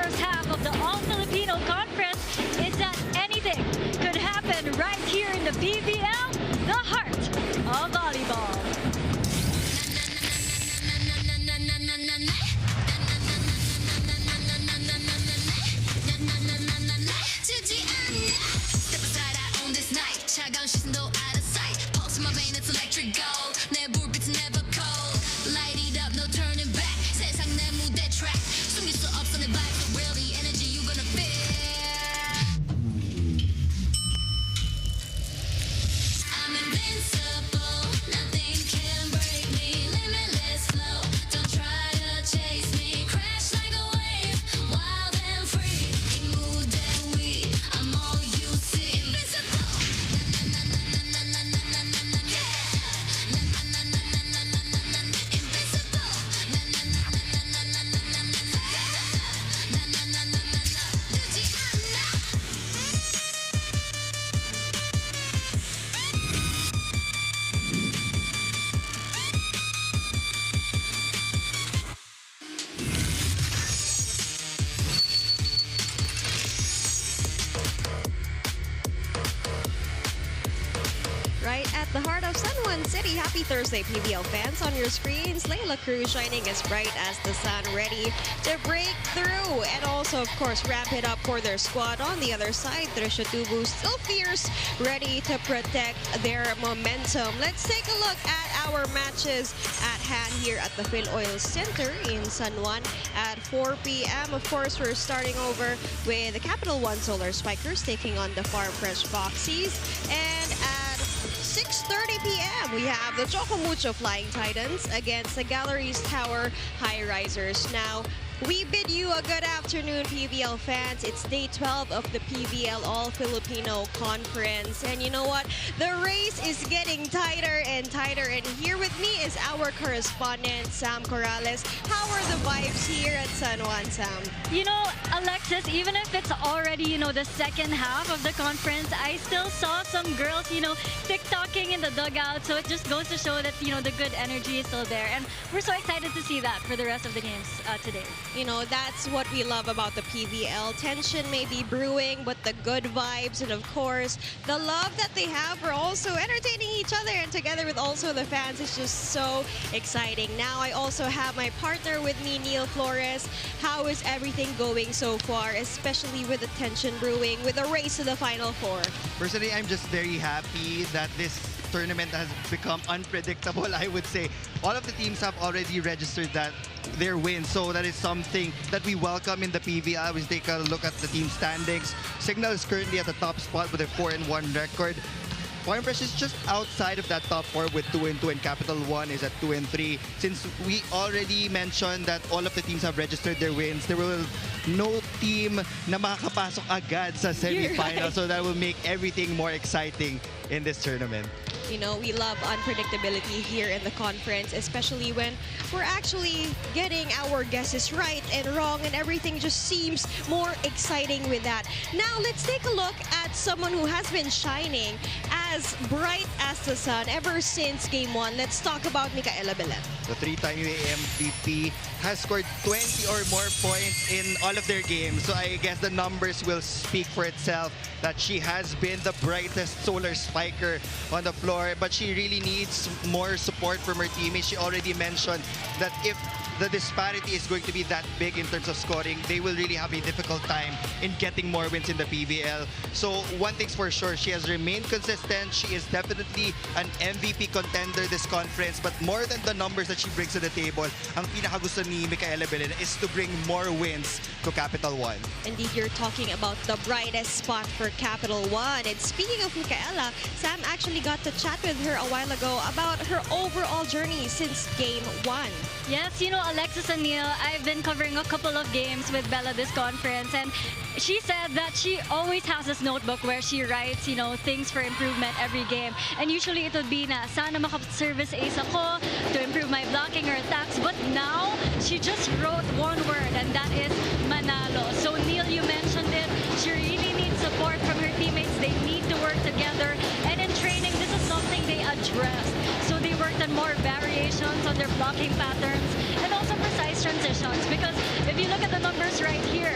first half of the All-Filipino Conference is that anything could happen right here in the PVL, the heart of volleyball. 차가운 시선도 out of sight. Pulse in my vein, it's electric gold. 내 불빛은 never cold. Light it up, no turning back. 세상 내 무대 track. 숨길 수 없어 내 vibe, so real the energy you gonna feel. I'm invincible, nothing can break me. Limitless flow, don't try to chase me. Crash like a wave, wild and free. 이 무대 위, I'm all you see. Invincible. Right at the heart of San Juan City. Happy Thursday, PVL fans. On your screens, Layla Cruz shining as bright as the sun, ready to break through. And also, of course, ramp it up for their squad. On the other side, Trisha Tubu still fierce, ready to protect their momentum. Let's take a look at our matches at hand here at the Phil Oil Center in San Juan at 4 p.m. Of course, we're starting over with the CAPITAL1 Solar Spikers taking on the Farm Fresh Boxies. And at 6:30 p.m. we have the Choco Mucho Flying Titans against the Galleries Tower High Risers. Now, we bid you a good afternoon, PVL fans. It's day 12 of the PVL All-Filipino Conference. And you know what? The race is getting tighter and tighter. And here with me is our correspondent, Sam Corrales. How are the vibes here at San Juan, Sam? You know, Alexis, even if it's already, the second half of the conference, I still saw some girls, TikToking in the dugout. So it just goes to show that, the good energy is still there. And we're so excited to see that for the rest of the games today. That's what we love about the PVL. Tension may be brewing, but the good vibes and, of course, the love that they have for also entertaining each other and together with also the fans is just so exciting. Now, I also have my partner with me, Neil Flores. How is everything going so far, especially with the tension brewing, with the race to the Final Four? Personally, I'm just very happy that this tournament has become unpredictable, I would say. All of the teams have already registered their wins, so that is something that we welcome in the PVL. We take a look at the team standings. Signal is currently at the top spot with a 4-1 record. Farm Fresh is just outside of that top 4 with 2-2, and CAPITAL1 is at 2-3. Since we already mentioned that all of the teams have registered their wins, there will no team na makakapasok agad sa semifinal, so that will make everything more exciting in this tournament. We love unpredictability here in the conference, especially when we're actually getting our guesses right and wrong, and everything just seems more exciting with that. Now, let's take a look at someone who has been shining as bright as the sun ever since Game 1. Let's talk about Micaela Belen. The 3-time UAA MVP has scored 20 or more points in all of their games. So I guess the numbers will speak for itself that she has been the brightest solar spiker on the floor. But she really needs more support from her teammates. She already mentioned that if the disparity is going to be that big in terms of scoring, they will really have a difficult time in getting more wins in the PVL. So one thing's for sure, she has remained consistent. She is definitely an MVP contender this conference. But more than the numbers that she brings to the table, ang pinakagusto ni Micaela Belen is to bring more wins to CAPITAL1. Indeed, you're talking about the brightest spot for CAPITAL1. And speaking of Micaela, Sam actually got to chat with her a while ago about her overall journey since Game 1. Yes, Alexis and Neil, I've been covering a couple of games with Bella this conference, and she said that she always has this notebook where she writes, things for improvement every game. And usually it would be na, sana maka-service ace ako to improve my blocking or attacks. But now, she just wrote one word, and that is manalo. So Neil, you mentioned it. She really needs support from her teammates. They need to work together. And in training, this is something they addressed. So they worked on more variations on their blocking patterns and also precise transitions. Because if you look at the numbers right here,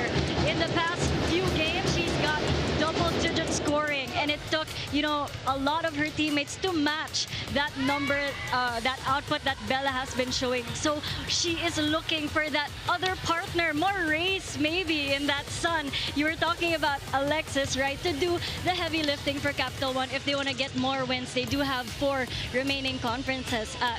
a lot of her teammates to match that number, that output that Bella has been showing. So she is looking for that other partner, more race maybe in that sun. You were talking about Alexis, right, to do the heavy lifting for Capital One if they want to get more wins. They do have 4 remaining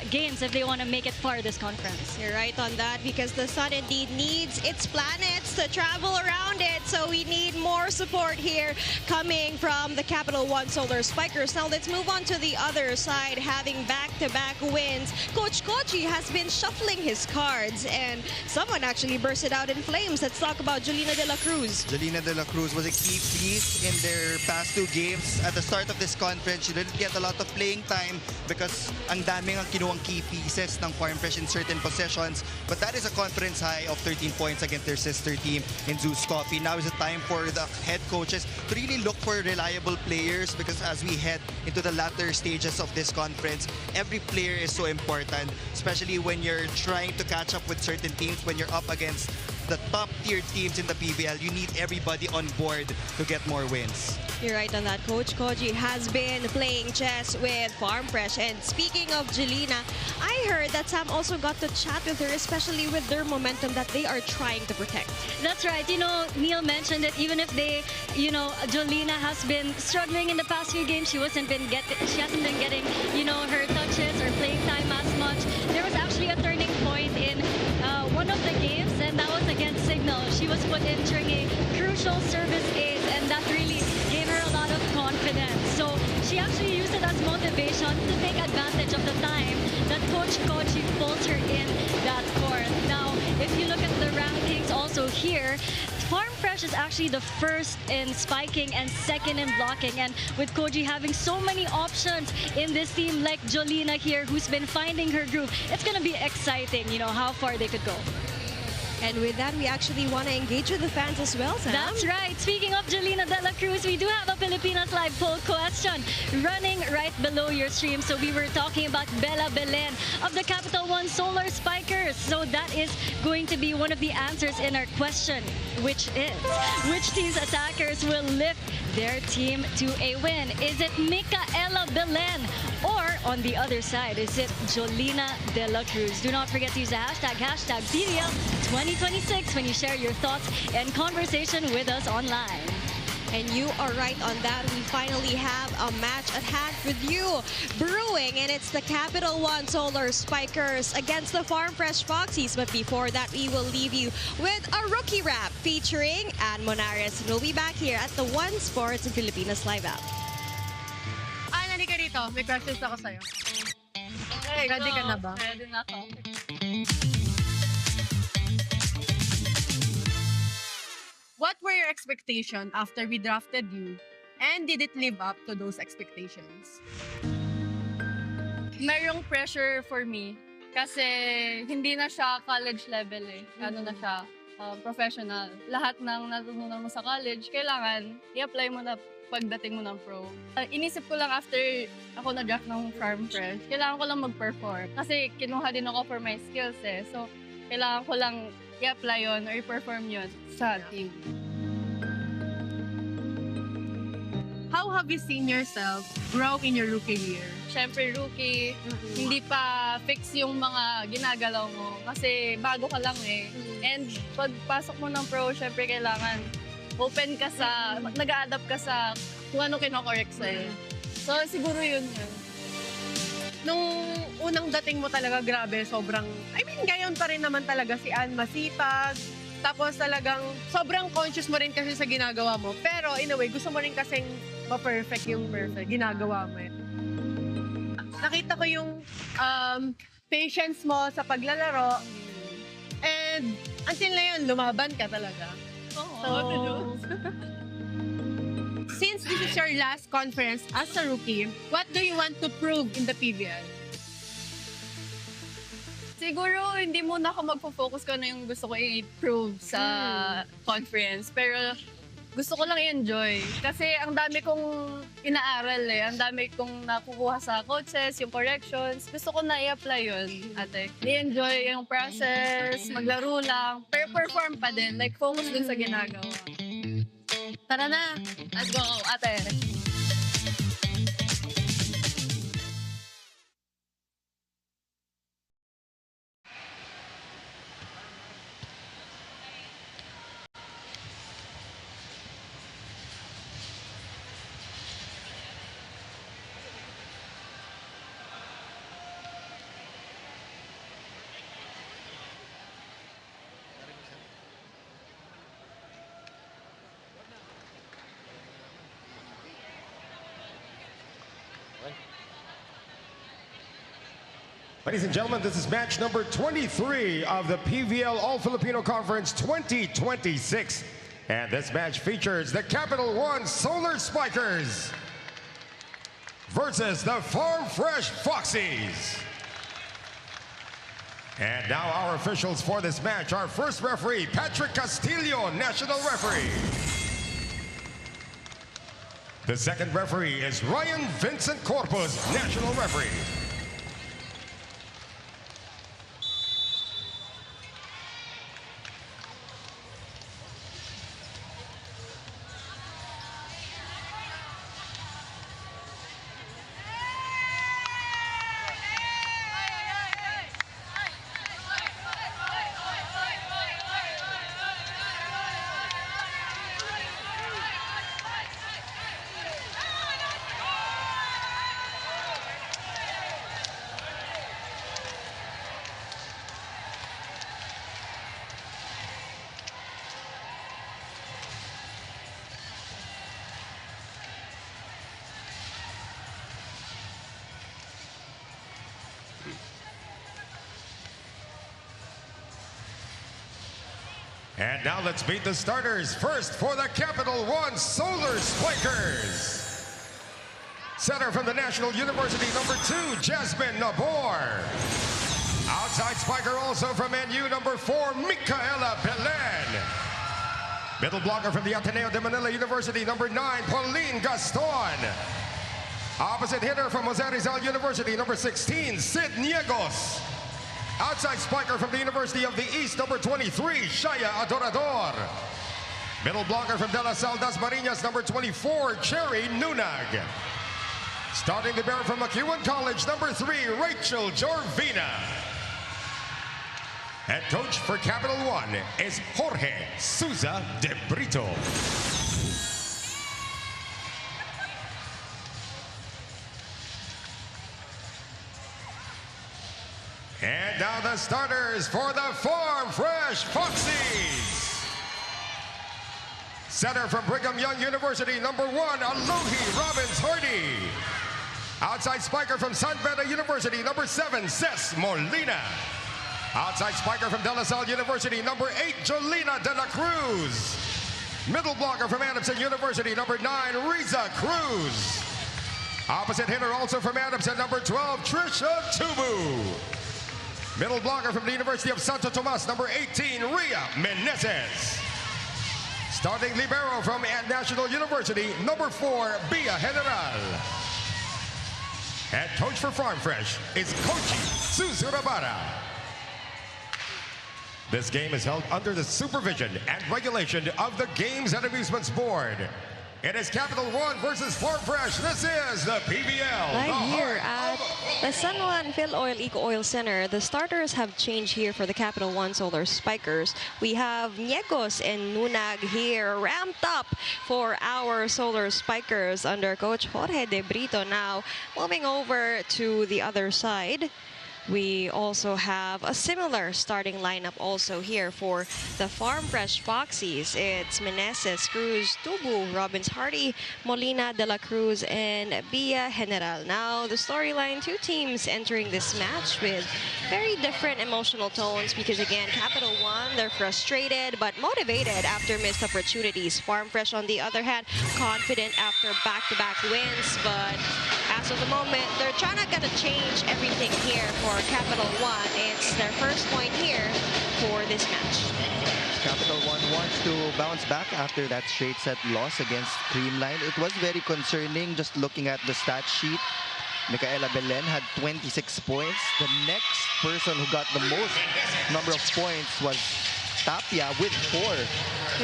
games if they want to make it far this conference. You're right on that, because the sun indeed needs its planets to travel around it. So we need more support here coming from the Capital One Solar Spikers. Now let's move on to the other side, having back-to-back wins. Coach Koji has been shuffling his cards, and someone actually bursted out in flames. Let's talk about Jolina De La Cruz. Jolina De La Cruz was a key piece in their past 2 games. At the start of this conference, she didn't get a lot of playing time because ang daming ang kinuwang key pieces ng Farm Fresh in certain possessions. But that is a conference high of 13 points against their sister team in Zeus Coffee. Now is the time for the head coaches to really look for reliable players, because as we head into the latter stages of this conference, every player is so important, especially when you're trying to catch up with certain teams, when you're up against the top tier teams in the PVL. You need everybody on board to get more wins. You're right on that. Coach Koji has been playing chess with Farm Fresh. And speaking of Jelena, I heard that Sam also got to chat with her, especially with their momentum that they are trying to protect. That's right. Neil mentioned that even if Jolina has been struggling in the past few games, she hasn't been getting, her touches or playing time as much. There was actually a turning point in one of the games, and that was against Signal. She was put in during a crucial service ace, and that really gave her a lot of confidence. So she actually used it as motivation to take advantage of the time that Coach Koji pulls her in that court. Now, if you look at the rankings also here, Farm Fresh is actually the first in spiking and second in blocking. And with Koji having so many options in this team, like Jolina here, who's been finding her groove, it's going to be exciting, how far they could go. And with that, we actually want to engage with the fans as well, Sam. That's right. Speaking of Jolina De La Cruz, we do have a Pilipinas Live poll question running right below your stream. So we were talking about Belen of the Capital One Solar Spikers. So that is going to be one of the answers in our question, which is, which team's attackers will lift their team to a win? Is it Micaela Belen? Or on the other side, is it Jolina De La Cruz? Do not forget to use the hashtag PVL 2026 when you share your thoughts and conversation with us online. And you are right on that. We finally have a match at hand with you brewing, and it's the Capital One Solar Spikers against the Farm Fresh Foxies. But before that, we will leave you with a rookie rap featuring Ann Monares. We'll be back here at the One Sports and Filipinas Live app. Nani ka dito. May questions ako sa'yo. Ready ka na ba? Ready na ako. What were your expectations after we drafted you? And did it live up to those expectations? Merong pressure for me kasi hindi na siya college level eh. Ano na siya, professional. Lahat ng natutunan mo sa college, kailangan i-apply mo na pagdating mo ng pro. Inisip ko lang after ako na-draft ng Farm Fresh, kailangan ko lang mag-perform. Kasi kinuha din ako for my skills eh. So, kailangan ko lang i-apply yun or i-perform yun sa team. How have you seen yourself grow in your rookie year? Siyempre, rookie, hindi pa fix yung mga ginagalaw mo kasi bago ka lang eh. And pagpasok mo ng pro, siyempre kailangan open ka sa, nag-a-adapt ka sa kung ano kino-correct sa'yo. So, siguro yun. Nung unang dating mo talaga, grabe, sobrang, gayon pa rin naman talaga si Ann, masipag. Tapos talagang sobrang conscious mo rin kasi sa ginagawa mo. Pero in a way, gusto mo rin kasing ma-perfect yung ginagawa mo. Nakita ko yung patience mo sa paglalaro. And until na yun, lumaban ka talaga. Since this is your last conference as a rookie, what do you want to prove in the PVL? Siguro, hindi muna ako magpo-focus ko na yung gusto ko i-prove sa conference. Pero gusto ko lang i-enjoy. Kasi ang dami kong inaaral eh. Ang dami kong nakukuha sa coaches, yung corrections. Gusto ko na i-apply yun, ate. I-enjoy yung process, maglaro lang. Pero perform pa din. Like, focus dun sa ginagawa. Tara na! Let's go, ate. Ladies and gentlemen, this is match number 23 of the PVL All-Filipino Conference 2026. And this match features the CAPITAL1 Solar Spikers versus the Farm Fresh Foxies. And now our officials for this match. Our first referee, Patrick Castillo, national referee. The second referee is Ryan Vincent Corpus, national referee. And now let's meet the starters. First for the CAPITAL1 Solar Spikers. Center from the National University, number 2, Jasmine Nabor. Outside spiker also from NU, number 4, Micaela Belen. Middle blocker from the Ateneo de Manila University, number 9, Pauline Gaston. Opposite hitter from Jose Rizal University, number 16, Sid Niegos. Outside spiker from the University of the East, number 23, Shaya Adorador. Middle blocker from De La Salle Dasmariñas, number 24, Cherry Nunag. Starting the barrel from McEwen College, number 3, Rachel Jorvina. Head coach for CAPITAL1 is Jorge Souza de Brito. And now the starters for the Farm Fresh Foxies. Center from Brigham Young University, number 1, Alohi Robbins Hardy. Outside spiker from San Beda University, number 7, Ces Molina. Outside spiker from De La Salle University, number 8, Jolina de la Cruz. Middle blocker from Adamson University, number 9, Riza Cruz. Opposite hitter also from Adamson, number 12, Trisha Tubu. Middle blocker from the University of Santo Tomas, number 18, Ria Menezes. Starting libero from National University, number 4, Bia General. Head coach for Farm Fresh is Koji Susurabara. This game is held under the supervision and regulation of the Games and Amusements Board. It is CAPITAL1 versus Farm Fresh. This is the PVL. Right here at the San Juan Phil Oil Eco Oil Center, the starters have changed here for the CAPITAL1 Solar Spikers. We have Niegos and Nunag here ramped up for our Solar Spikers under Coach Jorge de Brito. Now, moving over to the other side, we also have a similar starting lineup also here for the Farm Fresh Foxies. It's Meneses, Cruz, Tubu, Robbins Hardy, Molina, De La Cruz, and Bia General. Now, the storyline, 2 teams entering this match with very different emotional tones because, again, CAPITAL1, they're frustrated but motivated after missed opportunities. Farm Fresh, on the other hand, confident after back-to-back wins, but as of the moment, they're trying to change everything here for CAPITAL1. It's their first point here for this match. CAPITAL1 wants to bounce back after that straight set loss against Creamline. It was very concerning just looking at the stat sheet. Micaela Belen had 26 points. The next person who got the most number of points was Tapia with 4.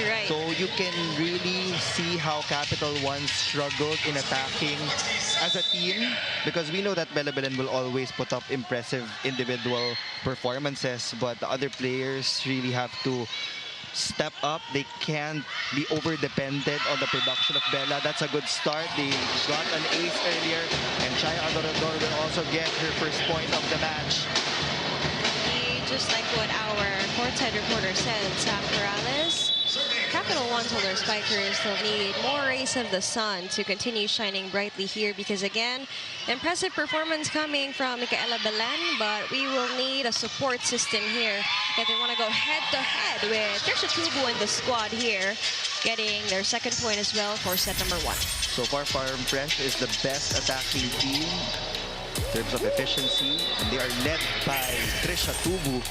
Right. So you can really see how CAPITAL1 struggled in attacking as a team, because we know that Belen will always put up impressive individual performances, but the other players really have to step up. They can't be over-dependent on the production of Bella. That's a good start. They got an ace earlier, and Shaya Adorador will also get her first point of the match. Just like what our courtside reporter said, Sam Morales, Capital One Solar Spikers will need more rays of the sun to continue shining brightly here because, again, impressive performance coming from Micaela Belen, but we will need a support system here if they want to go head-to-head with Trisha Tubu and the squad here, getting their second point as well for set number 1. So far, Farm Fresh is the best attacking team in terms of efficiency, and they are led by Trisha Tubu.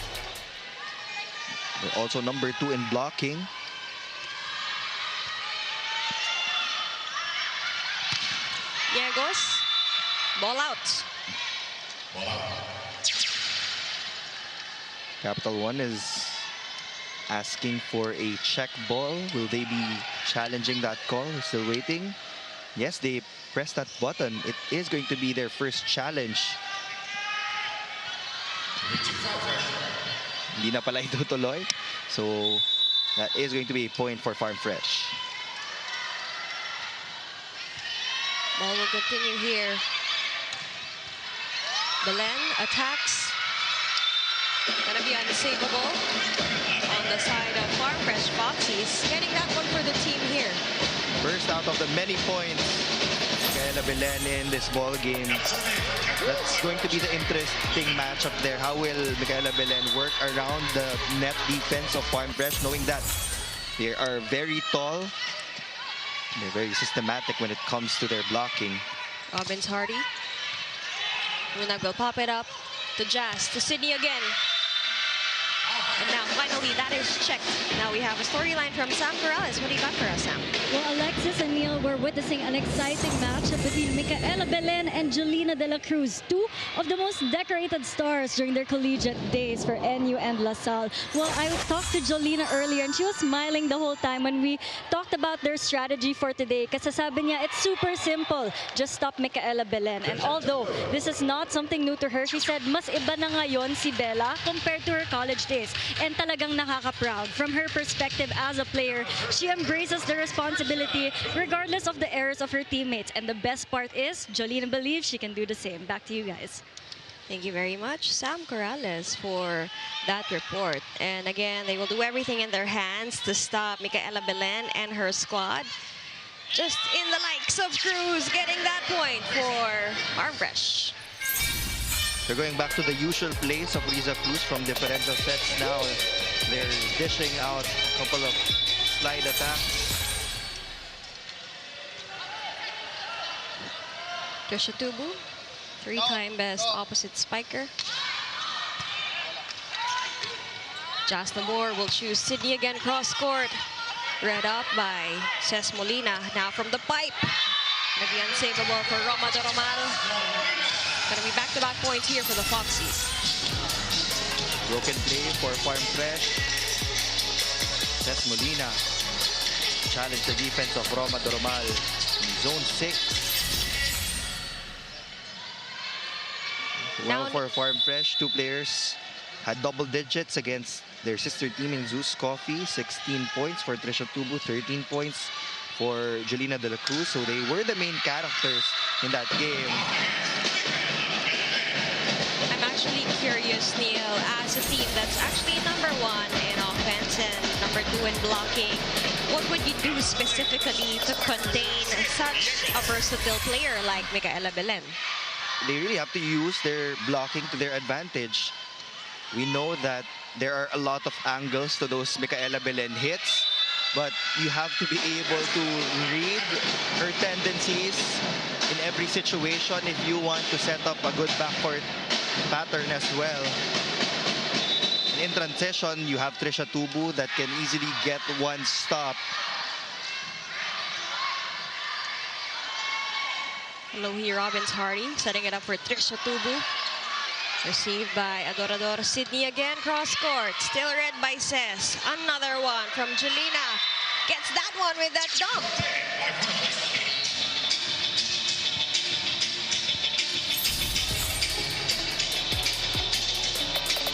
They're also number 2 in blocking. Diegos, ball out. Capital One is asking for a check ball. Will they be challenging that call? We're still waiting. Yes, they pressed that button. It is going to be their first challenge. Hindi na pala itutuloy. So that is going to be a point for Farm Fresh. Ball will continue here. Belen attacks. Gonna be unsavable on the side of Farm Fresh Foxies. Getting that one for the team here. First out of the many points, Micaela Belen in this ball game. That's going to be the interesting matchup there. How will Micaela Belen work around the net defense of Farm Fresh, knowing that they are very tall. They're very systematic when it comes to their blocking. Robbins Hardy. Lunag will pop it up to Jazz, to Sydney again. And now, finally, that is checked. Now we have a storyline from Sam Corrales. What do you got for us, Sam? Well, Alexis and Neil were witnessing an exciting matchup between Micaela Belen and Jolina de la Cruz, two of the most decorated stars during their collegiate days for NU and LaSalle. Well, I talked to Jolina earlier and she was smiling the whole time when we talked about their strategy for today. Kasi sabi niya, it's super simple. Just stop Micaela Belen. And although this is not something new to her, she said, mas iba na ngayon si Bella compared to her college days. And talagang nakaka-proud. From her perspective as a player, she embraces the responsibility regardless of the errors of her teammates. And the best part is, Jolina believes she can do the same. Back to you guys. Thank you very much, Sam Corrales, for that report. And again, they will do everything in their hands to stop Micaela Belen and her squad. Just in the likes of Cruz getting that point for Farm Fresh. They're going back to the usual place of Riza Cruz from differential sets now. They're dishing out a couple of slide attacks. Trisha Tubu, three-time best opposite spiker. Jas Nabor will choose Sydney again cross-court. Read up by Ces Molina. Now from the pipe. Gonna be unsavable for Roma de Romal. Gonna be back-to-back points here for the Foxies. Broken play for Farm Fresh. Ces Molina challenge the defense of Roma de Romal in zone 6. Well, for Farm Fresh, two players had double digits against their sister team in Zeus Coffee. 16 points for Trisha Tubu, 13 points for Jolina de la Cruz. So they were the main characters in that game. I'm actually curious, Neil, as a team that's actually number 1 in offense and number 2 in blocking, what would you do specifically to contain such a versatile player like Micaela Belen? They really have to use their blocking to their advantage. We know that there are a lot of angles to those Micaela Belen hits, but you have to be able to read her tendencies in every situation if you want to set up a good backcourt pattern as well. In transition, you have Trisha Tubu that can easily get one stop. Lohi Robbins Hardy setting it up for Trisha Tubu. Received by Adorador Sydney again, cross court. Still read by Ces. Another one from Jolina. Gets that one with that dunk.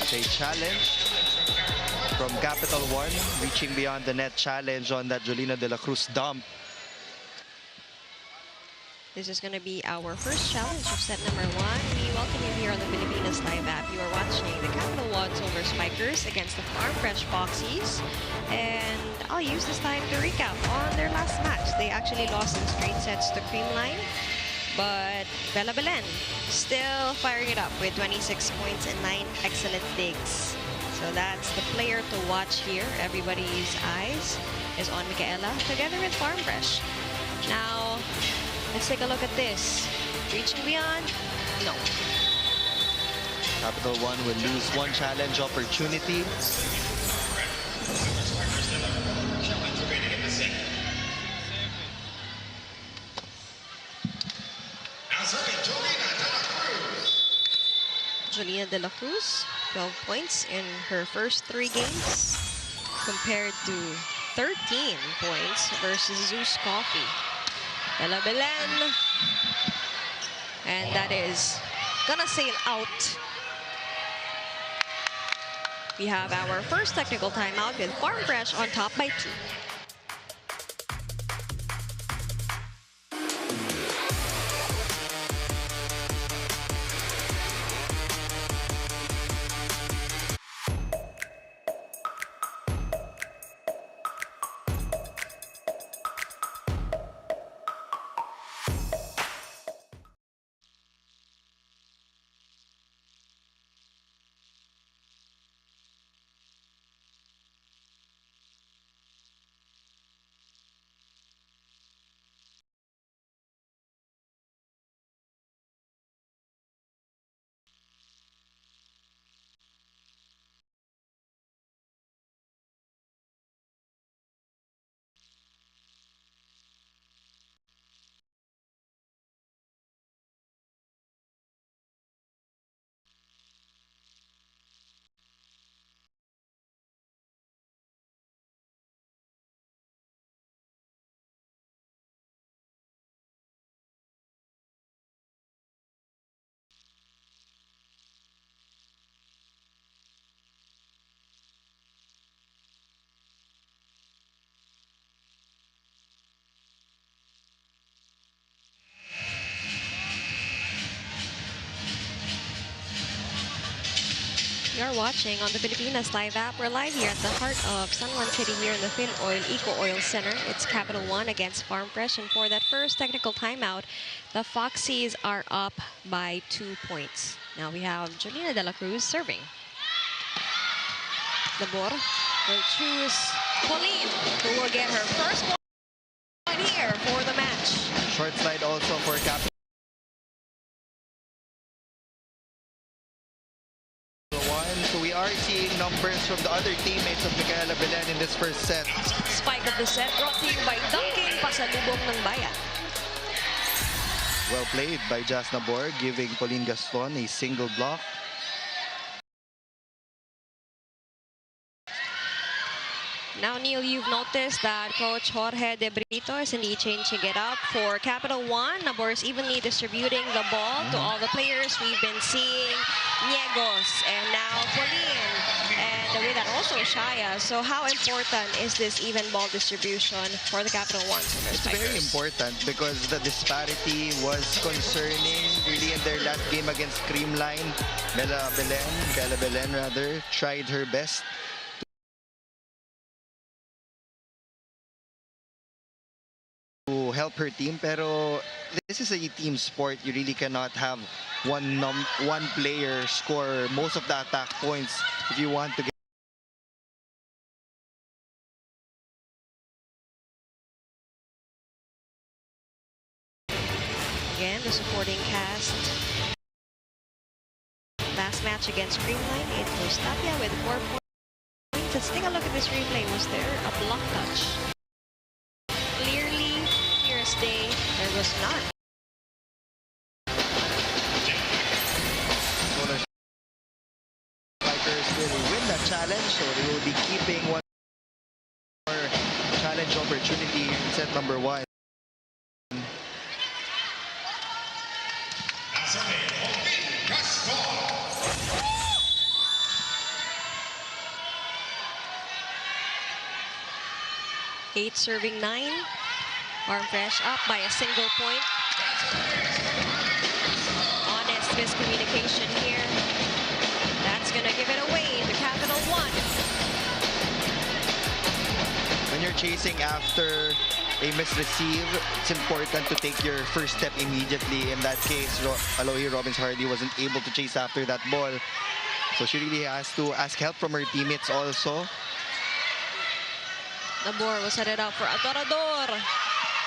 It's a challenge from Capital One, reaching beyond the net challenge on that Jolina de la Cruz dump. This is going to be our first challenge of set number 1. We welcome you here on the Pilipinas Live app. You are watching the Capital One Solar Spikers against the Farm Fresh Foxies. And I'll use this time to recap on their last match. They actually lost in straight sets to Creamline. But Belen still firing it up with 26 points and 9 excellent digs. So that's the player to watch here. Everybody's eyes is on Micaela together with Farm Fresh. Now, let's take a look at this. Reaching beyond? No. Capital One will lose one challenge opportunity. Jolina De La Cruz, 12 points in her first 3 games compared to 13 points versus Zeus Coffee. Belen. And that is gonna sail out. We have our first technical timeout with Farm Fresh on top by 2. You are watching on the Pilipinas Live app. We're live here at the heart of San Juan City here in the Fin Oil Eco Oil Center. It's Capital One against Farm Fresh. And for that first technical timeout, the Foxies are up by 2 points. Now we have Jolina De La Cruz serving. Labor will choose Pauline, who will get her first point here for the match. Short slide also for Capital One. So we are seeing numbers from the other teammates of Micaela Belen in this first set. Spike of the set brought to you by Dunking Pasalubong ng Bayan. Well played by Jazz Nabor, giving Pauline Gaston a single block. Now, Neil, you've noticed that Coach Jorge De Brito is indeed changing it up for Capital One. Nabor is evenly distributing the ball to all the players. We've been seeing Niegos and now Pauline. And with that also Shaya. So how important is this even ball distribution for the Capital One? It's very important because the disparity was concerning really in their last game against Creamline. Micaela Belen rather, tried her best to help her team, pero this is a team sport. You really cannot have one player score most of the attack points if you want to get again the supporting cast. Last match against Creamline, it was Tapia with 4 points. Let's take a look at this replay. Was there a block touch? Clearly, clearest day, there was not. Solar Spikers will win that challenge, so they will be keeping one more challenge opportunity in set number 1. Eight serving 9. Farm Fresh up by a single point. miscommunication here. That's gonna give it away to CAPITAL1. When you're chasing after a misreceive, it's important to take your first step immediately. In that case, Alohi Robbins-Hardy wasn't able to chase after that ball. So she really has to ask help from her teammates also. Nabor will set it up for Adorador.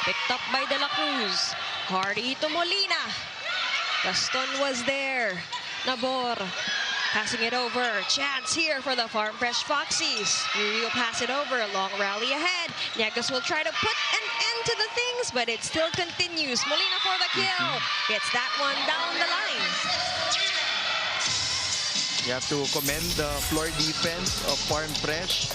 Picked up by De La Cruz. Hardy to Molina. Gaston was there. Nabor passing it over. Chance here for the Farm Fresh Foxies. Yuri will pass it over. A long rally ahead. Niegas will try to put an end to the things, but it still continues. Molina for the kill. Gets that one down the line. You have to commend the floor defense of Farm Fresh.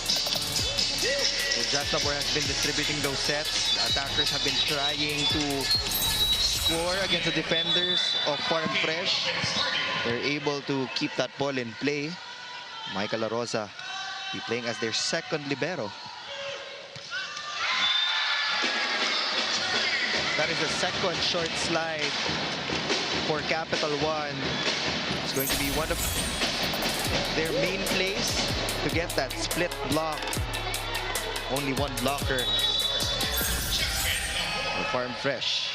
So Jasnabor has been distributing those sets. The attackers have been trying to score against the defenders of Farm Fresh. They're able to keep that ball in play. Michael La Rosa be playing as their second libero. That is the second short slide for CAPITAL1. It's going to be one of their main plays to get that split block. Only one blocker for Farm Fresh.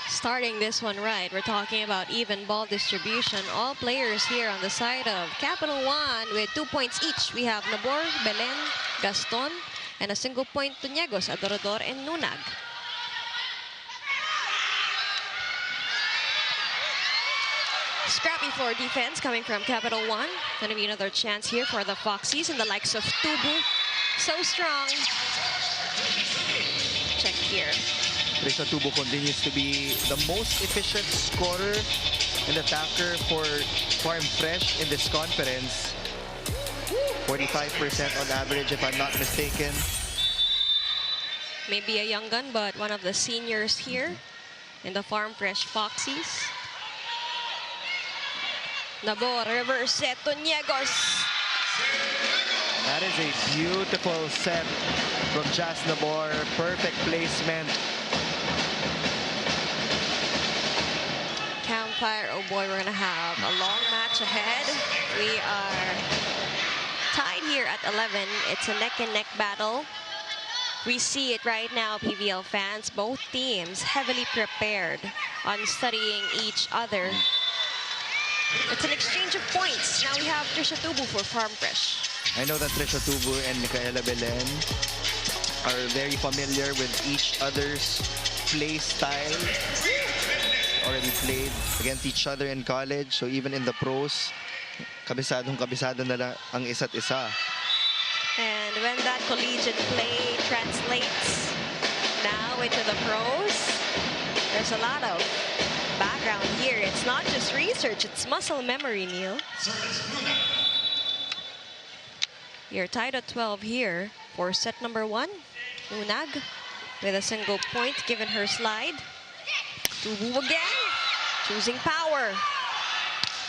Starting this one right, we're talking about even ball distribution. All players here on the side of CAPITAL1 with 2 points each. We have Nabor, Belen, Gaston, and a single point to Niegos, Adorador, and Nunag. Scrappy floor defense coming from CAPITAL1. Gonna be another chance here for the Foxies and the likes of Tubu. So strong. Check here. Trisha Tubo continues to be the most efficient scorer and attacker for Farm Fresh in this conference. 45% on average, if I'm not mistaken. Maybe a young gun, but one of the seniors here in the Farm Fresh Foxies. Nabor, reverse set to Niegos. That is a beautiful set from Jasnabor. Perfect placement. Campfire, oh boy, we're gonna have a long match ahead. We are tied here at 11. It's a neck and neck battle. We see it right now, PVL fans. Both teams heavily prepared on studying each other. It's an exchange of points. Now we have Trisha Tubu for Farm Fresh. I know that Trisha Tubu and Micaela Belen are very familiar with each other's play style. Already played against each other in college, so even in the pros, kabisado na lang ang isa't isa. And when that collegiate play translates now into the pros, there's a lot of background here. It's not just research, it's muscle memory, Neil. You're tied at 12 here for set number 1. Nunag with a single point given her slide. Tubu again, choosing power.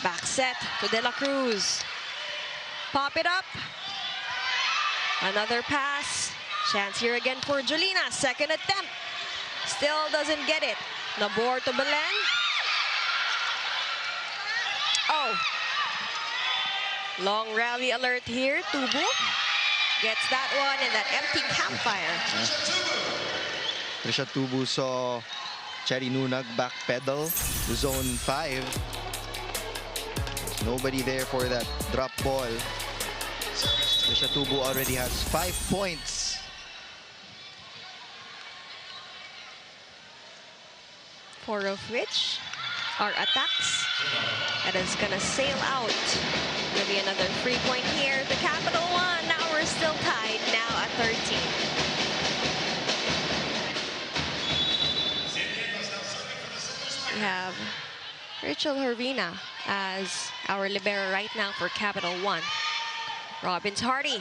Back set to De La Cruz. Pop it up. Another pass. Chance here again for Julina. Second attempt. Still doesn't get it. Nabor to Belen. Oh. Long rally alert here. Tubu gets that one in that empty campfire. Trisha Tubu saw Cherry Nunag backpedal to zone 5. Nobody there for that drop ball. Trisha Tubu already has 5 points. Four of which are attacks. That is gonna sail out. Gonna be another 3 point here. The CAPITAL1. Now we're still tied. Now at 13. We have Rachel Hervina as our libero right now for CAPITAL1. Robbins-Hardy.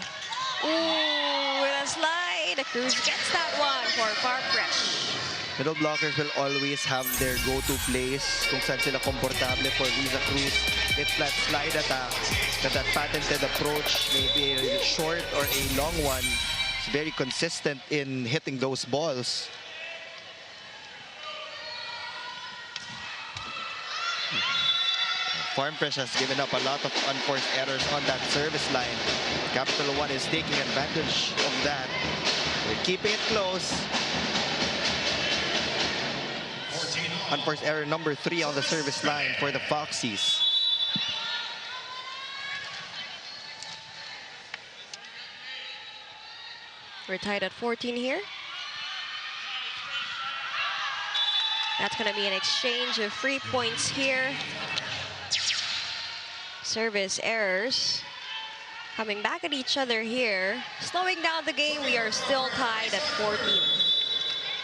Ooh, with a slide. Cruz gets that one for Farm Fresh. Middle blockers will always have their go-to plays kung saan sila komportable. For Liza Cruz, it's that slide attack, that patented approach, maybe a short or a long one. It's very consistent in hitting those balls. Farm Fresh has given up a lot of unforced errors on that service line. Capital One is taking advantage of that. They're keeping it close. Unforced error number 3 on the service line for the Foxies. We're tied at 14 here. That's going to be an exchange of free points here. Service errors coming back at each other here. Slowing down the game, we are still tied at 14.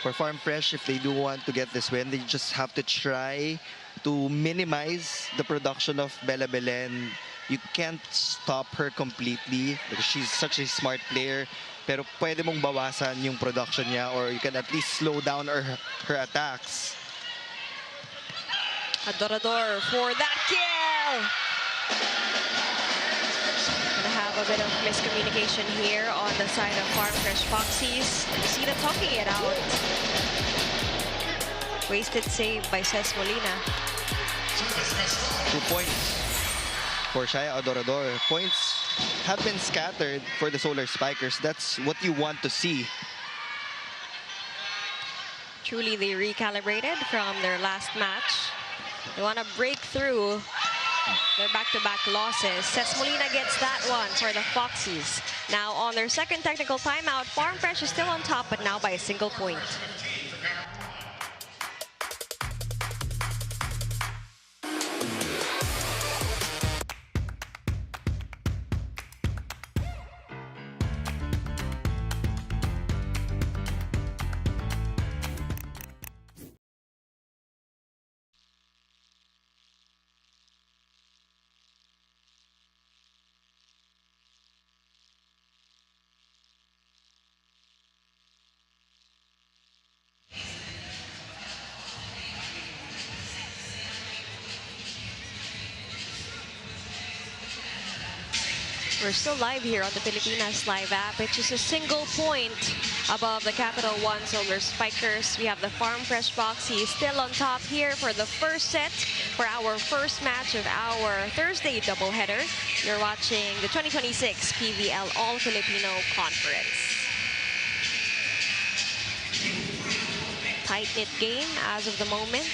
For Farm Fresh, if they do want to get this win, they just have to try to minimize the production of Belen. You can't stop her completely because she's such a smart player. Pero pwede mong bawasan yung production niya, or you can at least slow down her attacks. Adorador for that kill. Gonna have a bit of miscommunication here on the side of Farm Fresh Foxies. You see them talking it out. Wasted save by Ces Molina. 2 points for Shaya Adorador. Points have been scattered for the Solar Spikers. That's what you want to see. Truly, they recalibrated from their last match. They want to break through their back-to-back losses. Ces Molina gets that one for the Foxies. Now on their second technical timeout, Farm Fresh is still on top, but now by a single point. We're still live here on the Pilipinas Live app. It's just a single point above the Capital One Solar Spikers. We have the Farm Fresh Foxies still on top here for the first set for our first match of our Thursday doubleheader. You're watching the 2026 PVL All-Filipino Conference. Tight-knit game as of the moment.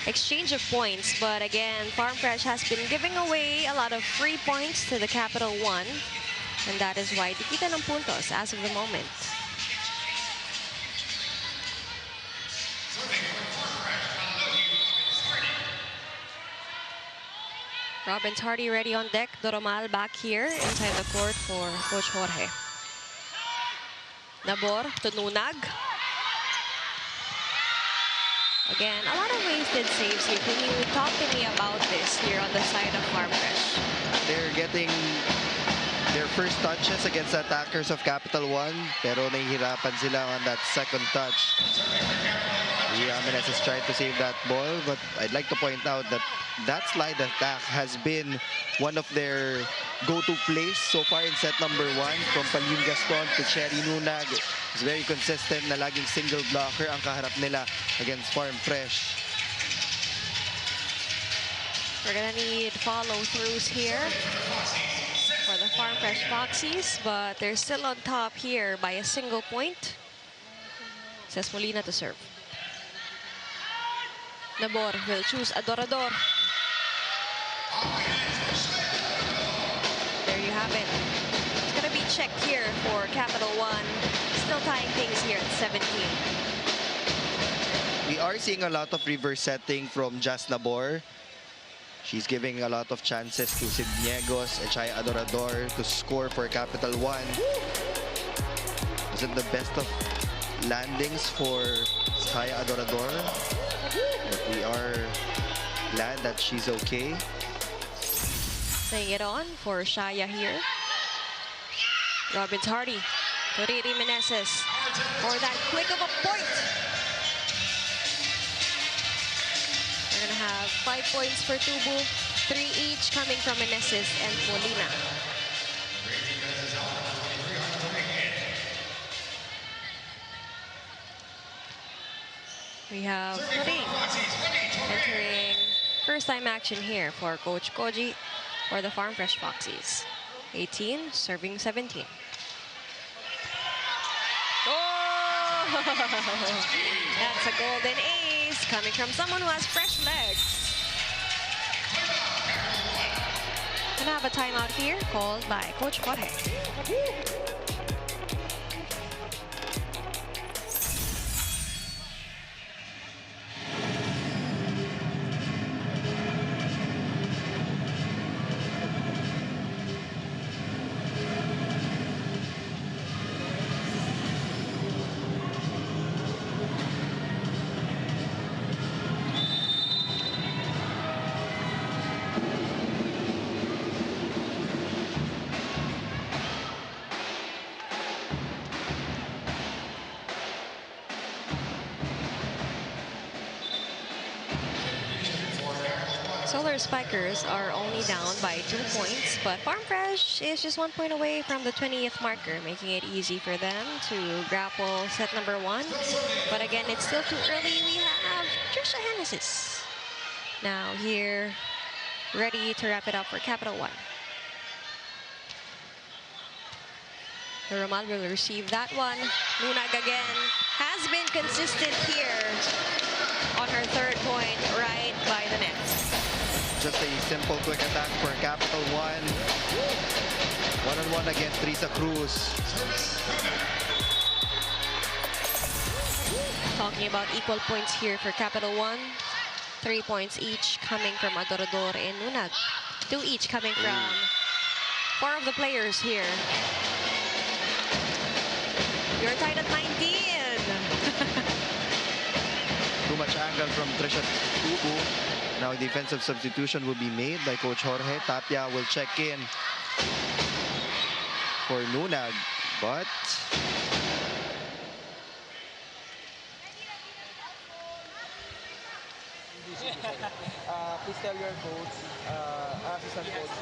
Exchange of points, but again, Farm Fresh has been giving away a lot of free points to the Capital One, and that is why dikita ng puntos as of the moment. Robin's Hardy ready on deck. Doromal back here inside the court for Coach Jorge. Nabor to Nunag. Again, a lot of wasted saves here. Can you talk to me about this here on the side of Farm Fresh? They're getting their first touches against the attackers of Capital One, pero nahihirapan sila on that second touch. Jimenez is trying to save that ball, but I'd like to point out that that slide attack has been one of their go-to plays so far in set number 1. From Palin Gaston to Cherry Nunag, it's very consistent na laging single blocker ang kaharap nila against Farm Fresh. We're gonna need follow-throughs here for the Farm Fresh Foxies, but they're still on top here by a single point. Ces Molina to serve. Nabor will choose Adorador. There you have it. It's gonna be checked here for Capital One. Still tying things here at 17. We are seeing a lot of reverse setting from Jazz Nabor. She's giving a lot of chances to Cidniegos and Chaya Adorador to score for Capital One. Isn't the best of landings for Chaya Adorador, but we are glad that she's okay. Playing it on for Shaya here. Robin's Hardy to Riri Meneses for that quick of a point. We're gonna have 5 points for Tubu, 3 each coming from Meneses and Molina. We have Puring entering First time action here for Coach Koji for the Farm Fresh Foxies. 18, serving 17. Oh! That's a golden ace coming from someone who has fresh legs. Gonna have a timeout here called by Coach Jorge. Solar Spikers are only down by 2 points, but Farm Fresh is just 1 point away from the 20th marker, making it easy for them to grapple set number 1. But again, it's still too early. We have Trisha Hennessy's now here, ready to wrap it up for Capital One. The Romal will receive that one. Nunag again has been consistent here on her 3rd point right by the net. Just a simple, quick attack for Capital One. One-on-one against Risa Cruz. Talking about equal points here for Capital One. 3 points each coming from Adorador and Nunag. 2 each coming from 4 of the players here. You're tied at 19. Too much angle from Trisha Tubu. Now a defensive substitution will be made by Coach Jorge. Tapia will check in for Nunag, but please tell your coach, assistant coach,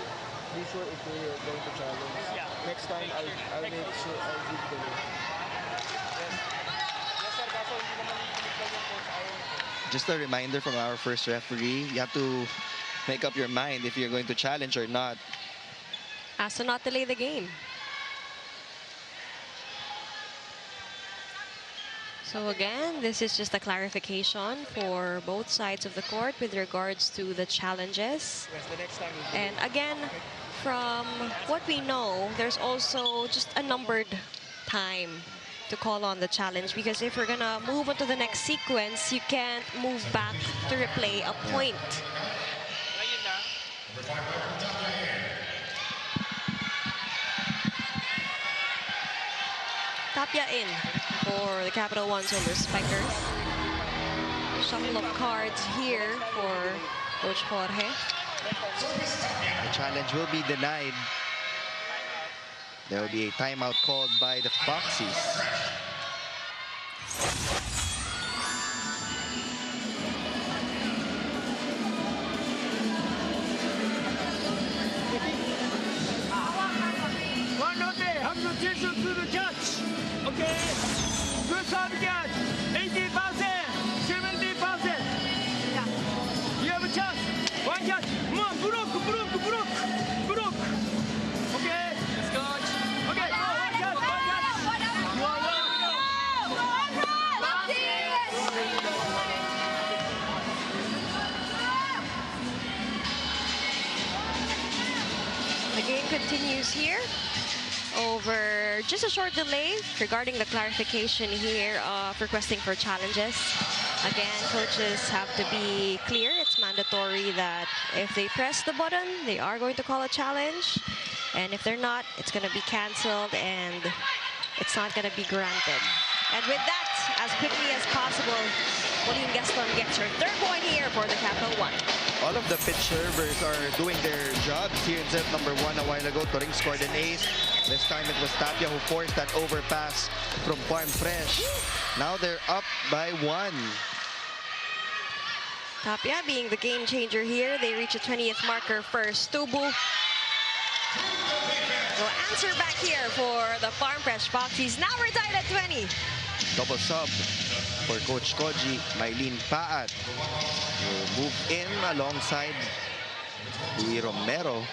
be sure if we're going to challenge. Next time, I'll make sure I'll give the name. Yes, sir. Kaso hindi naman yung coach ayaw. just a reminder from our first referee, you have to make up your mind if you're going to challenge or not. Has to not delay the game. So again, this is just a clarification for both sides of the court with regards to the challenges. And again, from what we know, there's also just a numbered time to call on the challenge, because if we're gonna move on to the next sequence, you can't move back to replay a point. Tapia in for the Capital One Solar Spikers. Shuffle of cards here for Coach Jorge. The challenge will be denied. There will be a timeout called by the Foxies. One note, have the attention to the judge. Okay? Good serve catch. 80%, 70%. Yeah. You have a chance. One catch. Come on, block. Okay? Let's go. Okay, one catch. The game continues here over just a short delay regarding the clarification here of requesting for challenges. Again, coaches have to be clear. It's mandatory that if they press the button, they are going to call a challenge. And if they're not, it's going to be canceled and it's not going to be granted. And with that, as quickly as possible, Pauline Gaston gets her third point here for the Capital One. All of the pitch servers are doing their jobs here in set number 1 a while ago. Turing scored an ace. This time it was Tapia who forced that overpass from Farm Fresh. Now they're up by 1. Tapia being the game changer here. They reach a 20th marker first. Tubu will answer back here for the Farm Fresh Foxies. Now we're tied at 20. Double sub for Coach Koji, Mylene Paat. will move in alongside Louis Romero.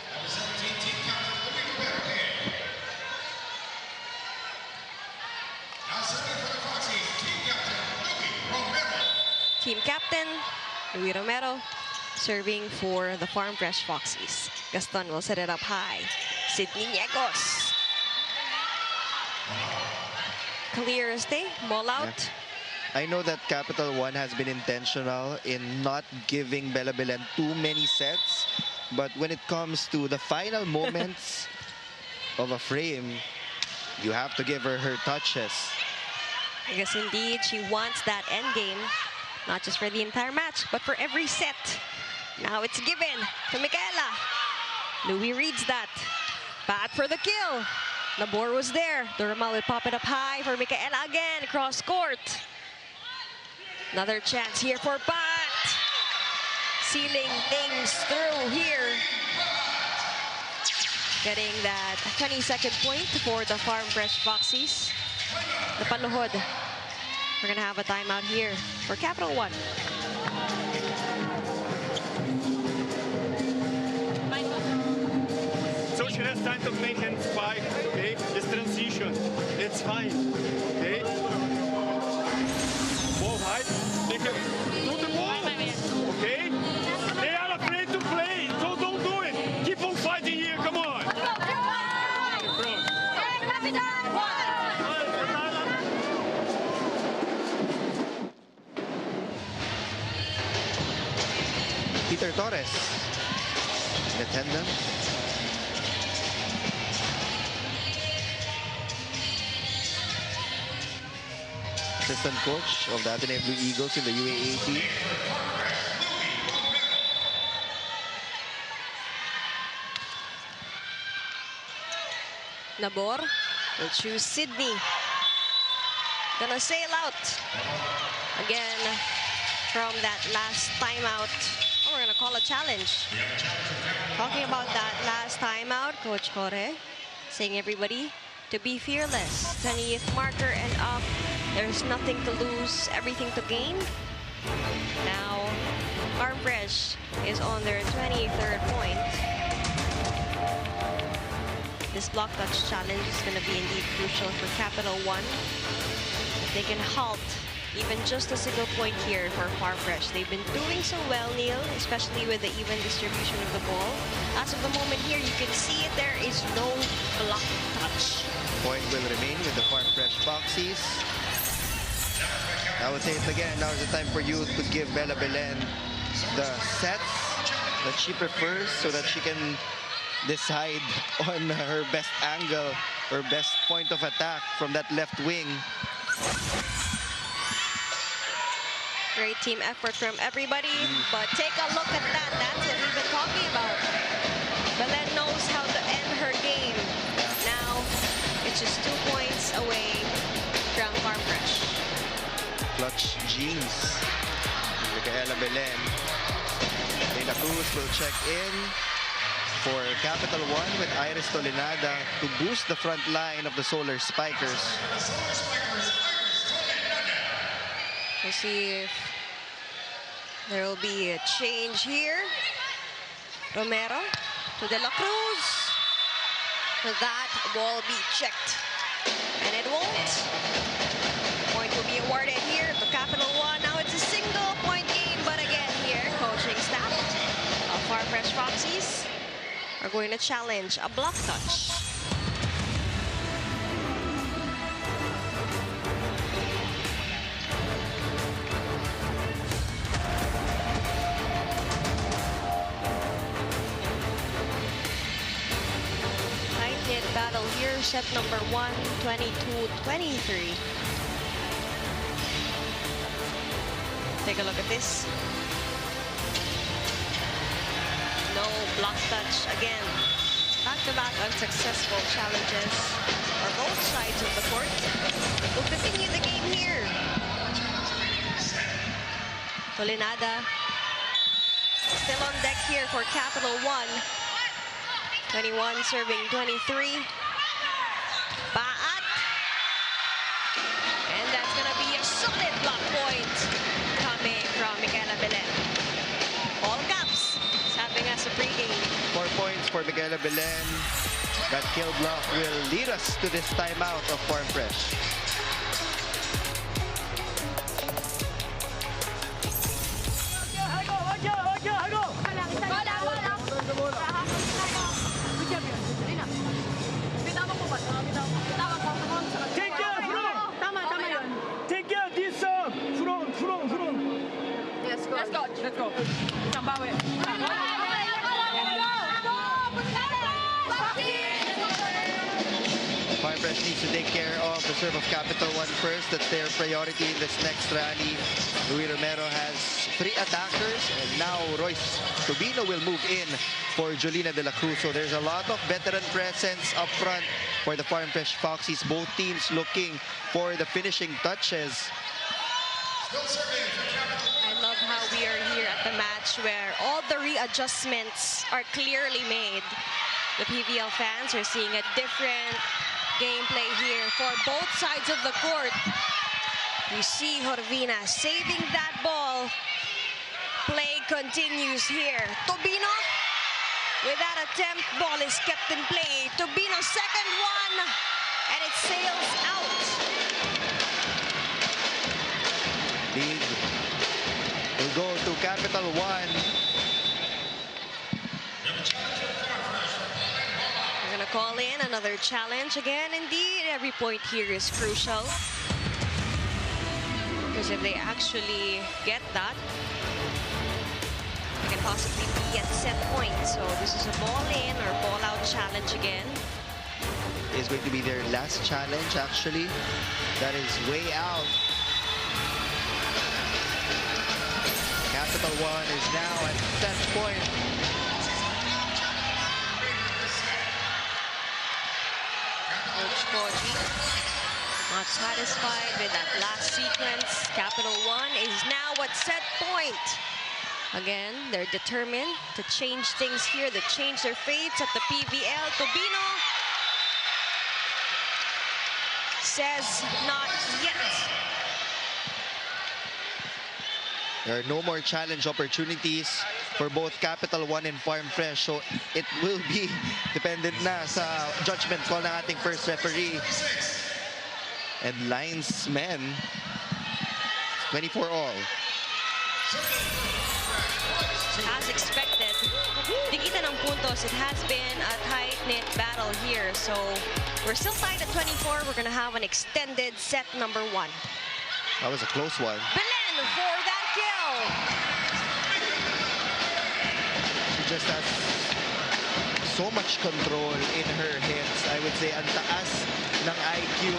Team captain, Louis Romero, serving for the Farm Fresh Foxies. Gaston will set it up high. Sydney Niegos. Clear as day, ball out. I know that Capital One has been intentional in not giving Belen too many sets, but when it comes to the final moments of a frame, you have to give her her touches. I guess indeed she wants that end game, not just for the entire match, but for every set. Now it's given to Michaela. Louis reads that. Bat for the kill. Nabor was there. Durama will pop it up high for Michaela again. Cross court. Another chance here for Pat. Sealing things through here. Getting that 22nd point for the Farm Fresh Foxies. The Paluhod. We're going to have a timeout here for Capital One. So she has time to make and spike, okay? This transition, it's fine, okay? Ball high, take it to the ball, okay? They are afraid to play, so don't do it. Keep on fighting here, come on. Peter Torres in attendance. Assistant coach of the Ateneo Blue Eagles in the UAAP. Nabor will choose Sydney. Gonna sail out again from that last timeout. Oh, we're gonna call a challenge. Talking about that last timeout, Coach Jorge saying everybody to be fearless. 20th marker and up. There's nothing to lose, everything to gain. Now, Farm Fresh is on their 23rd point. This block touch challenge is going to be indeed crucial for Capital One. If they can halt even just a single point here for Farm Fresh. They've been doing so well, Neil, especially with the even distribution of the ball. As of the moment here, you can see it. There is no block touch. Point will remain with the Farm Fresh Foxies. I would say it again, now is the time for you to give Bella Belen the sets that she prefers so that she can decide on her best angle or best point of attack from that left wing. Great team effort from everybody, but take a look at that. That's what we've been talking about. Belen knows how to end her game. Now, it's just 2 points away from Farm Fresh. Clutch jeans. Micaela Belen. Leila Cruz will check in for Capital One with Iris Tolinada to boost the front line of the Solar Spikers. We'll see if there will be a change here. Romero to De La Cruz. Will that ball be checked? And it won't. Point will be awarded here to Capital One. Now it's a single point game, but again here, coaching staff of Farm Fresh Foxies are going to challenge a block touch. Tight-knit battle here, set number 1, 22-23. Take a look at this. No block touch again. Back-to-back unsuccessful challenges for both sides of the court. We'll continue the game here. Tolinada still on deck here for Capital One. 21 serving 23. Baat. And that's gonna be a solid block point coming from Micaela Belen. for Miguel Belen. That kill block will lead us to this timeout of Farm Fresh. Take care, take care this serve. Yes, coach. Let's go. Isang bawi. Farm Fresh needs to take care of the serve of Capital 1 first. That's their priority in this next rally. Luis Romero has 3 attackers, and now Royce Tubino will move in for Jolina de la Cruz. So there's a lot of veteran presence up front for the Farm Fresh Foxies. Both teams looking for the finishing touches. I love how we are here at the match where all the readjustments are clearly made. The PVL fans are seeing a different gameplay here for both sides of the court. You see Jorvina saving that ball. Play continues here. Tubino with that attempt. Ball is kept in play. Tubino second one. And it sails out. Lead will go to Capital 1. We're going to call in another challenge again. Indeed, every point here is crucial. Because if they actually get that, they can possibly be at set point. So this is a ball in or ball out challenge again. Is going to be their last challenge, actually. That is way out. Capital 1 is now at set point. Coach Koji not satisfied with that last sequence. Capital 1 is now at set point. Again, they're determined to change things here, to change their fates at the PVL. Tubino says not yet. There are no more challenge opportunities for both Capital 1 and Farm Fresh. So it will be dependent na sa judgment call ng ating first referee. And linesmen, 24 all. As expected, dikitan ng puntos. It has been a tight-knit battle here. So we're still tied at 24. We're gonna have an extended set number 1. That was a close one. Belen for that kill. She just has so much control in her hits. I would say ang taas ng IQ.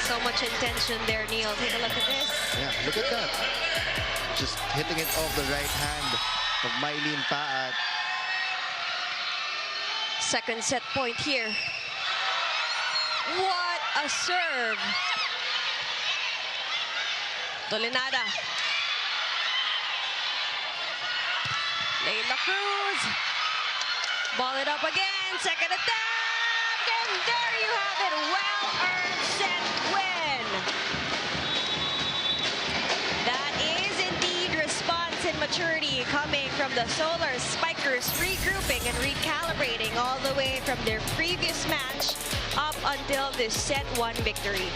So much intention there, Neil. Take a look at this. Yeah, look at that. Just hitting it off the right hand of Mylene Paat. Second set point here. What a serve. Tolinada. Leila Cruz. Ball it up again. Second attempt. And there you have it. Well-earned set win. That is indeed response and maturity coming from the Solar Spikers, regrouping and recalibrating all the way from their previous match up until this set 1 victory.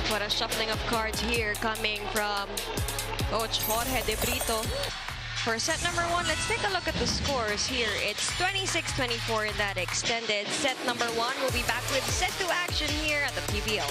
What a shuffling of cards here coming from Coach Jorge De Brito. For set number 1, let's take a look at the scores here. It's 26-24 in that extended set number 1. We'll be back with set 2 action here at the PVL.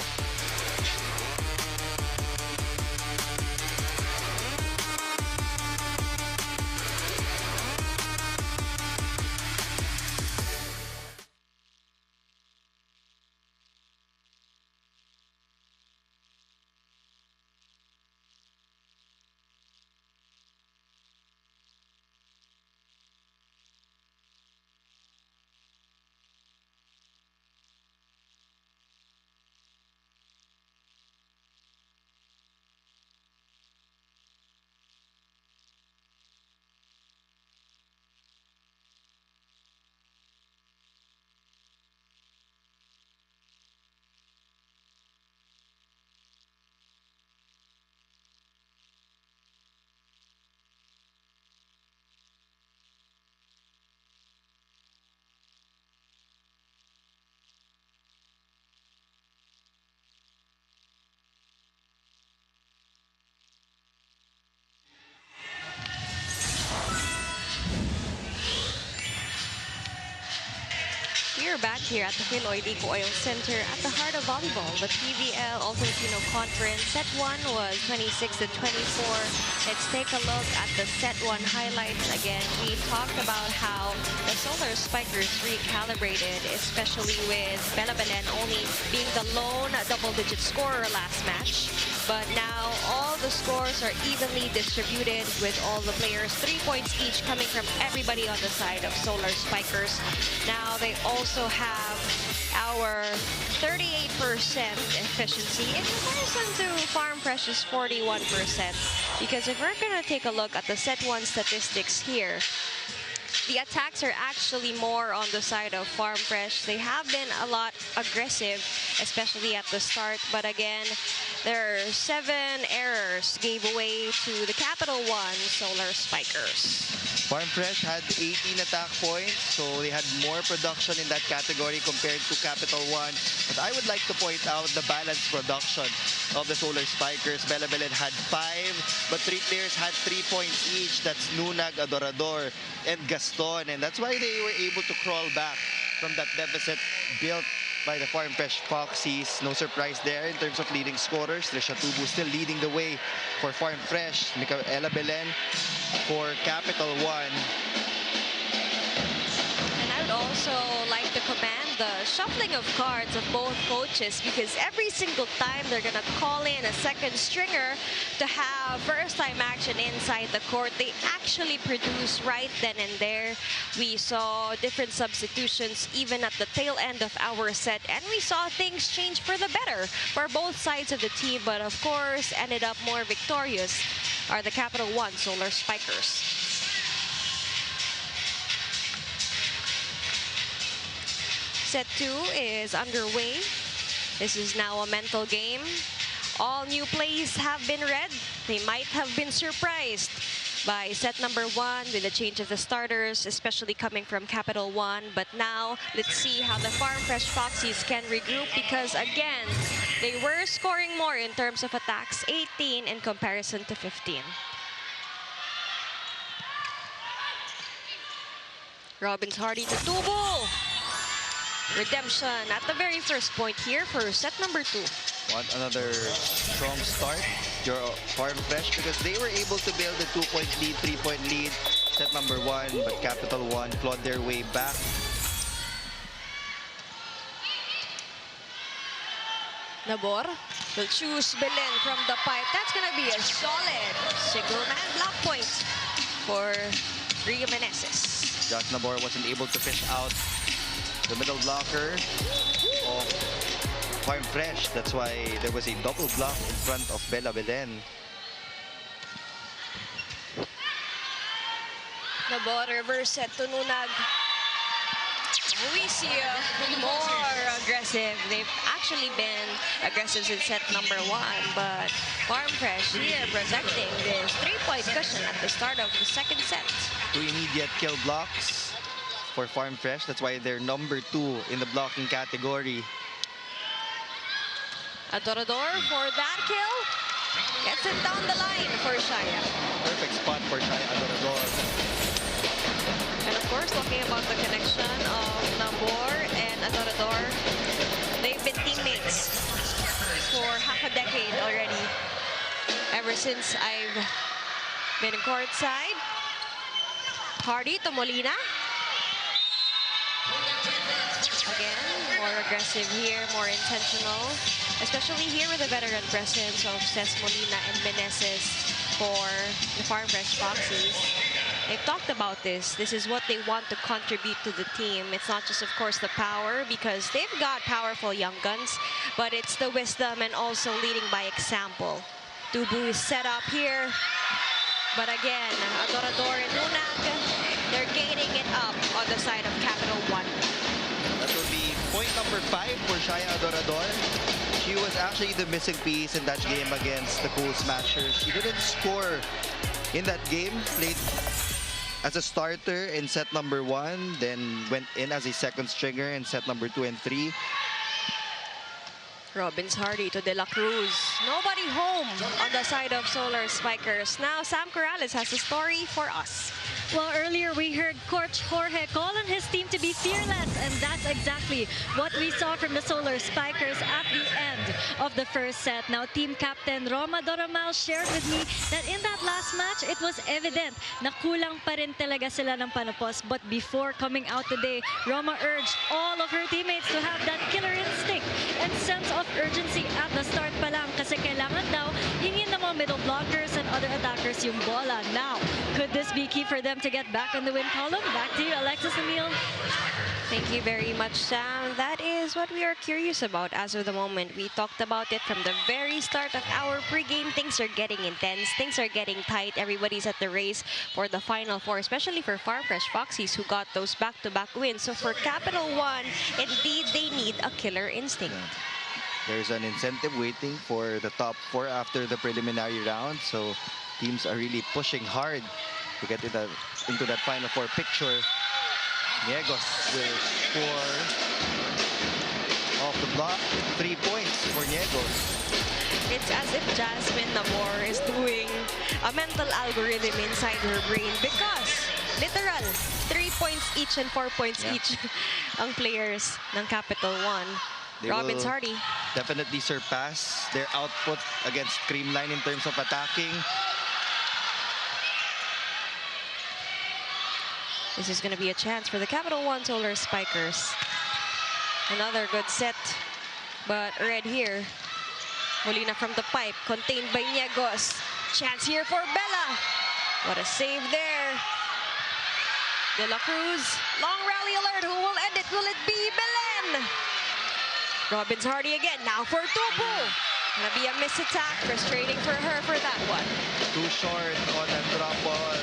We are back here at the Pinoy League Oil Center at the heart of volleyball. The PVL All-Filipino Conference. Set 1 was 26-24. Let's take a look at the set 1 highlights again. We talked about how the Solar Spikers recalibrated, especially with Belen only being the lone double-digit scorer last match. But now all the scores are evenly distributed with all the players 3 points each coming from everybody on the side of Solar Spikers. Now they also have our 38% efficiency in comparison to Farm Fresh's 41%. Because if we're gonna take a look at the set 1 statistics here, the attacks are actually more on the side of Farm Fresh. They have been a lot aggressive, especially at the start. But again, their 7 errors gave way to the CAPITAL1 Solar Spikers. Farm Fresh had 18 attack points, so they had more production in that category compared to CAPITAL1. But I would like to point out the balanced production of the Solar Spikers. Belen had 5, but 3 players had 3 points each. That's Nunag, Adorador, and Gaston. And that's why they were able to crawl back from that deficit built by the Farm Fresh Foxies. No surprise there in terms of leading scorers. Trisha Tubu still leading the way for Farm Fresh. Micaela Belen for CAPITAL1. And I would also like to commend the shuffling of cards of both coaches, because every single time they're gonna call in a second stringer to have first-time action inside the court, they actually produce right then and there. We saw different substitutions even at the tail end of our set, and we saw things change for the better for both sides of the team. But of course, ended up more victorious are the CAPITAL1 Solar Spikers. Set 2 is underway. This is now a mental game. All new plays have been read. They might have been surprised by set number 1 with the change of the starters, especially coming from CAPITAL1. But now, let's see how the Farm Fresh Foxies can regroup, because again, they were scoring more in terms of attacks, 18 in comparison to 15. Robbins Hardy to Tubo. Redemption at the very first point here for set number 2. Want another strong start, your Farm Fresh, because they were able to build a 2-point lead, 3-point lead, set number 1, but CAPITAL1 clawed their way back. Nabor will choose Belen from the pipe. That's gonna be a solid single-man block point for Rio Meneses. Josh Nabor wasn't able to fish out the middle blocker of Farm Fresh. That's why there was a double block in front of Belen. Nabor reverse set to Nunag. We see more aggressive. They've actually been aggressive in set number 1, but Farm Fresh here protecting this 3-point cushion at the start of the second set. 2 immediate kill blocks for Farm Fresh. That's why they're number 2 in the blocking category. Adorador for that kill. Gets it down the line for Shaya. Perfect spot for Shaya Adorador. And of course, talking about the connection of Nabor and Adorador, they've been teammates for half a decade already. Ever since I've been in courtside. Hardy to Molina. Again, more aggressive here, more intentional. Especially here with the veteran presence of Ces Molina and Meneses for the Farm Fresh Foxies. They've talked about this. This is what they want to contribute to the team. It's not just, of course, the power, because they've got powerful young guns, but it's the wisdom and also leading by example. Tubu is set up here. But again, Adorador and Nunag, they're gaining it up on the side of CAPITAL1. That will be point number 5 for Shaya Adorador. She was actually the missing piece in that game against the Cool Smashers. She didn't score in that game. Played as a starter in set number 1, then went in as a second stringer in set number 2 and 3. Robbins Hardy to De La Cruz. Nobody home on the side of Solar Spikers. Now Sam Corrales has a story for us. Well, earlier we heard Coach Jorge call on his team to be fearless, and that's exactly what we saw from the Solar Spikers at the end of the first set. Now, team captain Roma Doramal shared with me that in that last match, it was evident na kulang pa rin talaga sila ng panupos. But before coming out today, Roma urged all of her teammates to have that killer instinct and sense of urgency at the start pa lang, kasi kailangan daw hingin ng mga middle blockers and other attackers yung bola. Now, could this be key for them to get back on the win column? Back to you, Alexis and Neil. Thank you very much, Sam. That is what we are curious about as of the moment. We talked about it from the very start of our pregame. Things are getting intense. Things are getting tight. Everybody's at the race for the Final Four, especially for Farm Fresh Foxies, who got those back-to-back wins. So for Capital One, indeed, they need a killer instinct. There's an incentive waiting for the top 4 after the preliminary round. So teams are really pushing hard to get into that Final Four picture. Niegos will score off the block. 3 points for Niegos. It's as if Jasmine Namor is doing a mental algorithm inside her brain, because literal 3 points each and 4 points each ang players ng Capital One. They Robin's will Hardy. definitely surpass their output against Creamline in terms of attacking. This is going to be a chance for the Capital One Solar Spikers. Another good set, but red here. Molina from the pipe, contained by Niegos. Chance here for Bella. What a save there. De La Cruz, long rally alert. Who will end it? Will it be Belen? Robin's Hardy again, now for Tupu. Gonna be a missed attack, frustrating for her for that one. Too short on a drop ball.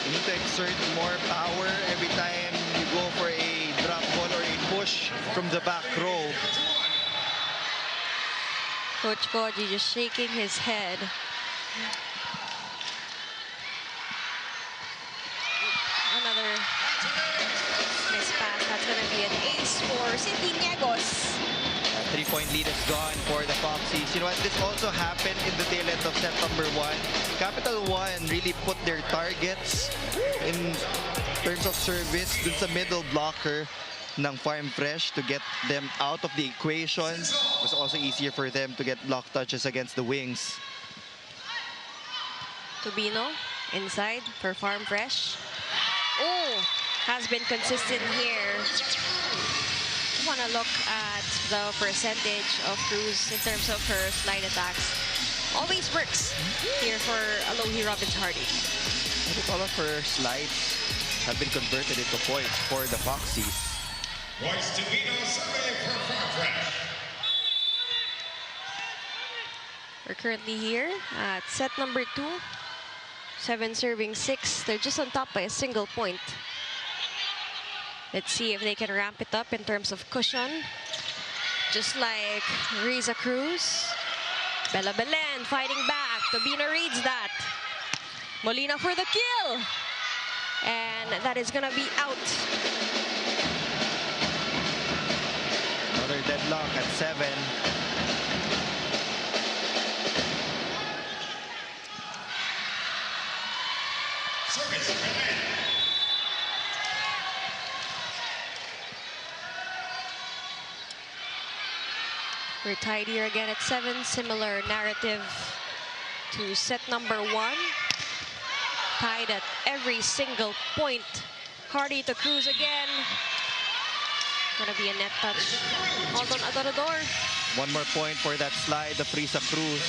You need to exert more power every time you go for a drop ball or a push from the back row. Coach Koji just shaking his head. Another nice pass. That's going to be an ace for Cindy Niegos. A 3-point lead is gone for the Foxies. You know what? This also happened in the tail end of set number 1. Capital One really put their targets in terms of service dun sa middle blocker ng Farm Fresh to get them out of the equation. It was also easier for them to get block touches against the wings. Tubino inside for Farm Fresh. Oh, has been consistent here. Want to look at the percentage of Cruz in terms of her slide attacks. Always works here for Alohi Robin's Hardy. I think all of her slides have been converted into points for the Foxies. Points to Vino serving for Farm Fresh. We're currently here at set number 2. 7 serving 6. They're just on top by a single point. Let's see if they can ramp it up in terms of cushion. Just like Riza Cruz. Bella Belen fighting back. Tobina reads that. Molina for the kill. And that is going to be out. Another deadlock at 7. Service Belen. We're tied here again at 7. Similar narrative to set number 1. Tied at every single point. Hardy to Cruz again. Gonna be a net touch. Aldon Adorador. One more point for that slide, the Frisa Cruz.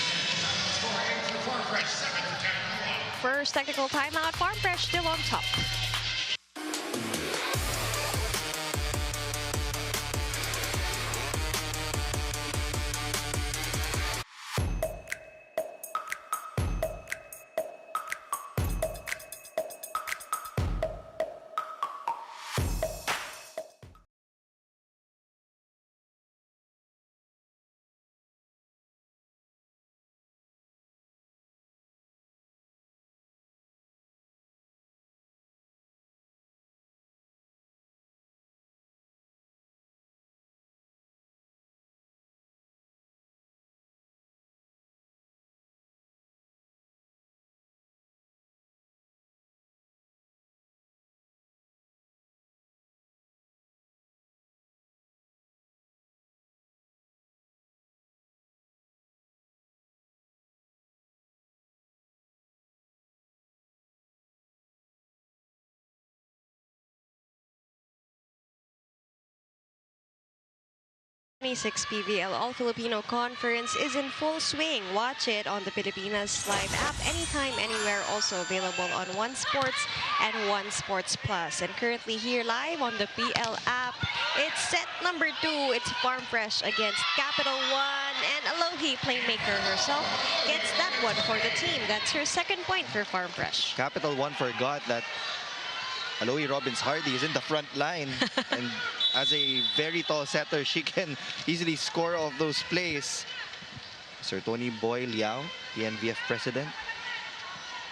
Scoring for Farm Fresh 7-1. First technical timeout. Farm Fresh still on top. 2026 PVL All-Filipino Conference is in full swing. Watch it on the Pilipinas Live app anytime, anywhere. Also available on One Sports and One Sports Plus. And currently here live on the PL app, it's set number 2. It's Farm Fresh against CAPITAL1. And Alohi, playmaker herself, gets that one for the team. That's her second point for Farm Fresh. CAPITAL1 forgot that Alohi Robbins-Hardy is in the front line. And as a very tall setter, she can easily score off those plays. Sir Tony Boy Liao, the NVF president.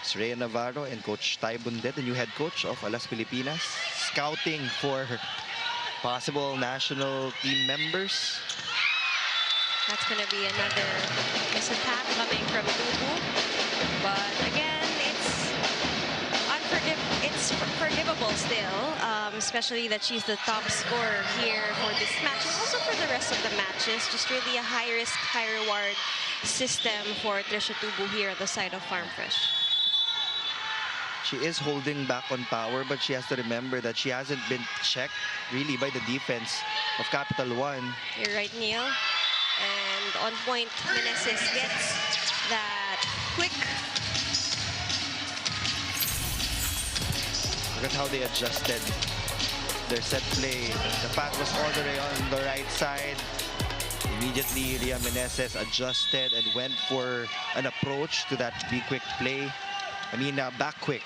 Sreya Navarro and Coach Tai Bundet, the new head coach of Alas Pilipinas, scouting for possible national team members. That's going to be another misattack coming from Tubu. But again, it's forgivable still, especially that she's the top scorer here for this match and also for the rest of the matches. Just really a high-risk, high-reward system for Trisha Tubu here on the side of Farm Fresh. She is holding back on power, but she has to remember that she hasn't been checked really by the defense of CAPITAL1. You're right, Neil. And on point, Meneses gets that quick. Look at how they adjusted their set play. The pass was all the way on the right side. Immediately, Ria Meneses adjusted and went for an approach to that be quick play. Back quick.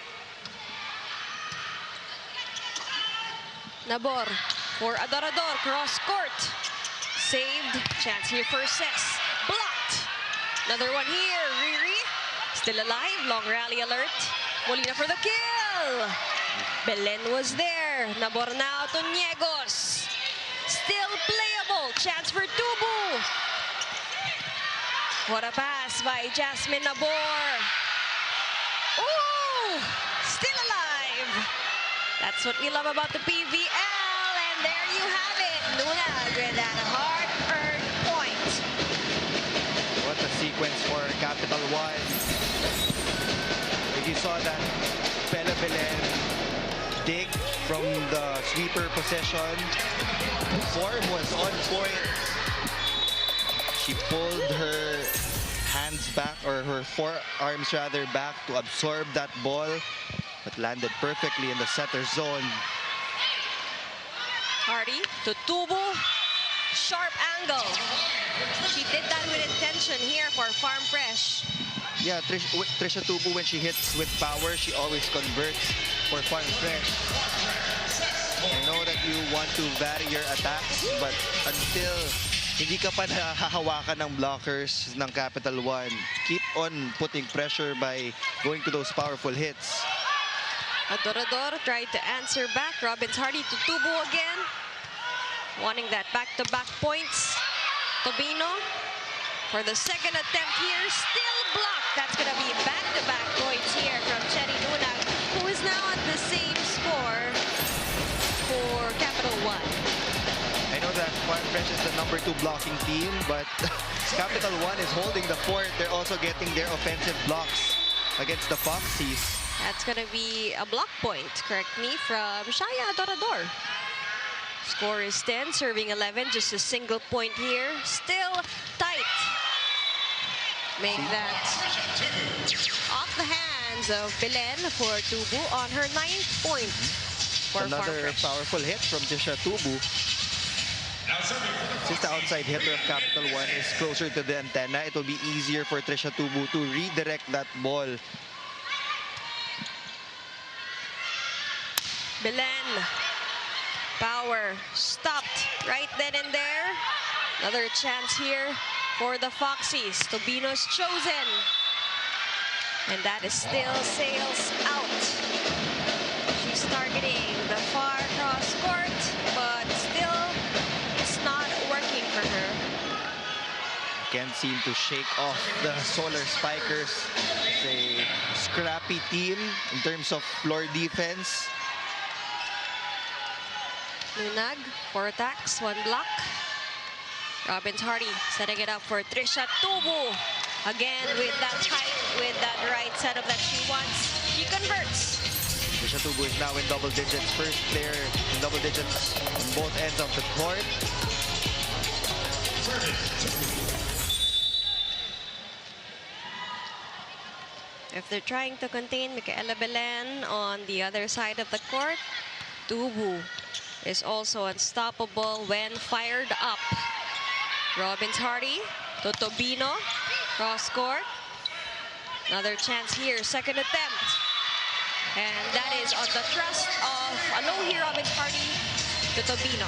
Nabor for Adorador, cross court. Saved. Chance here for Ses. Blocked. Another one here. Riri. Still alive. Long rally alert. Molina for the kill. Belen was there. Nabor now to Niegos. Still playable. Chance for Tubu. What a pass by Jasmine Nabor. Ooh! Still alive. That's what we love about the PVL. And there you have it. Nunag with that hard-earned point. What a sequence for CAPITAL1. If you saw that Belen dig from the sweeper possession, the form was on point. She pulled her hands back, or her forearms rather, back to absorb that ball, but landed perfectly in the center zone. Hardy to Tubu. Sharp angle. She did that with intention here for Farm Fresh. Yeah, Trisha Tubu, when she hits with power, she always converts for Farm Fresh. I know that you want to vary your attacks, but until hindi ka pa nahahawakan ng blockers ng CAPITAL1, keep on putting pressure by going to those powerful hits. Adorador tried to answer back. Robbins-Hardy to Tubu again. Wanting that back-to-back points. Tobino for the second attempt here. Still blocked. That's going to be back-to-back points here from Cherry Nunag, who is now at the same score for CAPITAL1. I know that Farm Fresh is the #2 blocking team, but CAPITAL1 is holding the fort. They're also getting their offensive blocks against the Foxies. That's going to be a block point, correct me, from Shaya Adorador. Score is 10, serving 11, just a single point here. Still tight. Make that off the hands of Belen for Tubu on her 9th point for Another Farm Fresh. powerful hit from Trisha Tubu. Since the outside hitter of CAPITAL1 is closer to the antenna, it will be easier for Trisha Tubu to redirect that ball. Belen. Power stopped right then and there. Another chance here for the Foxies. Tobino's chosen. And that is still sails out. She's targeting the far cross court, but still it's not working for her. Can't seem to shake off the Solar Spikers. It's a scrappy team in terms of floor defense. Nunag, 4 attacks, 1 block. Robbins-Hardy setting it up for Trisha Tubu. Again with that height, with that right setup that she wants. She converts. Trisha Tubu is now in double digits. First player in double digits on both ends of the court. If they're trying to contain Micaela Belen on the other side of the court, Tubu is also unstoppable when fired up. Robbins Hardy to Tobino, cross court. Another chance here, second attempt. And that is on the thrust of Alohi Robbins Hardy to Tobino.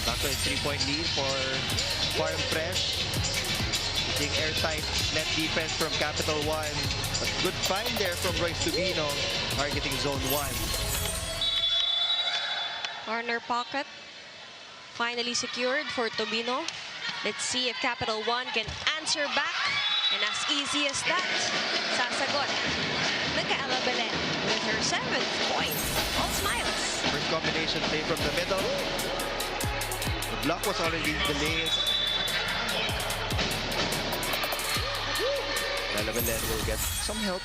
Back to a 3-point lead for Farm Fresh. Using airtight net defense from Capital 1. A good find there from Royce Tobino, targeting zone 1. Corner pocket finally secured for Tobino. Let's see if Capital 1 can answer back. And as easy as that, sasagot Micaela Belen with her 7th point. All smiles. First combination play from the middle. The block was already delayed. Micaela Belen will get some help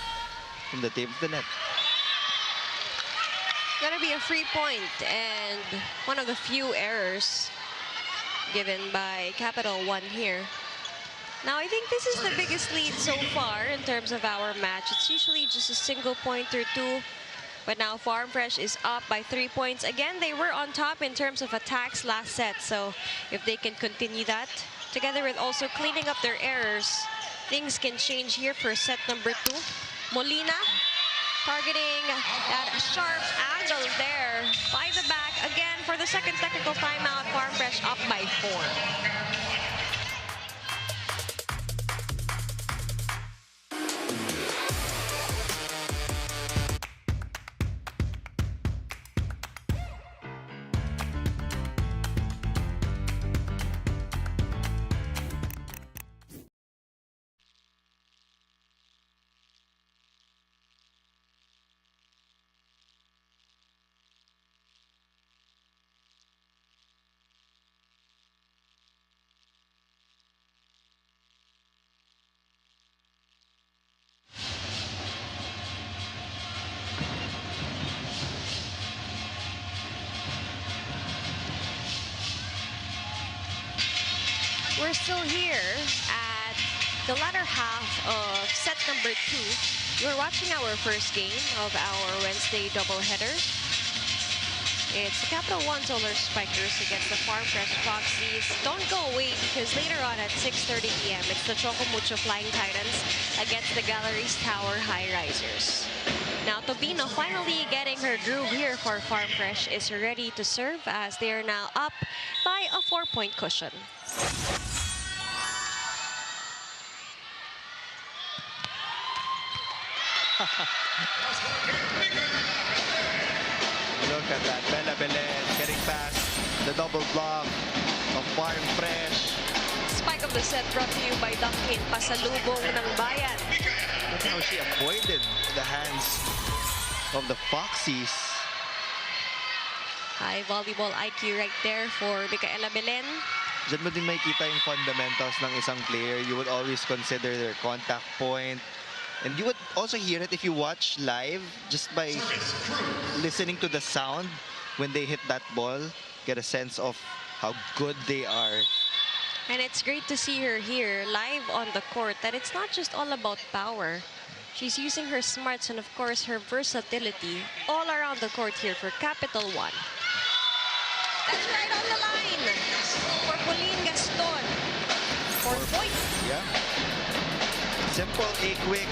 from the tip of the net. Gonna be a free point and one of the few errors given by Capital 1 here. Now, I think this is the biggest lead so far in terms of our match. It's usually just a single point or two. But now Farm Fresh is up by 3 points. Again, they were on top in terms of attacks last set. So if they can continue that, together with also cleaning up their errors, things can change here for set number 2. Molina targeting that sharp angle there by the back. Again, for the second technical timeout, Farm Fresh up by 4. We're still here at the latter half of set number 2. We're watching our first game of our Wednesday doubleheader. It's the Capital 1 Solar Spikers against the Farm Fresh Foxies. Don't go away because later on at 6:30 p.m. it's the Choco Mucho Flying Titans against the Galleries Tower High Risers. Now Tobino finally getting her groove here for Farm Fresh is ready to serve as they are now up by a 4-point cushion. Look at that, Bella Belen getting past the double block of Farm Fresh. Spike of the set brought to you by Dunkin, pasalubong ng bayan. Look how she avoided the hands of the Foxies. High volleyball IQ right there for Micaela Belen. Diyan mo din makikita yung fundamentals ng isang player. You would always consider their contact point. And you would also hear it if you watch live, just by listening to the sound when they hit that ball, get a sense of how good they are. And it's great to see her here live on the court, that it's not just all about power. She's using her smarts and of course her versatility all around the court here for Capital 1. That's right on the line for Pauline Gaston. 4 points. Yeah. Simple, a quick,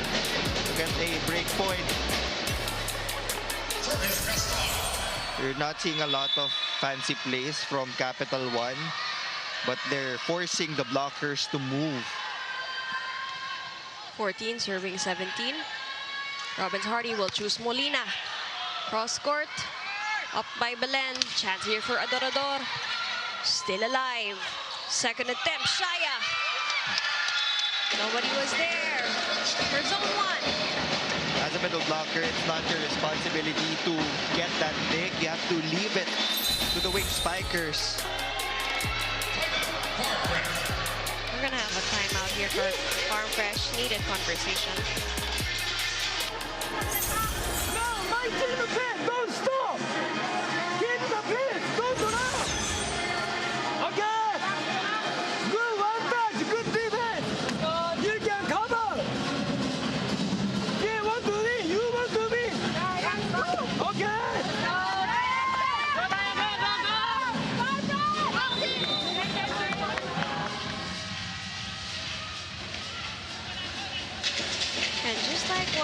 get a break point. You're not seeing a lot of fancy plays from Capital 1, but they're forcing the blockers to move. 14 serving 17. Robbins Hardy will choose Molina. Cross court. Up by Belen. Chance here for Adorador. Still alive. Second attempt. Shaya. Nobody was there. For zone 1. As a middle blocker, it's not your responsibility to get that big. You have to leave it to the wing spikers. We're gonna have a timeout here for Farm Fresh. Needed conversation. No, my team is in. Don't stop. Keep the blitz. Don't run. Okay.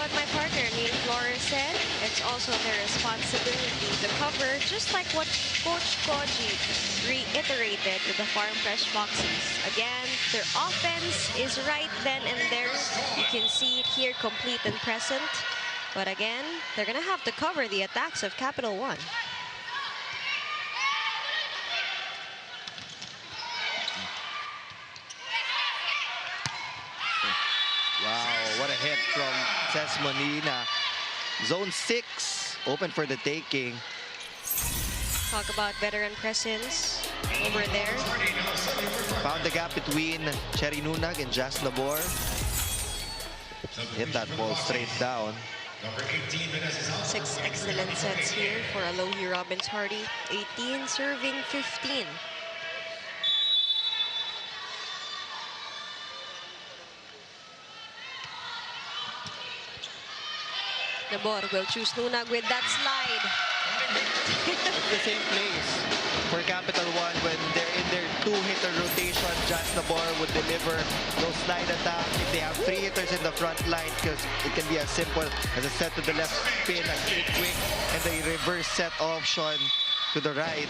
what my partner Neil Flores said. It's also their responsibility to cover, just like what Coach Koji reiterated to the Farm Fresh Foxes. Again, their offense is right then and there. You can see it here, complete and present. But again, they're going to have to cover the attacks of Capital One. Wow, what a hit from Ces Molina. Zone 6, open for the taking. Talk about veteran presence over there. Found the gap between Cherry Nunag and Jazz Labor. Hit that ball straight down. 6 excellent sets here for Alohi Robbins-Hardy. 18 serving 15. Nabor will choose Nunag with that slide. It's the same place for Capital One when they're in their 2-hitter rotation. Jazz Nabor would deliver those slide attacks if they have 3 hitters in the front line, because it can be as simple as a set to the left spin, a straight quick, and a reverse set option to the right.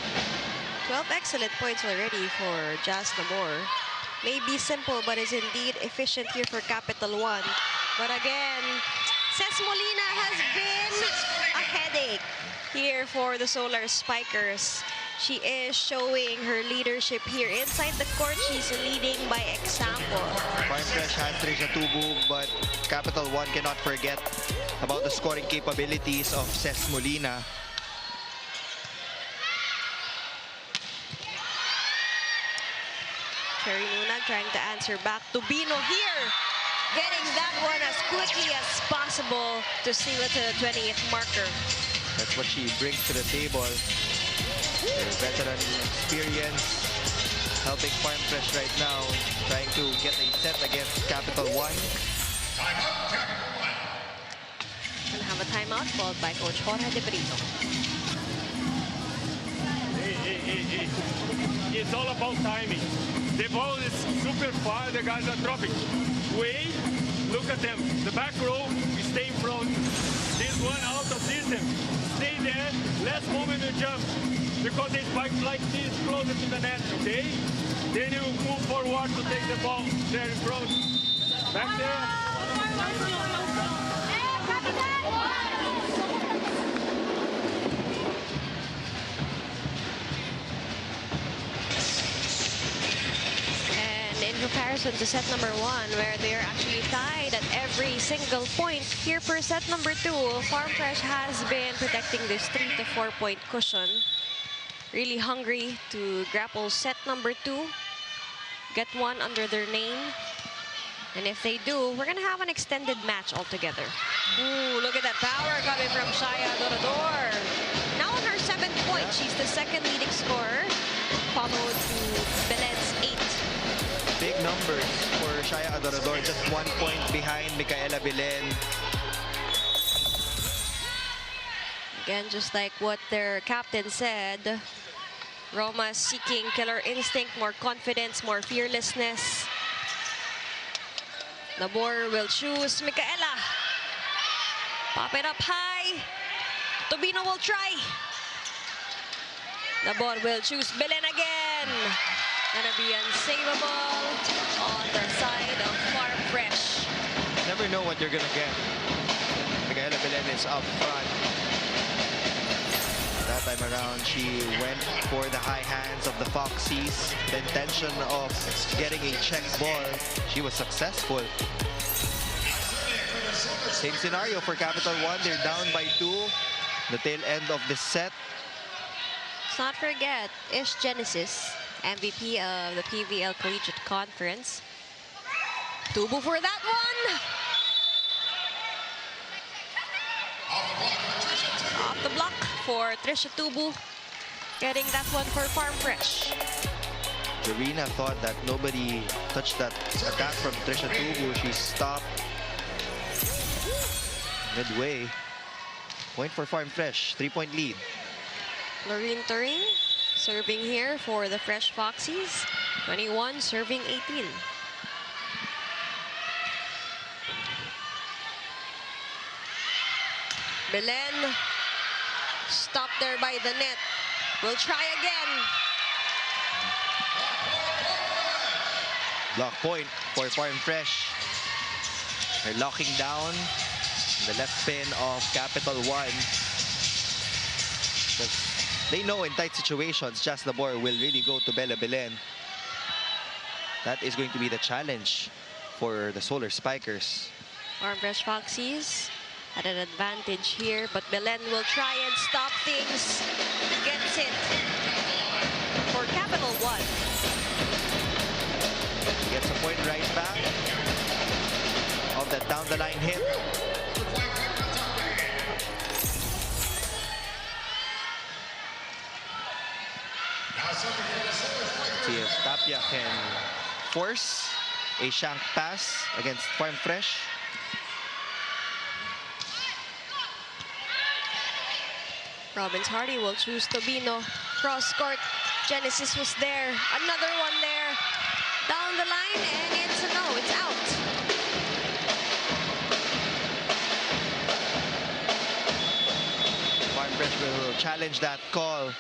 12 excellent points already for Jazz Nabor. May be simple, but is indeed efficient here for Capital One. But again, Ces Molina has been a headache here for the Solar Spikers. She is showing her leadership here inside the court. She's leading by example. Farm Fresh has Trisha Tubu, but Capital One cannot forget about the scoring capabilities of Ces Molina. Cherry Nunag trying to answer back to Bino here. Getting that one as quickly as possible to seal it to the 20th marker. That's what she brings to the table. Her veteran experience helping Farm Fresh right now, trying to get a set against Capital One. And have a timeout followed by Coach Jorge De Brito. It's all about timing. The ball is super far, the guys are dropping. Wait, look at them. The back row, we stay in front. This one out of system. Stay there, less moment to jump. Because they spike like this closer to the net, okay? Then you move forward to take the ball there in front. Back there. In comparison to set number 1, where they're actually tied at every single point, here for set number 2, Farm Fresh has been protecting this 3 to 4 point cushion. Really hungry to grapple set number 2, get one under their name. And if they do, we're going to have an extended match altogether. Ooh, look at that power coming from Shaya Adorador. Now on her 7th point, she's the second leading scorer, followed to Belen's 8. Big numbers for Shaya Adorador, just 1 point behind Micaela Belen. Again, just like what their captain said, Roma seeking killer instinct, more confidence, more fearlessness. Nabor will choose Micaela. Pop it up high. Tobino will try. Nabor will choose Belen again. Gonna be unsavable on the side of Farm Fresh. Never know what you're gonna get. Micaela Belen is up front. That time around, she went for the high hands of the Foxies. The intention of getting a check ball. She was successful. Same scenario for Capital One. They're down by 2. The tail end of the set. Let's not forget Ish Genesis, MVP of the PVL Collegiate Conference. Tubu for that one. Off the block for Trisha Tubu. Getting that one for Farm Fresh. Dorina thought that nobody touched that attack from Trisha Tubu. She stopped midway. Point for Farm Fresh. 3-point lead. Lorene Turing serving here for the Fresh Foxies. 21 serving 18. Belen stopped there by the net. We'll try again. Block point for Farm Fresh. They're locking down the left pin of Capital1. They know in tight situations, just the ball will really go to Belen. That is going to be the challenge for the Solar Spikers. Farm Fresh Foxies at an advantage here, but Belen will try and stop things. Gets it for Capital1. Gets a point right back of that down the line hit. See if Tapia can force a shank pass against Farm Fresh. Robbins Hardy will choose Tobino. Cross court. Genesis was there. Another one there. Down the line, and it's a no. It's out. Farm Fresh will challenge that call.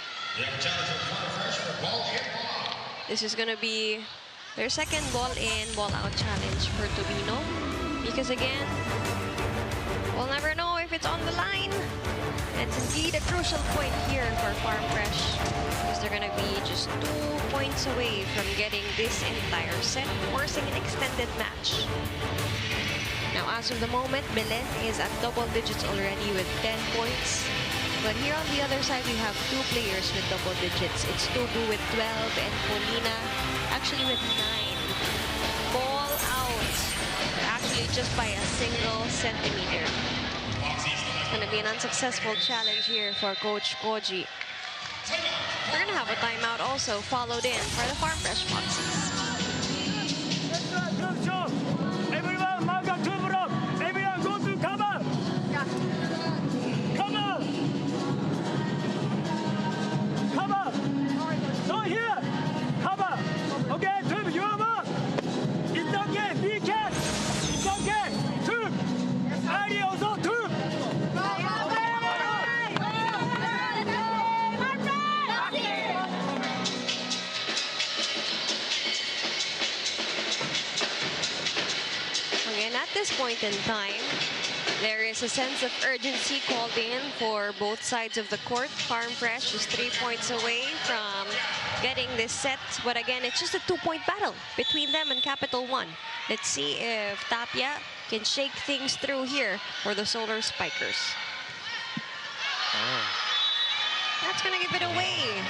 This is going to be their second ball in, ball out challenge for Tobino. Because again, we'll never know if it's on the line. It's indeed a crucial point here for Farm Fresh. Because they're going to be just 2 points away from getting this entire set, forcing an extended match. Now, as of the moment, Belen is at double digits already with 10 points. But here on the other side, we have 2 players with double digits. It's Tubu with 12 and Polina actually with 9. Ball out, actually just by a single centimeter. It's going to be an unsuccessful challenge here for Coach Koji. We're going to have a timeout also followed in for the Farm Fresh Foxes. Everyone mark up 2 block. Everyone go to cover. Cover. Cover. No here. Cover. Okay, 2, you are mark. It's okay. Be careful. It's okay. 2. Ali also 2. Again, at this point in time, there is a sense of urgency called in for both sides of the court. Farm Fresh is 3 points away from getting this set. But again, it's just a 2-point battle between them and Capital1. Let's see if Tapia can shake things through here for the Solar Spikers. That's going to give it away.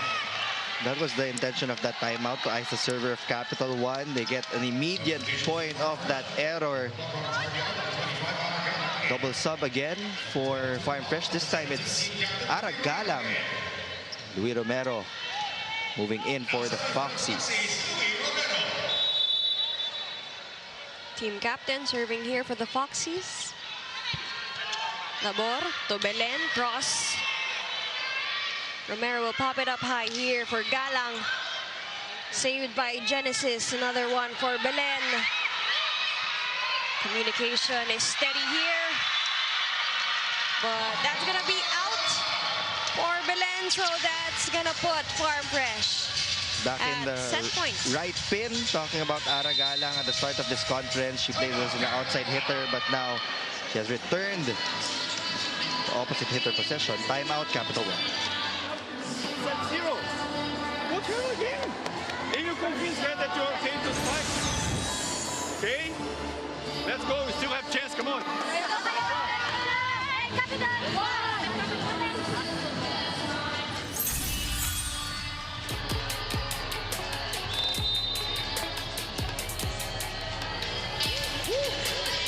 That was the intention of that timeout, to ice the server of Capital1. They get an immediate point off that error. Double sub again for Farm Fresh. This time it's Aragalang. Luis Romero moving in for the Foxies. Team captain serving here for the Foxies. Labor to Belen, cross. Romero will pop it up high here for Galang. Saved by Genesis. Another one for Belen. Communication is steady here. But that's going to be out for Belen. So that's going to put Farm Fresh Back in at the set point. right pin. Talking about Aragalang at the start of this conference. She played as an outside hitter, but now she has returned to opposite hitter possession. Timeout, Capital1. Set 0. What kind of game? Are you convinced that you're okay to spike? Okay? Let's go. We still have chance. Come on.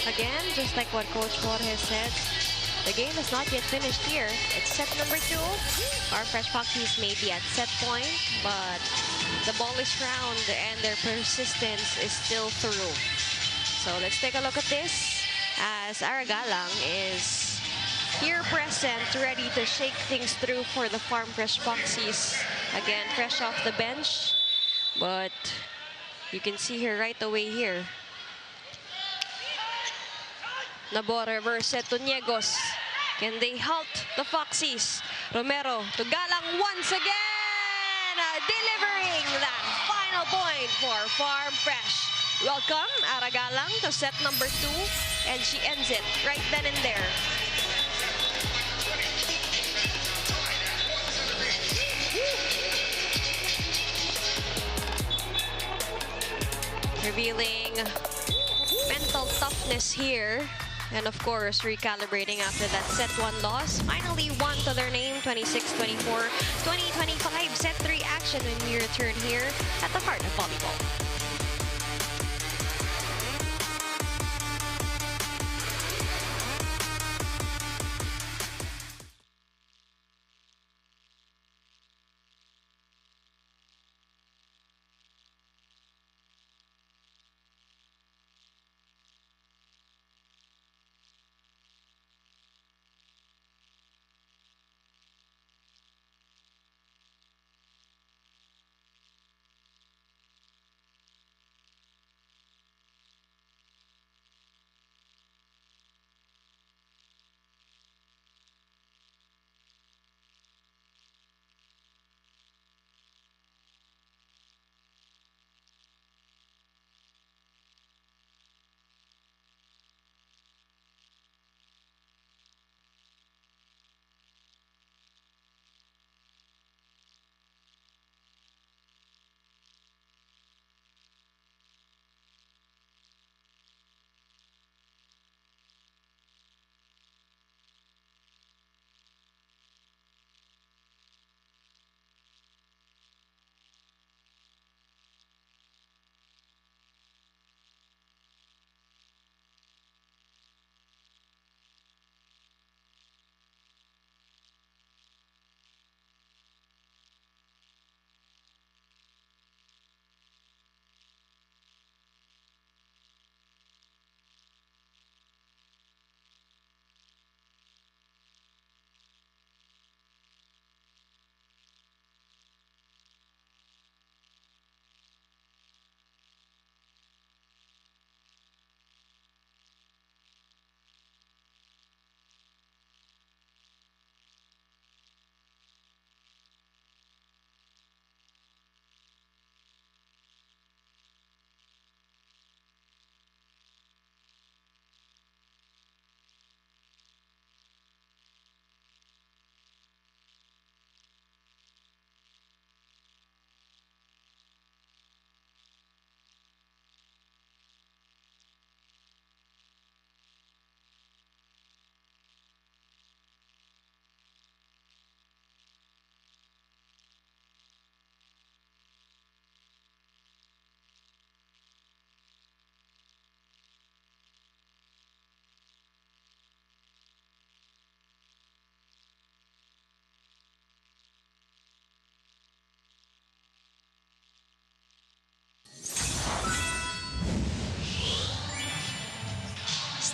Again, just like what Coach Jorge said, the game is not yet finished here. It's set number 2. Our Fresh Foxies may be at set point, but the ball is round and their persistence is still through. So let's take a look at this as Aragalang is here present, ready to shake things through for the Farm Fresh Foxies. Again, fresh off the bench, but you can see her right away here. Nabor reverse set to Niegos. Can they halt the Foxies? Romero to Galang once again, delivering that final point for Farm Fresh. Welcome, Ara Galang, to set number 2, and she ends it right then and there. Revealing mental toughness here. And of course, recalibrating after that set 1 loss. Finally won to their name, 26-24, 2025 set 3 action when we return here at the heart of volleyball.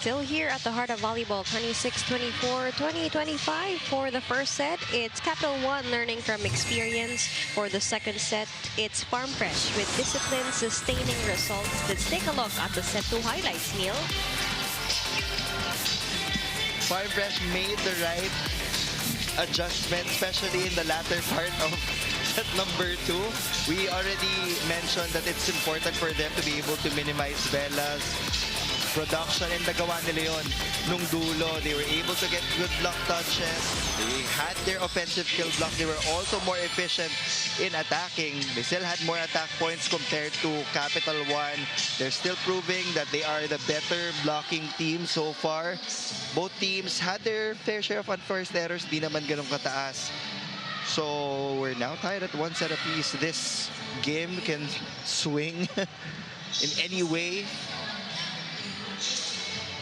Still here at the heart of volleyball, 26-24, 2025 for the first set. It's Capital One learning from experience. For the second set, it's Farm Fresh with discipline sustaining results. Let's take a look at the set 2 highlights, Neil. Farm Fresh made the right adjustment, especially in the latter part of set number 2. We already mentioned that it's important for them to be able to minimize Bella's production, and nagawa nila yun nung dulo. They were able to get good block touches. They had their offensive kill block. They were also more efficient in attacking. They still had more attack points compared to Capital One. They're still proving that they are the better blocking team so far. Both teams had their fair share of unforced errors. Di naman ganun kataas. So we're now tied at 1 set apiece. This game can swing in any way.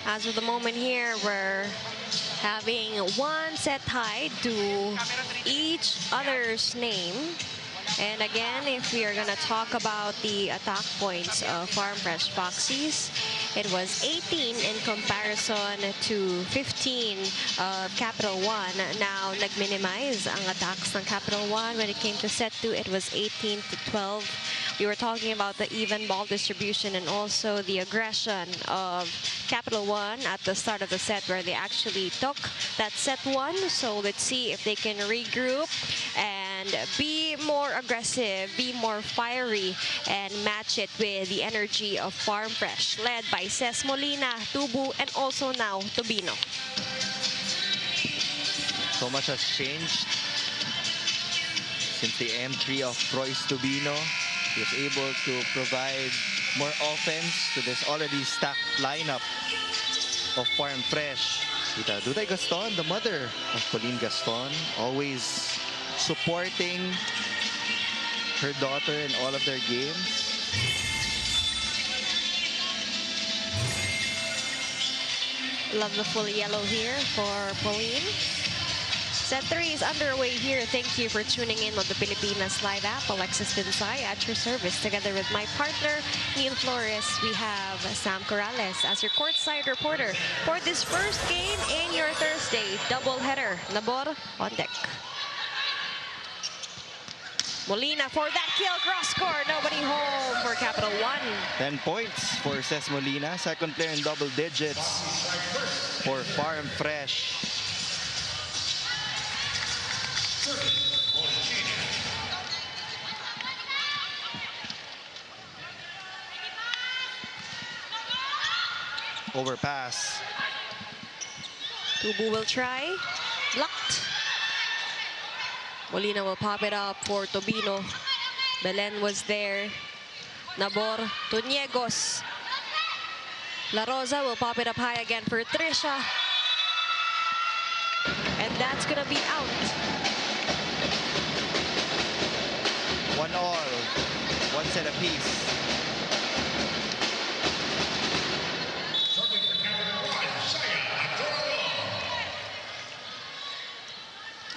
As of the moment here, we're having 1 set tied to each other's name. And again, if we are going to talk about the attack points of Farm Fresh Foxies, it was 18 in comparison to 15 of Capital One. Now, nag-minimize ang attacks ng Capital One. When it came to set 2, it was 18-12. We were talking about the even ball distribution and also the aggression of Capital One at the start of the set where they actually took that set 1. So let's see if they can regroup and be more aggressive, be more fiery, and match it with the energy of Farm Fresh, led by Ces Molina, Tubu, and also now Tobino. So much has changed since the entry of Royce Tobino. He was able to provide more offense to this already stacked lineup of Farm Fresh. Tita Duday Gaston, the mother of Pauline Gaston, always supporting her daughter in all of their games. Love the full yellow here for Pauline. Set 3 is underway here. Thank you for tuning in on the Pilipinas Live app. Alexis Tinsay at your service. Together with my partner, Neil Flores, we have Sam Corrales as your courtside reporter for this first game in your Thursday doubleheader. Nabor on deck. Molina for that kill, cross score. Nobody home for Capital One. 10 points for Ces Molina. Second player in double digits for Farm Fresh. Overpass. Tubu will try. Blocked. Molina will pop it up for Tobino. Belen was there. Nabor to Niegos. La Rosa will pop it up high again for Trisha. And that's gonna be out. 1-all. One set apiece.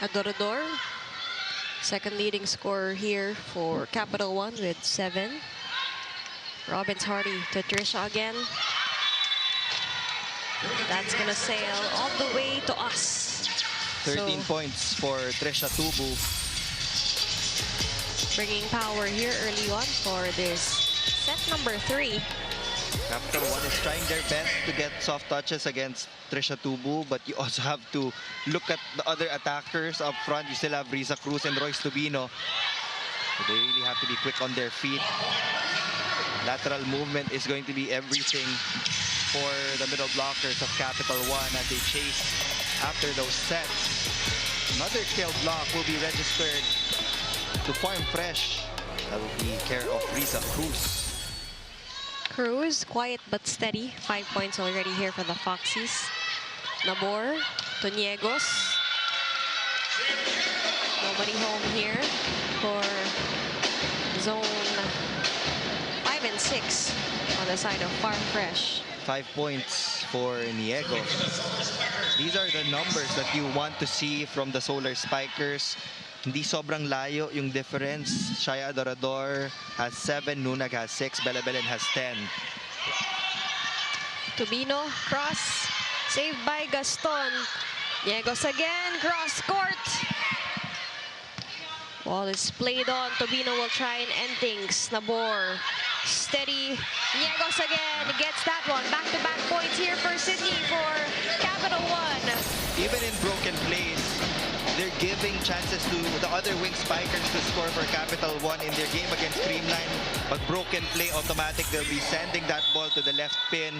Adorador, second leading scorer here for Capital One with 7. Robbins Hardy to Trisha again. That's gonna sail all the way to us. 13 So, points for Trisha Tubu. bringing power here early on for this set number 3. Capital One is trying their best to get soft touches against Trisha Tubu, but you also have to look at the other attackers up front. You still have Risa Cruz and Royce Tobino. So they really have to be quick on their feet. Lateral movement is going to be everything for the middle blockers of Capital One as they chase after those sets. Another kill block will be registered to Farm Fresh. That will be care of Risa Cruz. Cruz, quiet but steady. 5 points already here for the Foxies. Nabor to Niegos. Nobody home here for zone 5 and 6 on the side of Farm Fresh. 5 points for Niegos. These are the numbers that you want to see from the Solar Spikers. Hindi sobrang layo yung difference. Shaya Adorador has 7, Nunag has 6, Belen has 10. Tobino, cross, saved by Gaston. Niegos again, cross court. Ball is played on. Tobino will try and end things. Nabor, steady. Niegos again, gets that one. Back-to-back points here for Sydney for Capital One. Even in broken plays, they're giving chances to the other wing spikers to score for Capital One in their game against Creamline. But broken play, automatic, they'll be sending that ball to the left pin.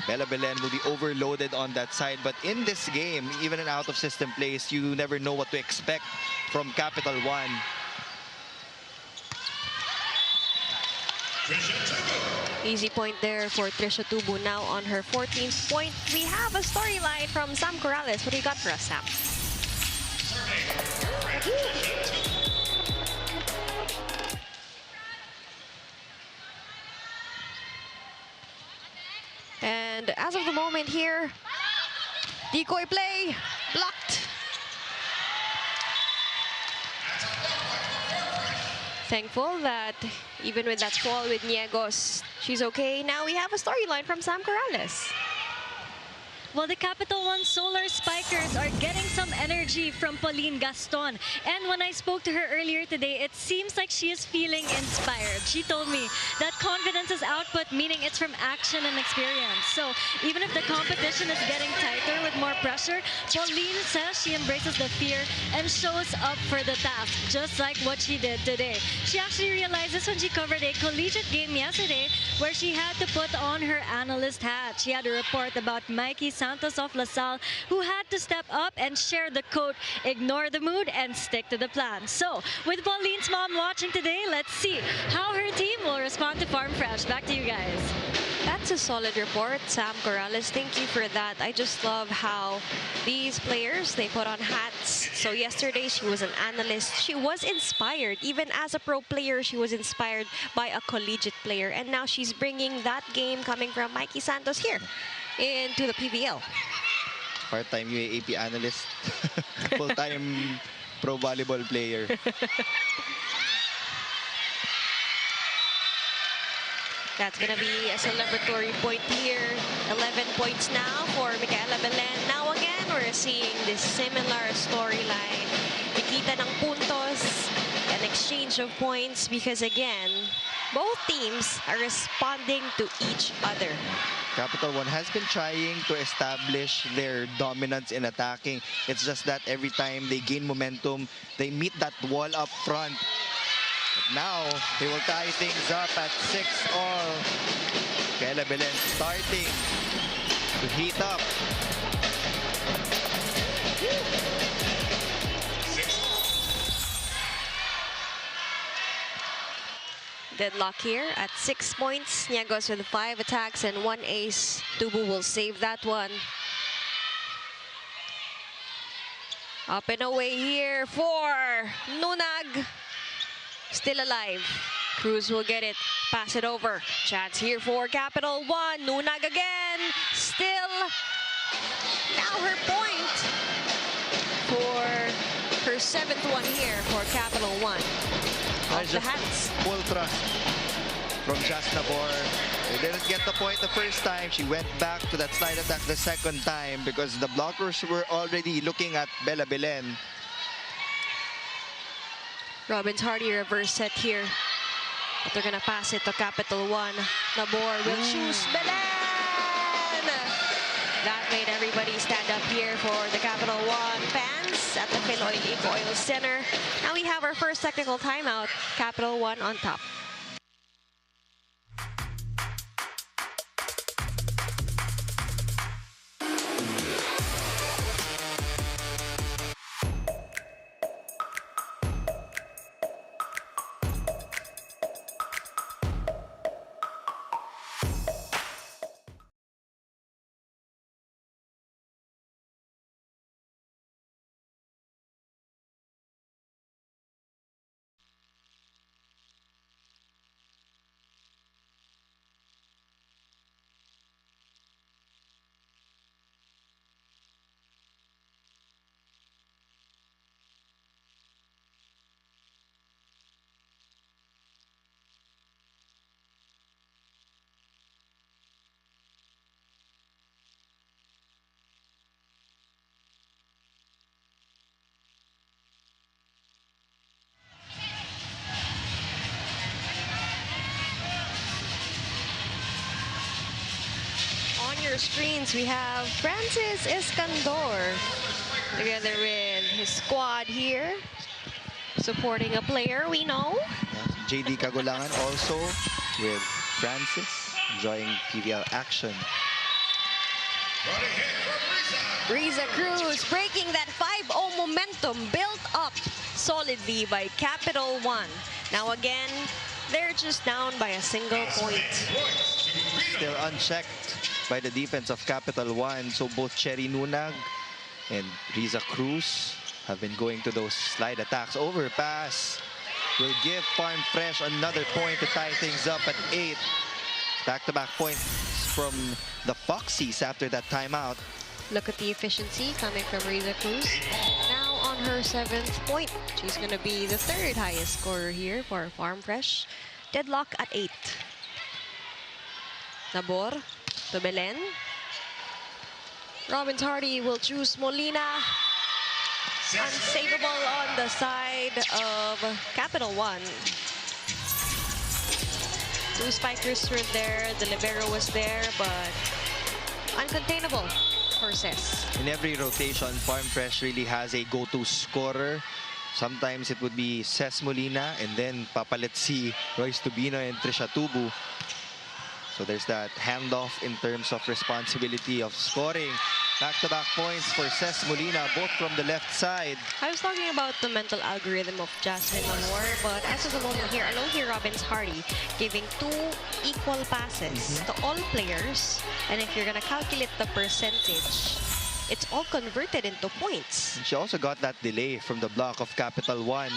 Belen will be overloaded on that side. But in this game, even in out-of-system plays, you never know what to expect from Capital One. Easy point there for Trisha Tubu, now on her 14th point. We have a storyline from Sam Corrales. What do you got for us, Sam? And as of the moment here, decoy play, blocked. Thankful that even with that fall with Niegos, she's okay. Now we have a storyline from Sam Corrales. Well, the Capital One Solar Spikers are getting some energy from Pauline Gaston. And when I spoke to her earlier today, it seems like she is feeling inspired. She told me that confidence consensus output, meaning it's from action and experience. So even if the competition is getting tighter with more pressure, Pauline says she embraces the fear and shows up for the task, just like what she did today. She actually realized this when she covered a collegiate game yesterday where she had to put on her analyst hat. She had a report about Mikey Santos of LaSalle, who had to step up and share the quote, "Ignore the mood and stick to the plan." So with Pauline's mom watching today, let's see how her team will respond to Farm Fresh. Back to you guys. That's a solid report, Sam Corrales. Thank you for that. I just love how these players, they put on hats. So yesterday she was an analyst. She was inspired. Even as a pro player, she was inspired by a collegiate player. And now she's bringing that game coming from Mikey Santos here into the PVL. Part-time UAAP analyst. Full-time pro volleyball player. That's going to be a celebratory point here. 11 points now for Micaela Belen. Now again, we're seeing this similar storyline. Nakita ng puntos, an exchange of points because again, both teams are responding to each other. Capital One has been trying to establish their dominance in attacking. It's just that every time they gain momentum, they meet that wall up front. But now, they will tie things up at 6-all. Micaela Belen starting to heat up. Deadlock here at 6 points. Niegos with 5 attacks and 1 ace. Tubu will save that one. Up and away here for Nunag. Still alive. Cruz will get it. Pass it over. Chance here for Capital One. Nunag again. Still. Now her point for her 7th one here for Capital One. Off the hats. Full trust from Jas Nabor. They didn't get the point the first time. She went back to that slide attack the second time because the blockers were already looking at Bella Belen. Robin's Hardy reverse set here. But they're gonna pass it to Capital One. Nabor will choose Belen. That made everybody stand up here for the Capital One fans at the Philoil Oil Center. Now we have our first technical timeout. Capital One on top. Your screens, we have Francis Escandor together with his squad here, supporting a player we know. JD Kagulangan also with Francis enjoying PVL action. Riza Cruz breaking that 5-0 momentum built up solidly by Capital One. Now again, they're just down by a single point. Still unchecked by the defense of Capital One. So both Cherry Nunag and Riza Cruz have been going to those slide attacks. Overpass will give Farm Fresh another point to tie things up at 8. Back-to-back points from the Foxies after that timeout. Look at the efficiency coming from Riza Cruz. Now on her 7th point. She's going to be the 3rd highest scorer here for Farm Fresh. Deadlock at 8. Nabor to Belen. Robin's Hardy will choose Molina. Unsavable on the side of Capital One. Two spikers were there, the libero was there, but uncontainable for Ses. In every rotation, Farm Fresh really has a go-to scorer. Sometimes it would be Ces Molina, and then papalit si Royce Tubino and Trisha Tubu. So there's that handoff in terms of responsibility of scoring. Back-to-back points for Ces Molina, both from the left side. I was talking about the mental algorithm of Jasmine Amor, but as of the moment here, I don't hear Robbins Hardy giving 2 equal passes to all players. And if you're gonna calculate the percentage, it's all converted into points. She also got that delay from the block of CAPITAL1.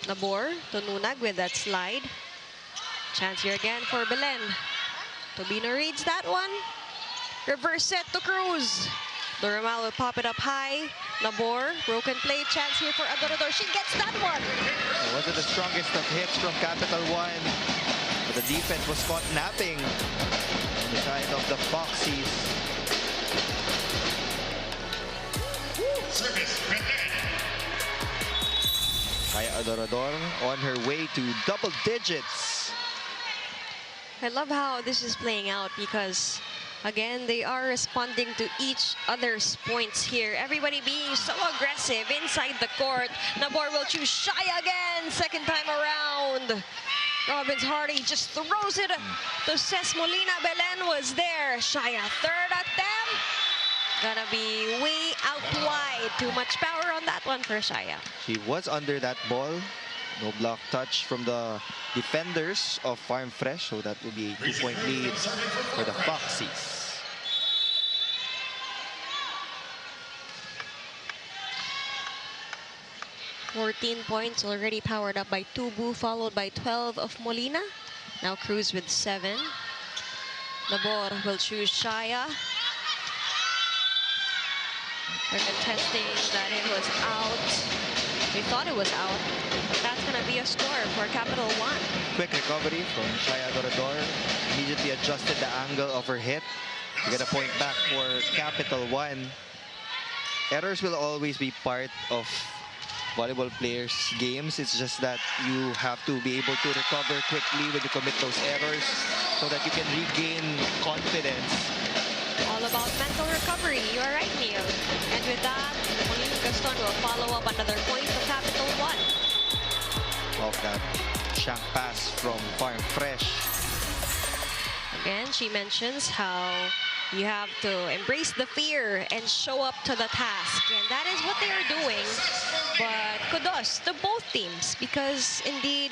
Nabor to Nunag with that slide. Chance here again for Belen. Tobino reads that one. Reverse set to Cruz. Doromal will pop it up high. Nabor, broken play, chance here for Adorador. She gets that one. It wasn't the strongest of hits from CAPITAL1, but the defense was caught napping on the side of the Foxies. Kaya Adorador on her way to double digits. I love how this is playing out because, again, they are responding to each other's points here. Everybody being so aggressive inside the court. Nabor will choose Shy again, second time around. Robbins Hardy just throws it to Ces Molina. Belen was there. Shaya, third attempt. Gonna be way out wide. Too much power on that one for Shaya. She was under that ball. No block touch from the defenders of Farm Fresh, so that will be a 2-point lead for the Foxies. $14 points already powered up by Tubu, followed by 12 of Molina. Now Cruz with 7. Nabor will choose Shaya. They're contesting that it was out. We thought it was out. That's going to be a score for CAPITAL1. Quick recovery from Shaya Dorador. Immediately adjusted the angle of her hit to get a point back for CAPITAL1. Errors will always be part of volleyball players' games. It's just that you have to be able to recover quickly when you commit those errors so that you can regain confidence. All about mental recovery. You are right, Neil. And with that, Monique Gaston will follow up another point for CAPITAL1. Of that shank pass from Farm Fresh. Again, she mentions how you have to embrace the fear and show up to the task. And that is what they are doing. But kudos to both teams because indeed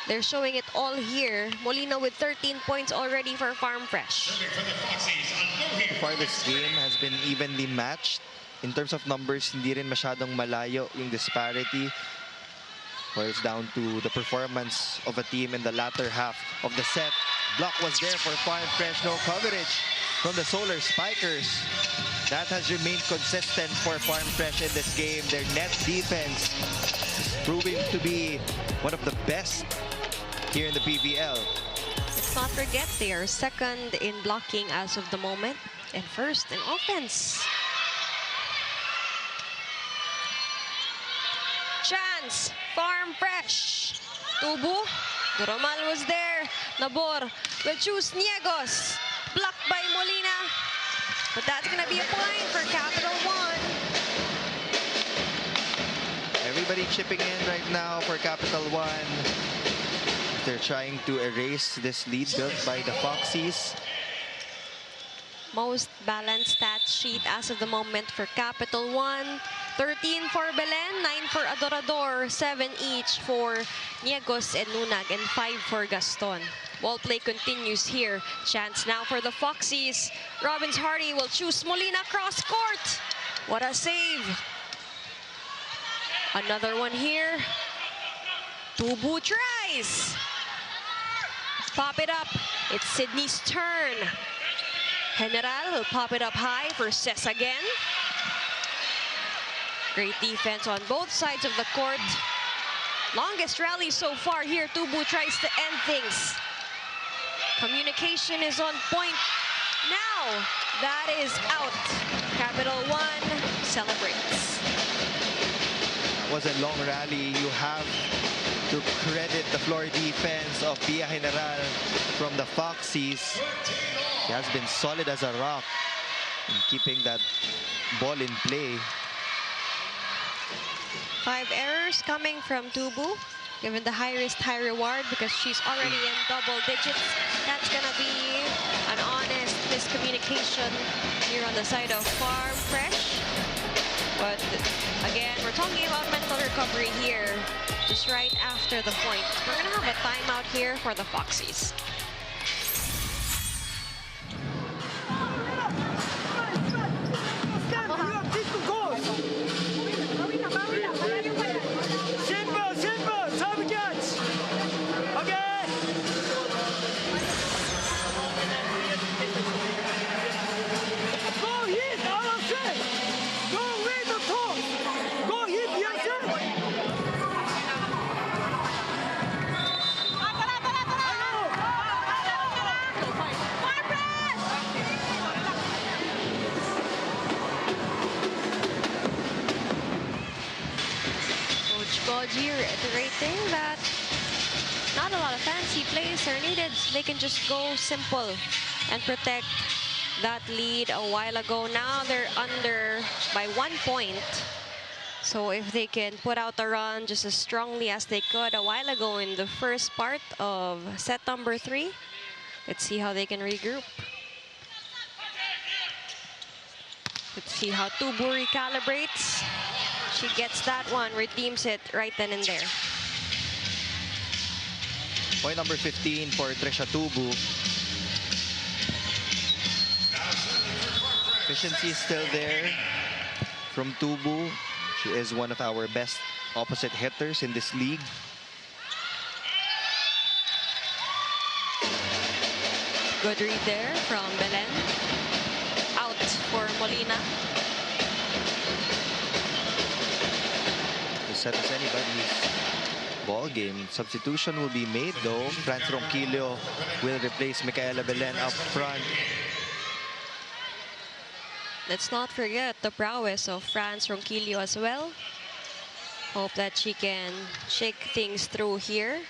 they're showing it all here. Molina with 13 points already for Farm Fresh. So far this game has been evenly matched. In terms of numbers, hindi rin masyadong malayo yung disparity. Boils down to the performance of a team in the latter half of the set. Block was there for Farm Fresh. No coverage from the Solar Spikers. That has remained consistent for Farm Fresh in this game. Their net defense is proving to be one of the best here in the PVL. Let's not forget they are second in blocking as of the moment and first in offense. Chance, Farm Fresh. Tubu, Doromal was there. Nabor will choose Niegos. Blocked by Molina. But that's going to be a point for CAPITAL1. Everybody chipping in right now for CAPITAL1. They're trying to erase this lead built by the Foxies. Most balanced stat sheet as of the moment for CAPITAL1. 13 for Belen, 9 for Adorador, 7 each for Niegos and Nunag, and 5 for Gaston. Ball play continues here. Chance now for the Foxies. Robbins Hardy will choose Molina cross court. What a save. Another one here. Tubu tries. Pop it up. It's Sydney's turn. General will pop it up high for Ces again. Great defense on both sides of the court. Longest rally so far here. Tubu tries to end things. Communication is on point. Now, that is out. CAPITAL1 celebrates. That was a long rally. You have to credit the floor defense of Villa General from the Foxies. He has been solid as a rock in keeping that ball in play. 5 errors coming from Tubu. Given the high risk, high reward because she's already in double digits. That's gonna be an honest miscommunication here on the side of Farm Fresh. But again, we're talking about mental recovery here, just right after the point. We're gonna have a timeout here for the Foxies. Goji reiterating that not a lot of fancy plays are needed. They can just go simple and protect that lead a while ago. Now they're under by 1 point. So if they can put out a run just as strongly as they could a while ago in the first part of set number 3, let's see how they can regroup. Let's see how Tubu recalibrates. She gets that one, redeems it right then and there. Point number 15 for Trisha Tubu. Efficiency is still there from Tubu. She is one of our best opposite hitters in this league. Good read there from Belen. Out for Molina. Set as anybody's ball game. Substitution will be made though. Franz Ronquillo will replace Micaela Belen up front. Let's not forget the prowess of Franz Ronquillo as well. Hope that she can shake things through here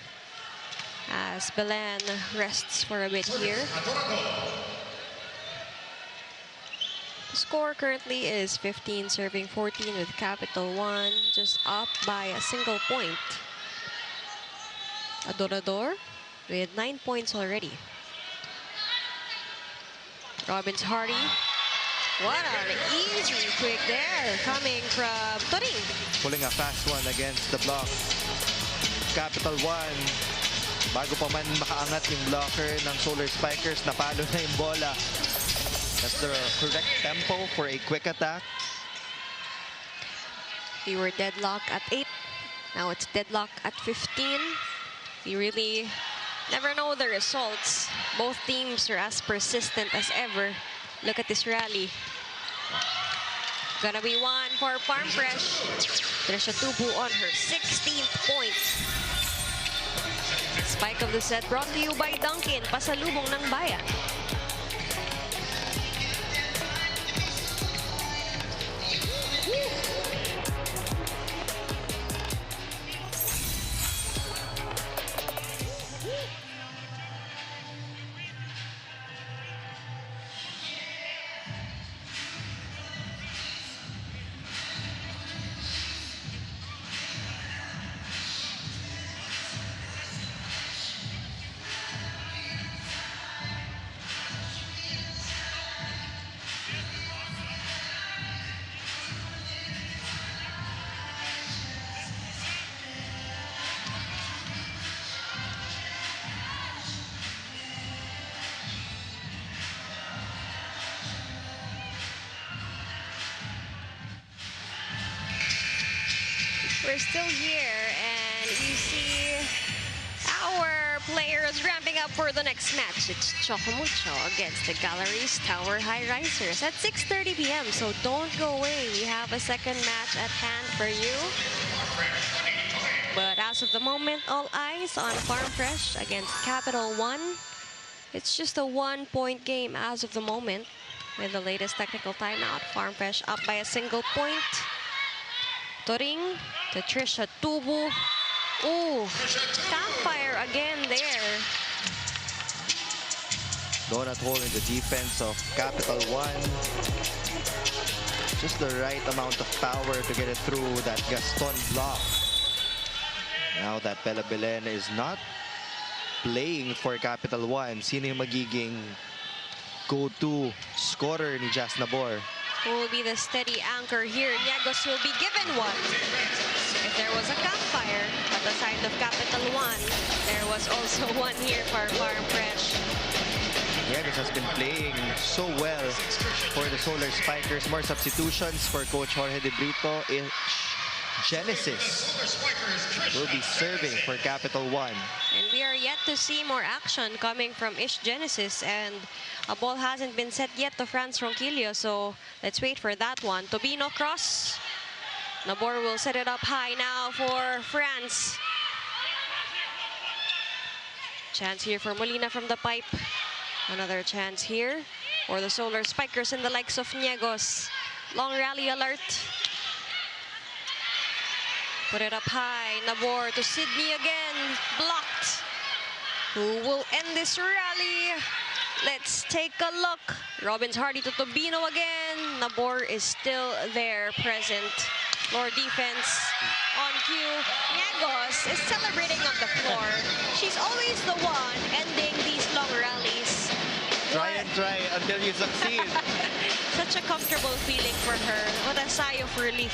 as Belen rests for a bit here. The score currently is 15 serving 14 with CAPITAL1 just up by a single point. Adorador with 9 points already. Robbins Hardy. What an easy quick there coming from Turing. Pulling a fast one against the block. CAPITAL1. Bago pa man makaangat yung blocker ng Solar Spikers, napalo na yung bola. That's the correct tempo for a quick attack. We were deadlocked at 8. Now it's deadlock at 15. We really never know the results. Both teams are as persistent as ever. Look at this rally. Gonna be one for Farm Fresh. Trisha Tubu on her 16th point. Spike of the set brought to you by Dunkin, pasalubong ng bayan. We're still here, and you see our players ramping up for the next match. It's Chocomucho against the Galleries Tower High Risers at 6:30 p.m. So don't go away. We have a second match at hand for you. But as of the moment, all eyes on Farm Fresh against CAPITAL1. It's just a 1-point game as of the moment. With the latest technical timeout, Farm Fresh up by a single point. Turing to Trisha Tubu. Ooh, campfire again there. Donut hole in the defense of Capital 1. Just the right amount of power to get it through that Gaston block. Now that Belen is not playing for Capital 1, sino yung magiging go-to scorer ni Jazz Nabor? Who will be the steady anchor here? Niegos will be given one. If there was a campfire at the side of Capital 1, there was also one here for Farm Fresh. Niegos has been playing so well for the Solar Spikers. More substitutions for Coach Jorge De Brito. Genesis will be serving for Capital 1. And we are yet to see more action coming from Ish Genesis, and a ball hasn't been set yet to Franz Ronquillo, so let's wait for that one. Tobino cross. Nabor will set it up high now for France. Chance here for Molina from the pipe. Another chance here for the Solar Spikers and the likes of Niegos. Long rally alert. Put it up high. Nabor to Sydney again. Blocked. Who will end this rally? Let's take a look. Robbins Hardy to Tobino again. Nabor is still there, present. Floor defense on cue. Niegos is celebrating on the floor. She's always the one ending these long rallies. Try and try until you succeed. Such a comfortable feeling for her. What a sigh of relief.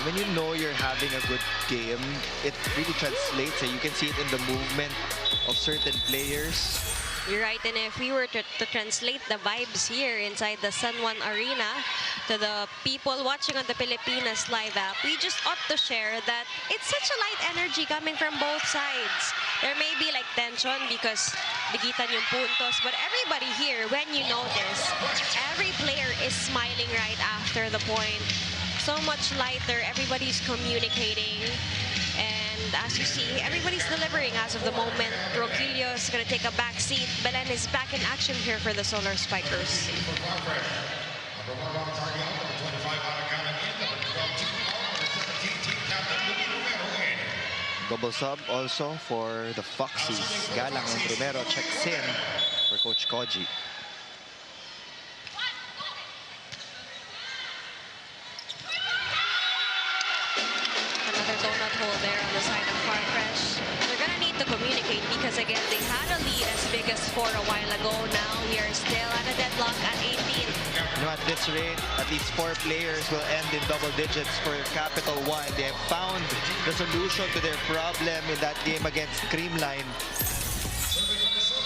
When you know you're having a good game, it really translates. You can see it in the movement of certain players. You're right, and if we were to translate the vibes here inside the San Juan Arena to the people watching on the Pilipinas live app, we just ought to share that it's such a light energy coming from both sides. There may be like tension because bigitan yung puntos, but everybody here, when you notice, every player is smiling right after the point. So much lighter, everybody's communicating, and as you see, everybody's delivering as of the moment. Ronquillo is going to take a back seat. Belen is back in action here for the Solar Spikers. Double sub also for the Foxys. Galang and Romero checks in for Coach Koji. Donut hole there on the side of Farm Fresh. They're gonna need to communicate because again they had a lead as big as 4 a while ago. Now we are still at a deadlock at 18. You know, at this rate, at least 4 players will end in double digits for Capital 1. They have found the solution to their problem in that game against Creamline.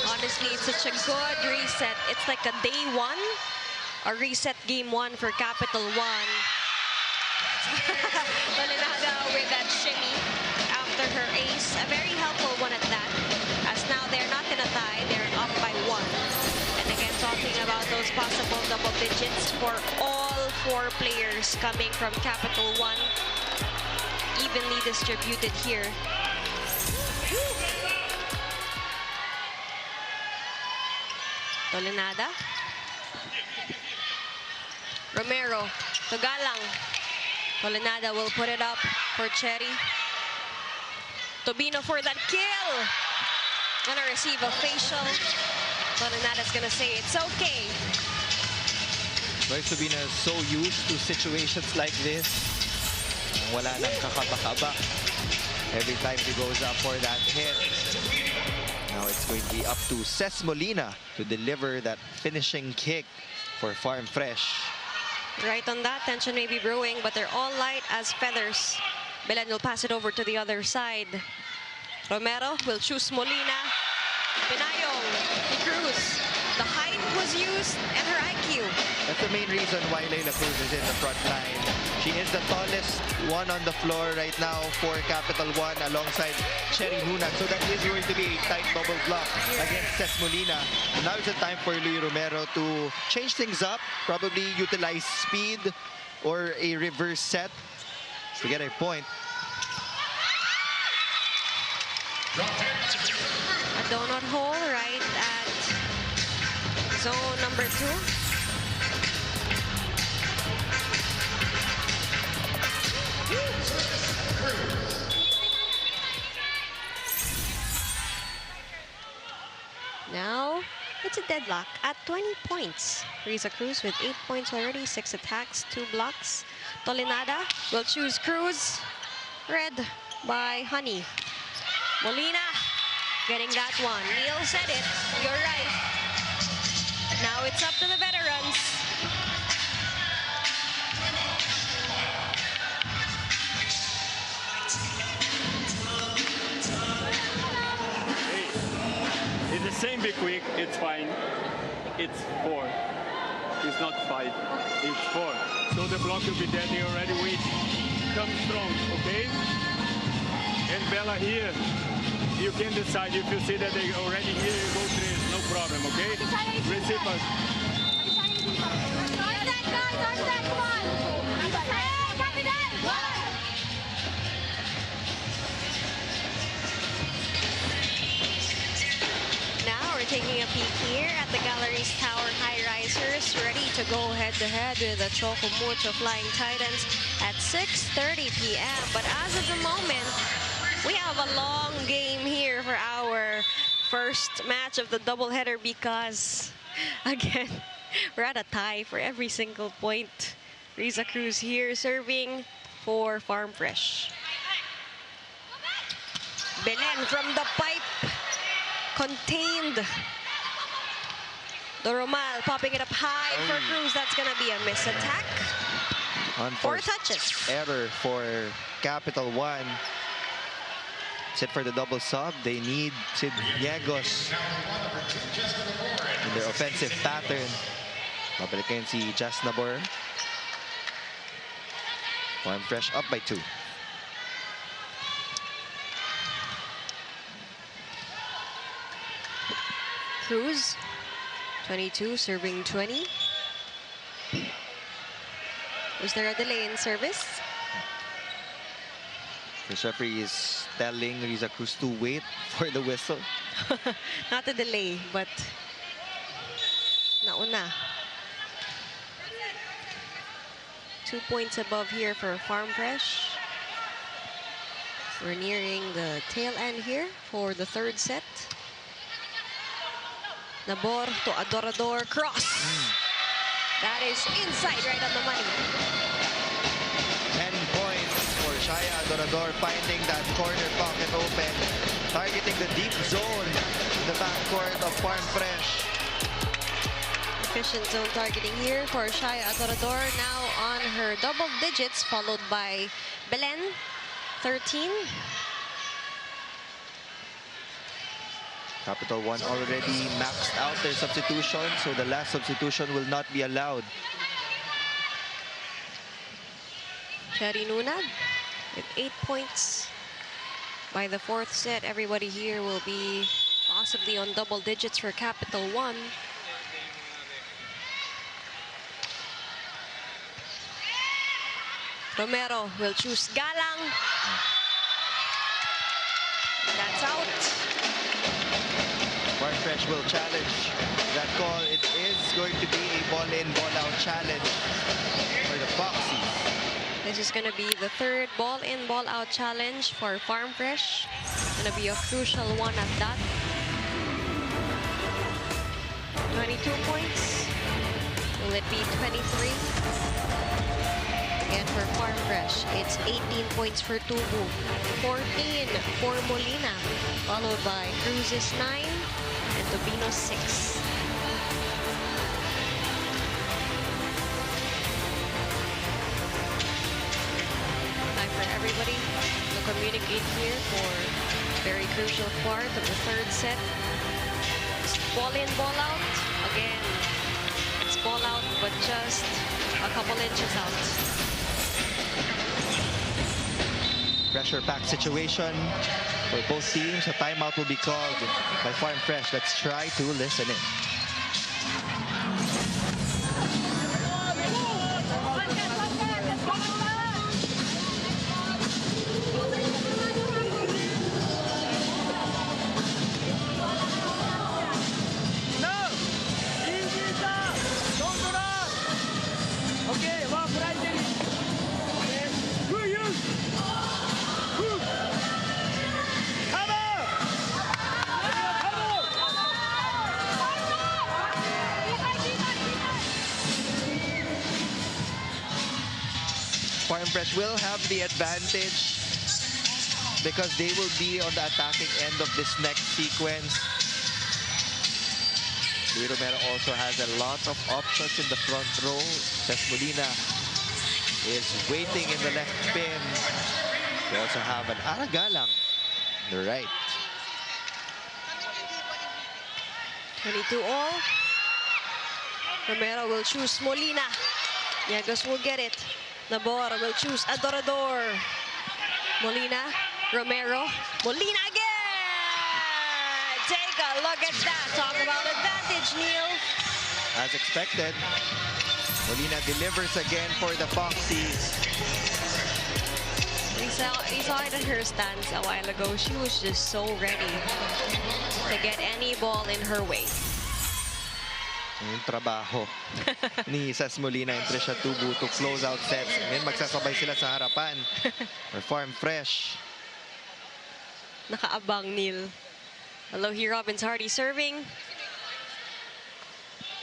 Honestly, it's such a good reset. It's like a day 1, a reset game 1 for Capital 1. Valenada with that shimmy after her ace. A very helpful one at that. As now they're not in a tie, they're up by 1. And again, talking about those possible double digits for all 4 players coming from Capital 1. Evenly distributed here. Tolenada. Romero to Galang. Tolenada will put it up for Cherry. Tobino for that kill. Gonna receive a facial. Tolenada's gonna say it's okay. Royce Tobino is so used to situations like this. Wala nang kakaba-kaba every time he goes up for that hit. Now it's going to be up to Ces Molina to deliver that finishing kick for Farm Fresh. Right on that, tension may be brewing, but they're all light as feathers. Belen will pass it over to the other side. Romero will choose Molina. Pinayong, he Cruz. The height was used and her IQ. That's the main reason why Leila Cruz is in the front line. She is the tallest one on the floor right now for Capital 1 alongside Cherry Hunag. So that is going to be a tight double block against Ces Molina. And now is the time for Luis Romero to change things up, probably utilize speed or a reverse set to get a point. A donut hole right at zone number 2. Now, it's a deadlock at 20 points. Riza Cruz with 8 points already, 6 attacks, 2 blocks. Tolinada will choose Cruz. Red by Honey. Molina getting that one. Neil said it. You're right. Now it's up to the veterans. It's the same be quick, it's fine. It's 4. It's not 5. It's 4. So the block will be there, they already wait. Come strong, okay? And Bella here, you can decide if you see that they already here, you go 3, no problem, okay? Receive us. Now we're taking a peek here at the gallery's tower high risers, ready to go head-to-head with the Choco Mucho Flying Titans at 6:30 p.m. But as of the moment, we have a long game here for our first match of the doubleheader because, again, we're at a tie for every single point. Riza Cruz here serving for Farm Fresh. Belen from the pipe. Contained. Doromal popping it up high for Cruz. That's going to be a miss attack. 4 touches. Error for CAPITAL1. Set for the double sub. They need Sid Diegos in their offensive pattern. Babalikin si Jas Nabor. Farm Fresh up by 2. Cruz, 22, serving 20. Was there a delay in service? The referee is telling Riza Cruz to wait for the whistle. Not a delay, but nauna. 2 points above here for Farm Fresh. We're nearing the tail end here for the 3rd set. Nabor to Adorador, cross. That is inside, right on the money. 10 points for Shaya Adorador, finding that corner pocket open, targeting the deep zone in the backcourt of Farm Fresh. Efficient zone targeting here for Shaya Adorador, now on her double digits, followed by Belen, 13. CAPITAL1 already maxed out their substitution, so the last substitution will not be allowed. Cherry Nunad with 8 points. By the 4th set, everybody here will be possibly on double digits for CAPITAL1. Romero will choose Galang. That's out. Farm Fresh will challenge that call. It is going to be a ball-in, ball-out challenge for the Foxies. This is going to be the 3rd ball-in, ball-out challenge for Farm Fresh. Going to be a crucial one at that. 22 points. Will it be 23? Again for Farm Fresh, it's 18 points for Tubu, 14 for Molina, followed by Cruz's 9 and Tobino's 6. Time for everybody to communicate here for a very crucial part of the 3rd set. It's ball in, ball out. Again, it's ball out, but just a couple inches out. Pressure-packed situation for both teams. A timeout will be called by Farm Fresh. Let's try to listen in. Farm Fresh will have the advantage because they will be on the attacking end of this next sequence. Luis Romero also has a lot of options in the front row. Cesc Molina is waiting in the left pin. We also have an Aragalang on the right. 22 all. Romero will choose Molina. Yegos will get it. Nabor will choose Adorador. Molina, Romero, Molina again! Take a look at that. Talk about advantage, Neil. As expected, Molina delivers again for the Foxies. We saw it in her stance a while ago. She was just so ready to get any ball in her way. Yung trabaho ni Cesc Molina and Trisha Tubu to close out sets. And then magsasabay sila sa harapan for Farm Fresh. Nakaabang, Neil. Alohi Robbins Hardy serving.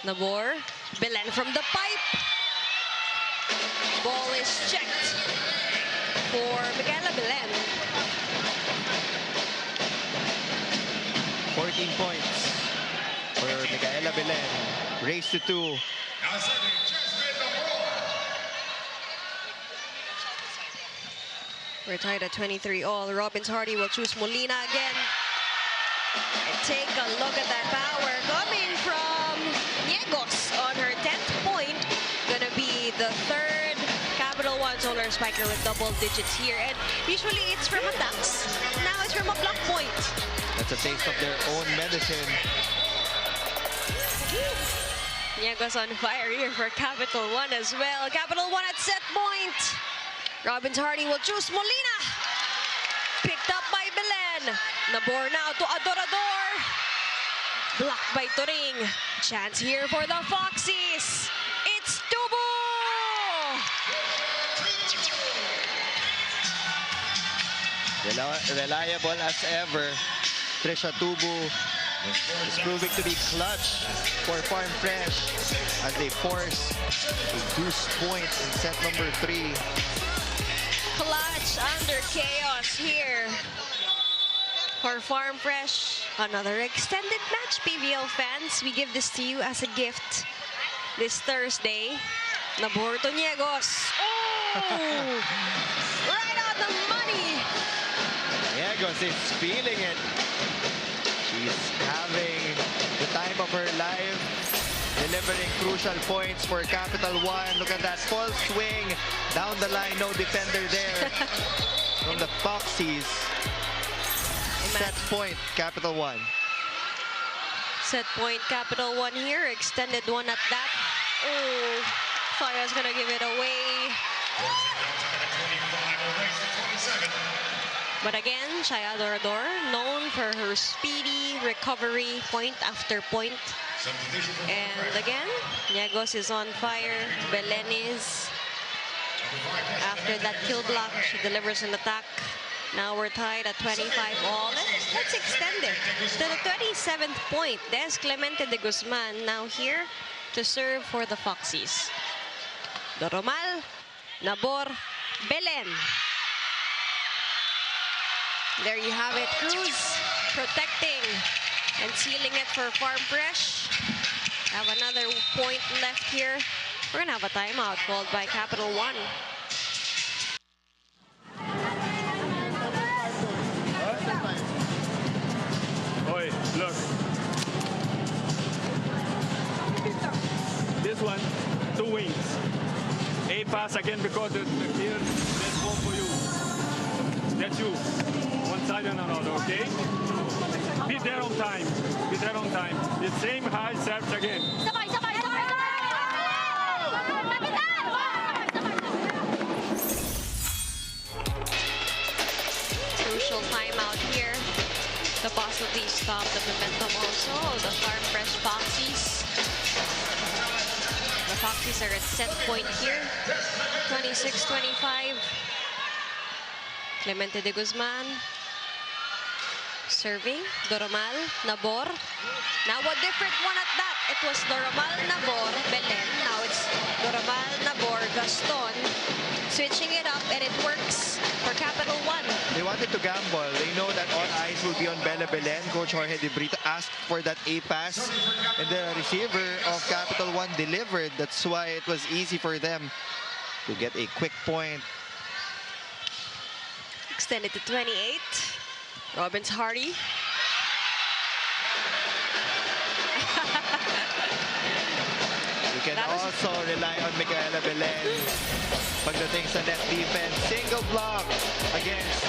Nabor. Belen from the pipe. Ball is checked for Michaela Belen. 14 points for Micaela Belen. Race to 2. We're tied at 23 all. Robbins Hardy will choose Molina again. And take a look at that power coming from Niegos on her 10th point. Gonna be the third Capital One Solar Spiker with double digits here. And usually it's from attacks. Now it's from a block point. That's a taste of their own medicine. Niegos on fire here for Capital One as well. Capital One at set point. Robbins Hardy will choose Molina. Picked up by Belen. Nabor now to Adorador. Blocked by Turing. Chance here for the Foxies. It's Tubu! Reliable as ever. Trisha Tubu is proving to be clutch for Farm Fresh as they force a deuce point in set number 3. Clutch under chaos here for Farm Fresh. Another extended match, PVL fans. We give this to you as a gift this Thursday. Nabor to Niegos. Oh! Right on the money. Niegos is feeling it. She's having the time of her life, delivering crucial points for Capital One. Look at that false swing down the line. No defender there from the Foxies. Set point, Capital One. Set point, Capital One here. Extended one at that. Oh, Faya's gonna give it away. But again, Shaya Adorador, known for her speedy recovery point after point. And again, Niegos is on fire. Belen is. After that kill block, she delivers an attack. Now we're tied at 25 all. Let's extend it to the 27th point. Des Clemente de Guzman now here to serve for the Foxies. Doromal, Nabor, Belen. There you have it, Cruz protecting and sealing it for Farm Fresh. Have another point left here. We're gonna have a timeout called by Capital One. Oi, look. This one, 2 wings. A pass again because here, there's one for you. That's you. One side and another, okay? Be there on time. Be there on time. The same high serves again. Crucial timeout here to possibly stop the momentum also of the Farm Fresh Foxies. The Foxies are at set point here. 26-25. Clemente de Guzman serving. Doromal, Nabor. Now a different one at that. It was Doromal, Nabor, Belen. Now it's Doromal, Nabor, Gaston, switching it up, and it works for Capital One. They wanted to gamble. They know that all eyes will be on Belen. Coach Jorge De Brito asked for that A pass, and the receiver of Capital One delivered. That's why it was easy for them to get a quick point. Extended to 28. Robbins Hardy. You can also rely on Micaela Belen. Pagdating sa net defense, single block against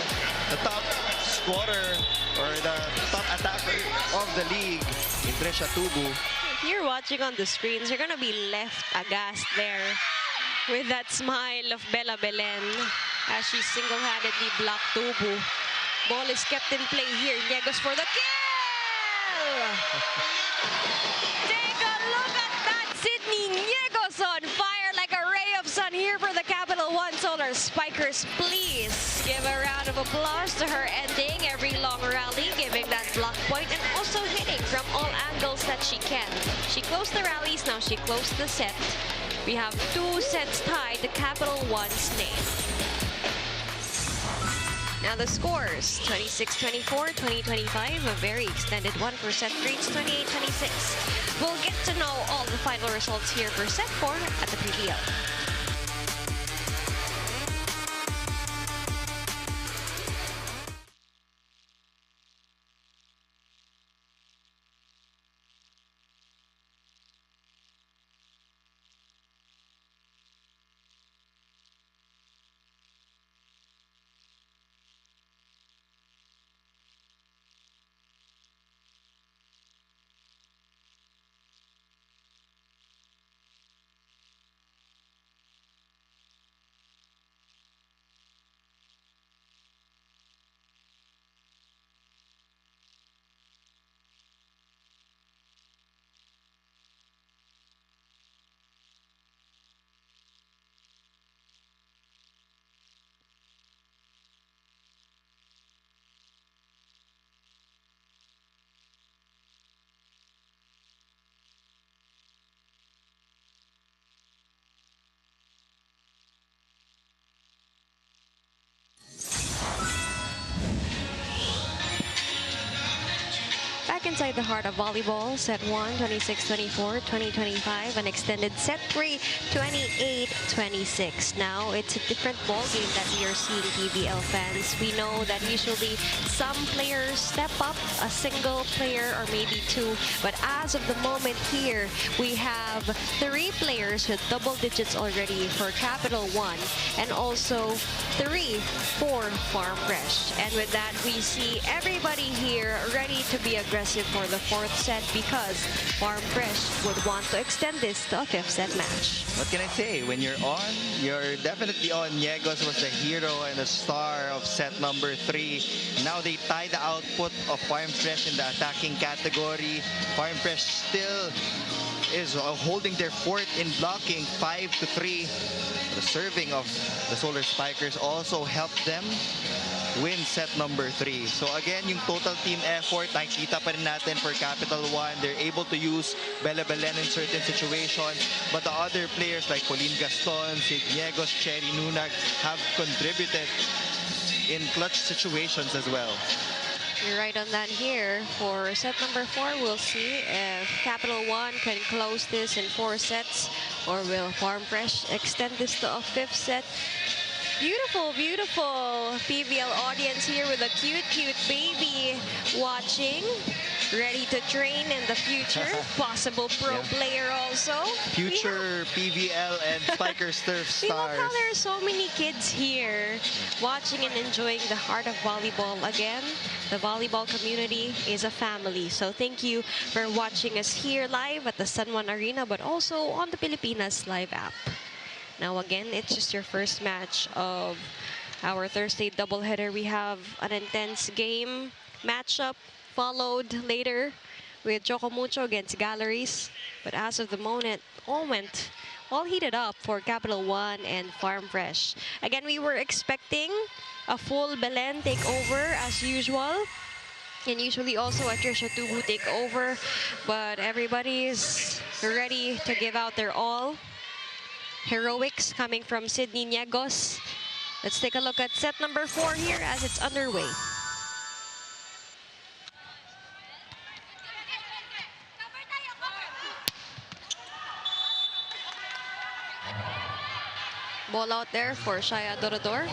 the top scorer or the top attacker of the league, Trisha Tubu. If you're watching on the screens, you're gonna be left aghast there with that smile of Bella Belen as she single-handedly blocked Tubu. Ball is kept in play here. Niegos for the kill! Take a look at that. Sydney Niegos on fire like a ray of sun here for the Capital One Solar Spikers. Please give a round of applause to her ending every long rally, giving that block point and also hitting from all angles that she can. She closed the rallies, now she closed the set. We have 2 sets tied to Capital One's name. Now the scores, 26-24, 20-25, a very extended one for set 3, 28-26. We'll get to know all the final results here for set 4 at the PVL. Back inside the heart of volleyball, set 1, 26-24, 20-25, an extended set 3, 28-26. Now it's a different ball game that we are seeing, PVL fans. We know that usually some players step up, a single player or maybe 2, but as of the moment here, we have 3 players with double digits already for Capital One and also 3 for Farm Fresh. And with that, we see everybody here ready to be aggressive for the 4th set because Farm Fresh would want to extend this to a 5th set match. What can I say? When you're on, you're definitely on. Niegos was the hero and the star of set number 3. Now they tie the output of Farm Fresh in the attacking category. Farm Fresh still is holding their fort in blocking 5-3. The serving of the Solar Spikers also helped them win set number 3. So again, yung total team effort, nakikita pa rin natin for Capital One. They're able to use Bella Belen in certain situations, but the other players like Pauline Gaston, Sid Niegos, Cherry Nunag have contributed in clutch situations as well. You're right on that here. For set number 4, we'll see if Capital One can close this in 4 sets or will Farm Fresh extend this to a 5th set. Beautiful, beautiful PVL audience here with a cute, cute baby watching. Ready to train in the future. Possible pro player also. Future PVL and Spikers Turf We love stars. how there are so many kids here watching and enjoying the heart of volleyball. Again, the volleyball community is a family. So thank you for watching us here live at the San Juan Arena, but also on the Pilipinas Live app. Now again, it's just your first match of our Thursday doubleheader. We have an intense game matchup followed later with Chocomucho against Galleries. But as of the moment, all heated up for Capital One and Farm Fresh. Again, we were expecting a full Belen takeover as usual. And usually also a Trisha Tubu takeover. But everybody is ready to give out their all. heroics coming from Sydney Niegos. Let's take a look at set number 4 here as it's underway. Ball out there for Shaya Dorador.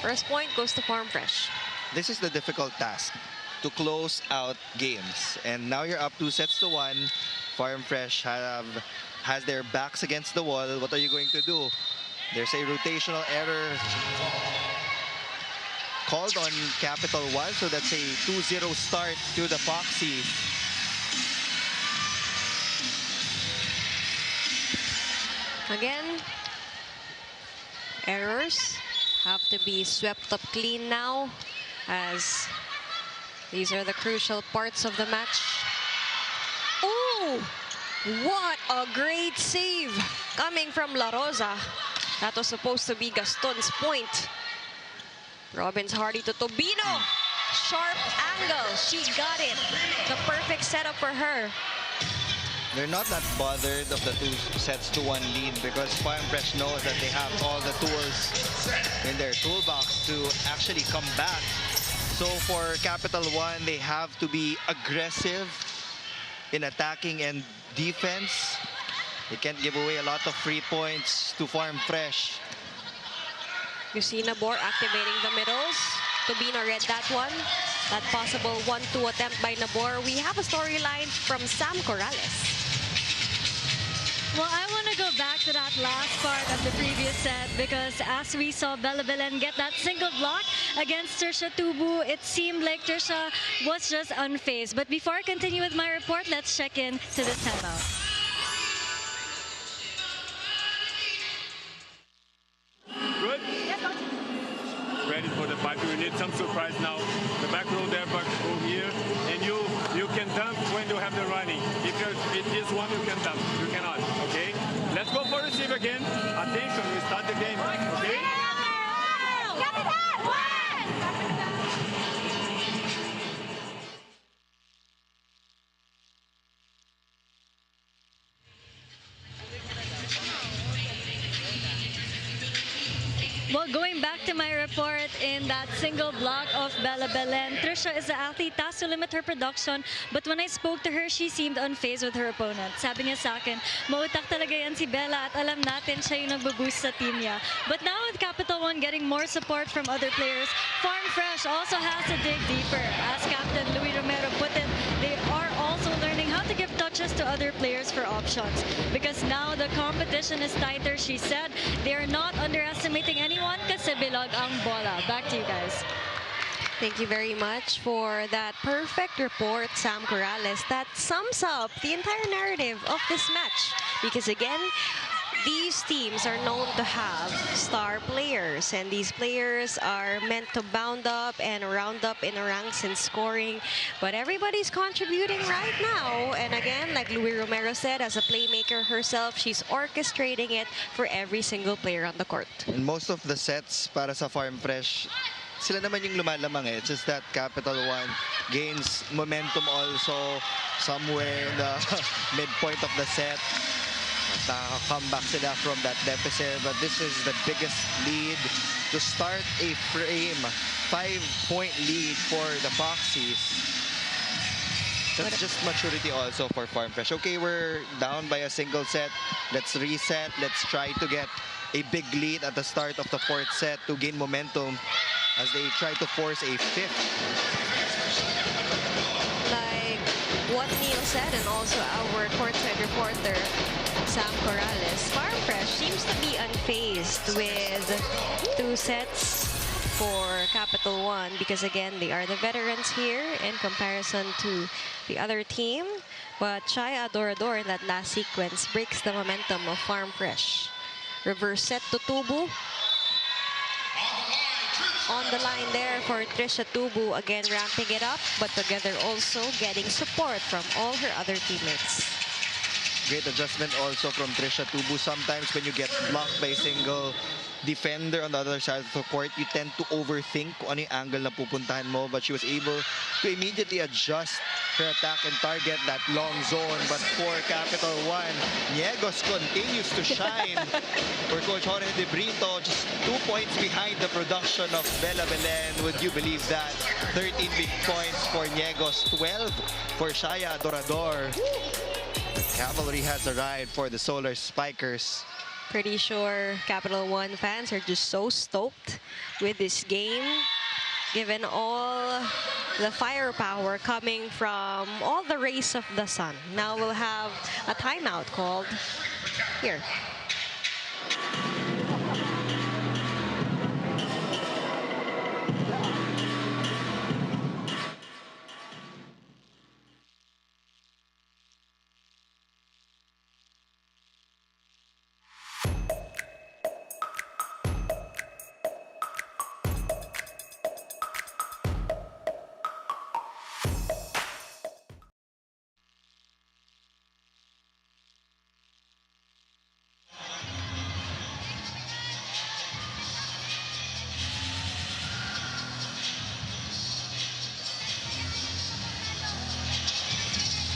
First point goes to Farm Fresh. This is the difficult task, to close out games. And now you're up 2-1. Farm Fresh has their backs against the wall. What are you going to do? There's a rotational error called on CAPITAL1. So that's a 2-0 start to the Foxies. Again, errors have to be swept up clean now, as these are the crucial parts of the match. Oh, what a great save coming from La Rosa. That was supposed to be Gaston's point. Robin's Hardy to Tobino. Sharp angle. She got it. The perfect setup for her. They're not that bothered of the 2-1 lead because Farm Fresh knows that they have all the tools in their toolbox to actually come back. So for CAPITAL1, they have to be aggressive in attacking and defense. They can't give away a lot of free points to Farm Fresh. You see Nabor activating the middles. Tobino read that one. That possible 1-2 attempt by Nabor. We have a storyline from Sam Corrales. Well, I want to go back to that last part of the previous set because as we saw Belen get that single block against Trisha Tubu, it seemed like Trisha was just unfazed. But before I continue with my report, let's check in to this timeout. Good? Ready for the fight. We need some surprise now. The back row there, back row here. And you can dump when you have the running. If it is one, you can dump. You cannot, okay? Let's go for receive again. Attention, we start the game, okay? Well, going back to my report in that single block of Belen, Trisha is the athlete tasked to limit her production, but when I spoke to her, she seemed unfazed with her opponent. Sabi niya sa akin, mautak talaga yan si Bella at alam natin siya yung nagbo-boost sa team niya. But now with CAPITAL1 getting more support from other players, Farm Fresh also has to dig deeper. As Captain Louis Romero put it, they are also learning how to give touches to other players for options. Because now the competition is tighter, she said. They are not underestimating anyone kasi bilog ang bola. Back to you guys. Thank you very much for that perfect report, Sam Corrales. That sums up the entire narrative of this match. Because again, these teams are known to have star players, and these players are meant to bound up and round up in ranks and scoring. But everybody's contributing right now. And again, like Louis Romero said, as a playmaker herself, she's orchestrating it for every single player on the court. And most of the sets para sa Farm Fresh, sila naman yung lumalamang eh. It's just that CAPITAL1 gains momentum also somewhere in the midpoint of the set. Come back sila from that deficit, but this is the biggest lead to start a frame. 5-point lead for the Foxies. That's just maturity also for Farm Fresh. Okay, we're down by a single set. Let's reset. Let's try to get a big lead at the start of the 4th set to gain momentum as they try to force a 5th. Like what Neil said, and also our courtside reporter, Sam Corrales, Farm Fresh seems to be unfazed with 2 sets for CAPITAL1 because again, they are the veterans here in comparison to the other team. But Shaya Adorador in that last sequence breaks the momentum of Farm Fresh. Reverse set to Tubu. On the line there for Trisha Tubu, again ramping it up, but together also getting support from all her other teammates. Great adjustment also from Trisha Tubu. Sometimes when you get blocked by a single, defender on the other side of the court, you tend to overthink kung ano yung angle na pupuntahan mo. But she was able to immediately adjust her attack and target that long zone. But for Capital One, Niegos continues to shine. For Coach Jorge De Brito, just 2 points behind the production of Bella Belen. Would you believe that? 13 big points for Niegos, 12 for Shaya Adorador. Cavalry has arrived for the Solar Spikers. Pretty sure Capital One fans are just so stoked with this game, given all the firepower coming from all the rays of the sun. Now we'll have a timeout called here.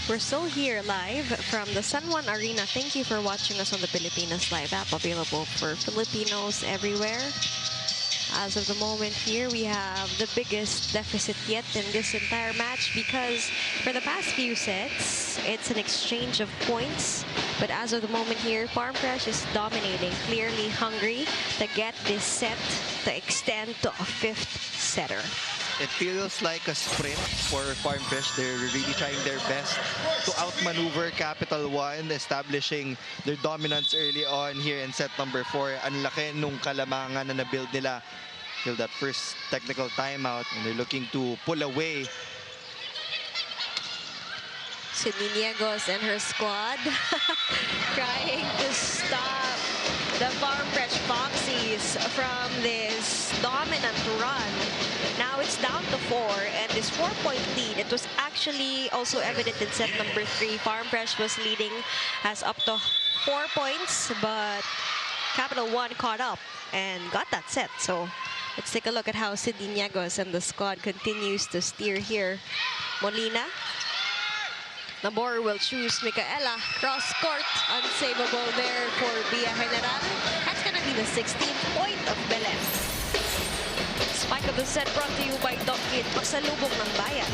We're still here live from the San Juan Arena. Thank you for watching us on the Pilipinas Live app, available for Filipinos everywhere. As of the moment here, we have the biggest deficit yet in this entire match, because for the past few sets, it's an exchange of points. But as of the moment here, Farm Fresh is dominating, clearly hungry to get this set to extend to a 5th setter. It feels like a sprint for Farm Fresh. They're really trying their best to outmaneuver Capital One, establishing their dominance early on here in set number 4. Ang laki nung kalamangan na nabuild nila till that first technical timeout, and they're looking to pull away. Sydney Niegos and her squad trying to stop the Farm Fresh Foxies from this dominant run. Now it's down to 4, and this 4-point lead, it was actually also evident in set number 3. Farm Fresh was leading as up to 4 points, but Capital One caught up and got that set. So let's take a look at how Sydney Niegos and the squad continues to steer here. Molina. Nabor will choose Micaela. Cross court, unsavable there for Villa General. That's gonna be the 16th point of Belen. Spike of the set brought to you by Dokit. Pagsalubong ng bayan.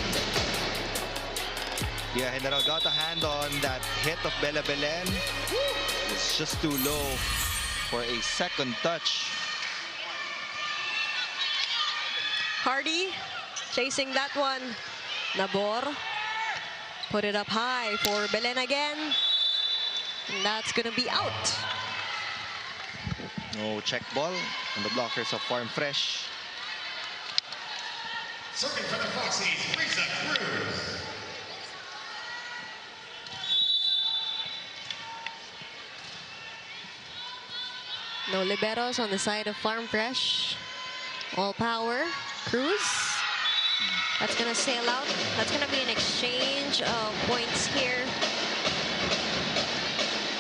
Yeah, General got a hand on that hit of Bella Belen. It's just too low for a second touch. Hardy chasing that one. Nabor. Put it up high for Belen again. And that's going to be out. No check ball on the blockers of Farm Fresh. Serving for the Foxies, Risa Cruz. No liberos on the side of Farm Fresh. All power. Cruz. That's going to sail out. That's going to be an exchange of points here.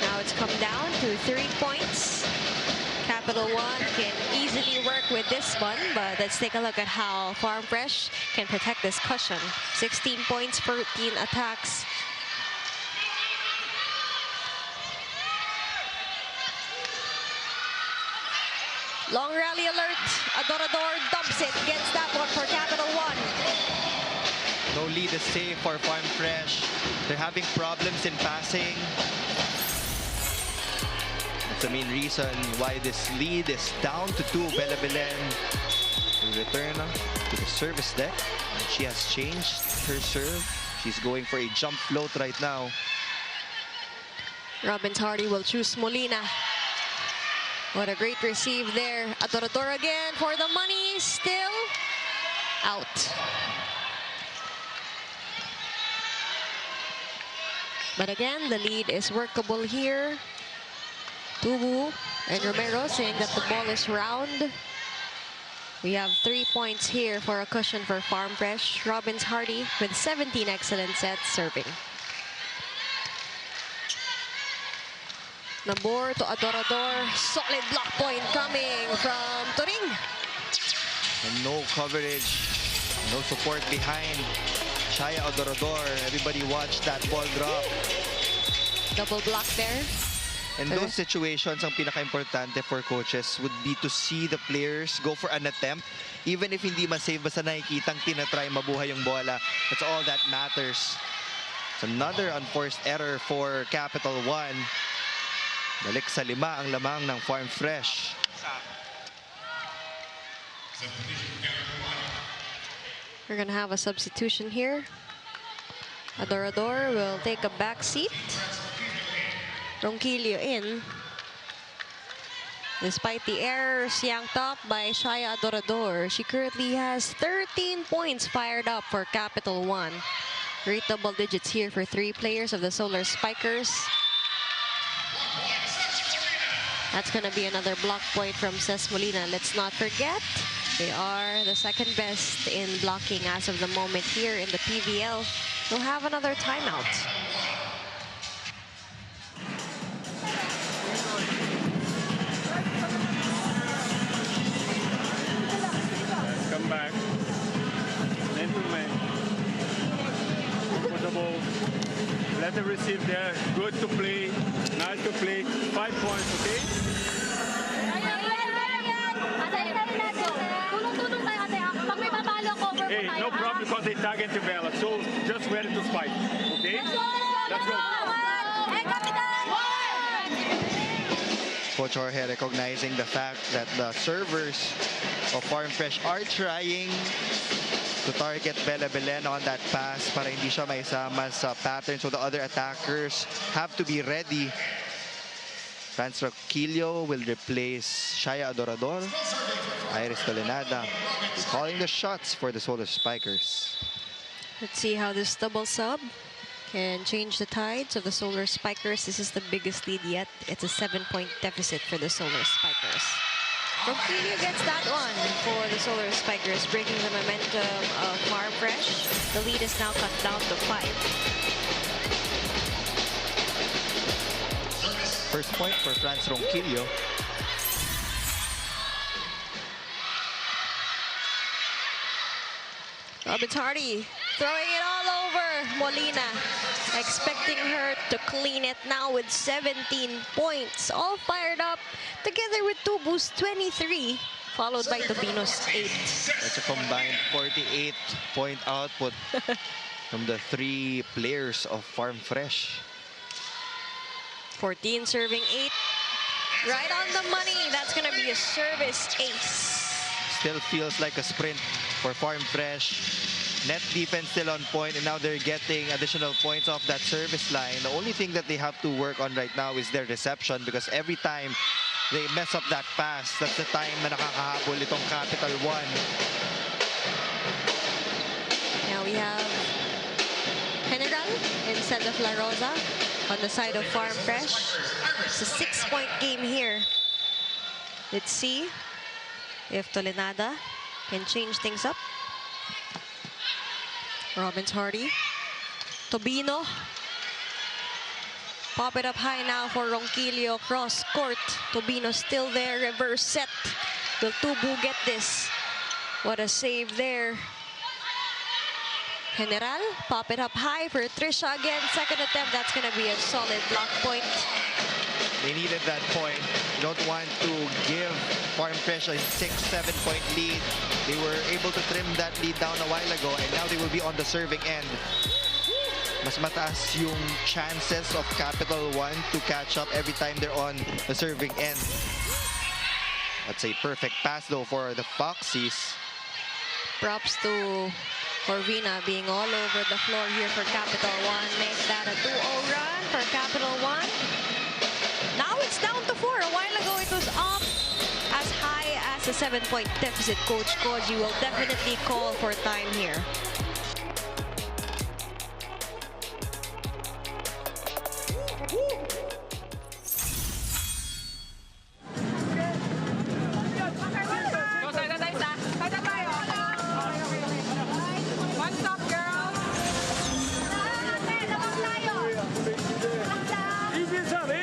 Now it's come down to 3 points. Capital One can easily work with this one, but let's take a look at how Farm Fresh can protect this cushion. 16 points, 14 attacks. Long rally alert. Adorador dumps it. Gets that one for Capital One. No lead is safe for Farm Fresh. They're having problems in passing. That's the main reason why this lead is down to 2. Bella Belen will return to the service deck. She has changed her serve. She's going for a jump float right now. Robbins Hardy will choose Molina. What a great receive there. Adorador again for the money. Still out. But again, the lead is workable here. Tubu and Romero saying that the ball is round. We have 3 points here for a cushion for Farm Fresh. Robbins Hardy with 17 excellent sets serving. Nabor to Adorador. Solid block point coming from Turing. And no coverage, no support behind Shaya Adorador. Everybody watch that ball drop. Double block there. In those situations, ang pinaka-importante for coaches would be to see the players go for an attempt. Even if hindi ma-save, basta nakikitang tinatry mabuhay yung bola. That's all that matters. It's another unforced error for Capital 1. Balik sa 5 ang lamang ng Farm Fresh. We're gonna have a substitution here. Adorador will take a back seat. Ronquillo in. Despite the errors yanked up by Shaya Adorador, she currently has 13 points fired up for Capital 1. Great double digits here for 3 players of the Solar Spikers. That's going to be another block point from Ces Molina. Let's not forget, they are the second best in blocking as of the moment here in the PVL. We'll have another timeout. Come back. Gentlemen. Comfortable. Let them receive there. Good to play. Nice to play. 5 points, okay? Hey, no problem because they target the Bella. So just ready to fight. Okay? Let's go. Coach Jorge recognizing the fact that the servers of Farm Fresh are trying to target Belen on that pass para hindi siya maisama sa pattern. So the other attackers have to be ready. Franz Roquillo will replace Shaya Adorador. Iris Tolenada calling the shots for the Solar Spikers. Let's see how this double sub can change the tides of the Solar Spikers. This is the biggest lead yet. It's a 7-point deficit for the Solar Spikers. Roquillo gets that one for the Solar Spikers, breaking the momentum of Farm Fresh. The lead is now cut down to 5. First point for Franz Roquillo. Robin Hardy throwing it all over Molina, expecting her to clean it now with 17 points, all fired up together with Tubu's 23, followed by Tobino's 8. That's a combined 48-point output from the 3 players of Farm Fresh. 14 serving 8. Right on the money. That's going to be a service ace. Still feels like a sprint for Farm Fresh. Net defense still on point, and now they're getting additional points off that service line. The only thing that they have to work on right now is their reception, because every time they mess up that pass, that's the time na nakakahabol itong Capital 1. Now we have General instead of La Rosa on the side of Farm Fresh. It's a 6-point game here. Let's see if Tolenada can change things up. Robbins Hardy. Tobino. Pop it up high now for Ronquillo. Cross court. Tobino still there. Reverse set. Will Tubu get this? What a save there. General. Pop it up high for Trisha again. Second attempt. That's going to be a solid block point. They needed that point. Don't want to give Farm Fresh a 6-7 point lead. They were able to trim that lead down a while ago, and now they will be on the serving end. Mas mataas yung chances of Capital 1 to catch up every time they're on the serving end. That's a perfect pass though for the Foxies. Props to Corvina being all over the floor here for Capital 1. Make that a 2-0 run for Capital 1. Now it's down to 4. A while ago it was up as high as a 7-point deficit. Coach Koji will definitely call for time here.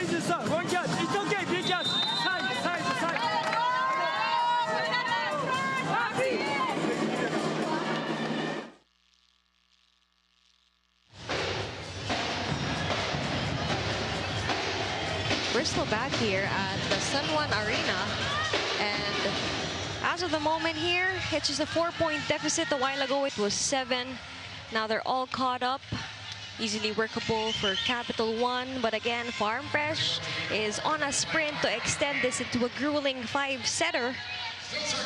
Easy sub, one catch. we're still back here at the San Juan Arena. And as of the moment here, it's just a 4-point deficit. A while ago, it was 7. Now they're all caught up. Easily workable for Capital One. But again, Farm Fresh is on a sprint to extend this into a grueling 5-setter.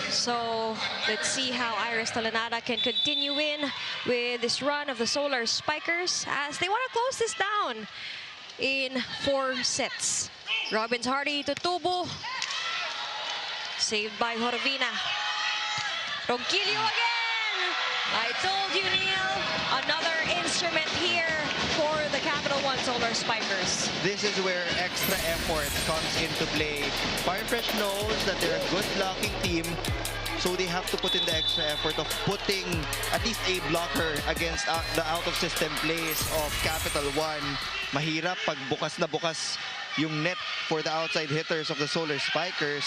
So let's see how Iris Tolenada can continue in with this run of the Solar Spikers as they want to close this down in 4 sets. Robbins Hardy to Tubo. Saved by Jorvina. Ronquillo again! I told you, Neil, another instrument here for the Capital One Solar Spikers. This is where extra effort comes into play. Farm Fresh knows that they're a good blocking team, so they have to put in the extra effort of putting at least a blocker against the out-of-system plays of Capital One. Mahirap pag bukas na bukas yung net for the outside hitters of the Solar Spikers.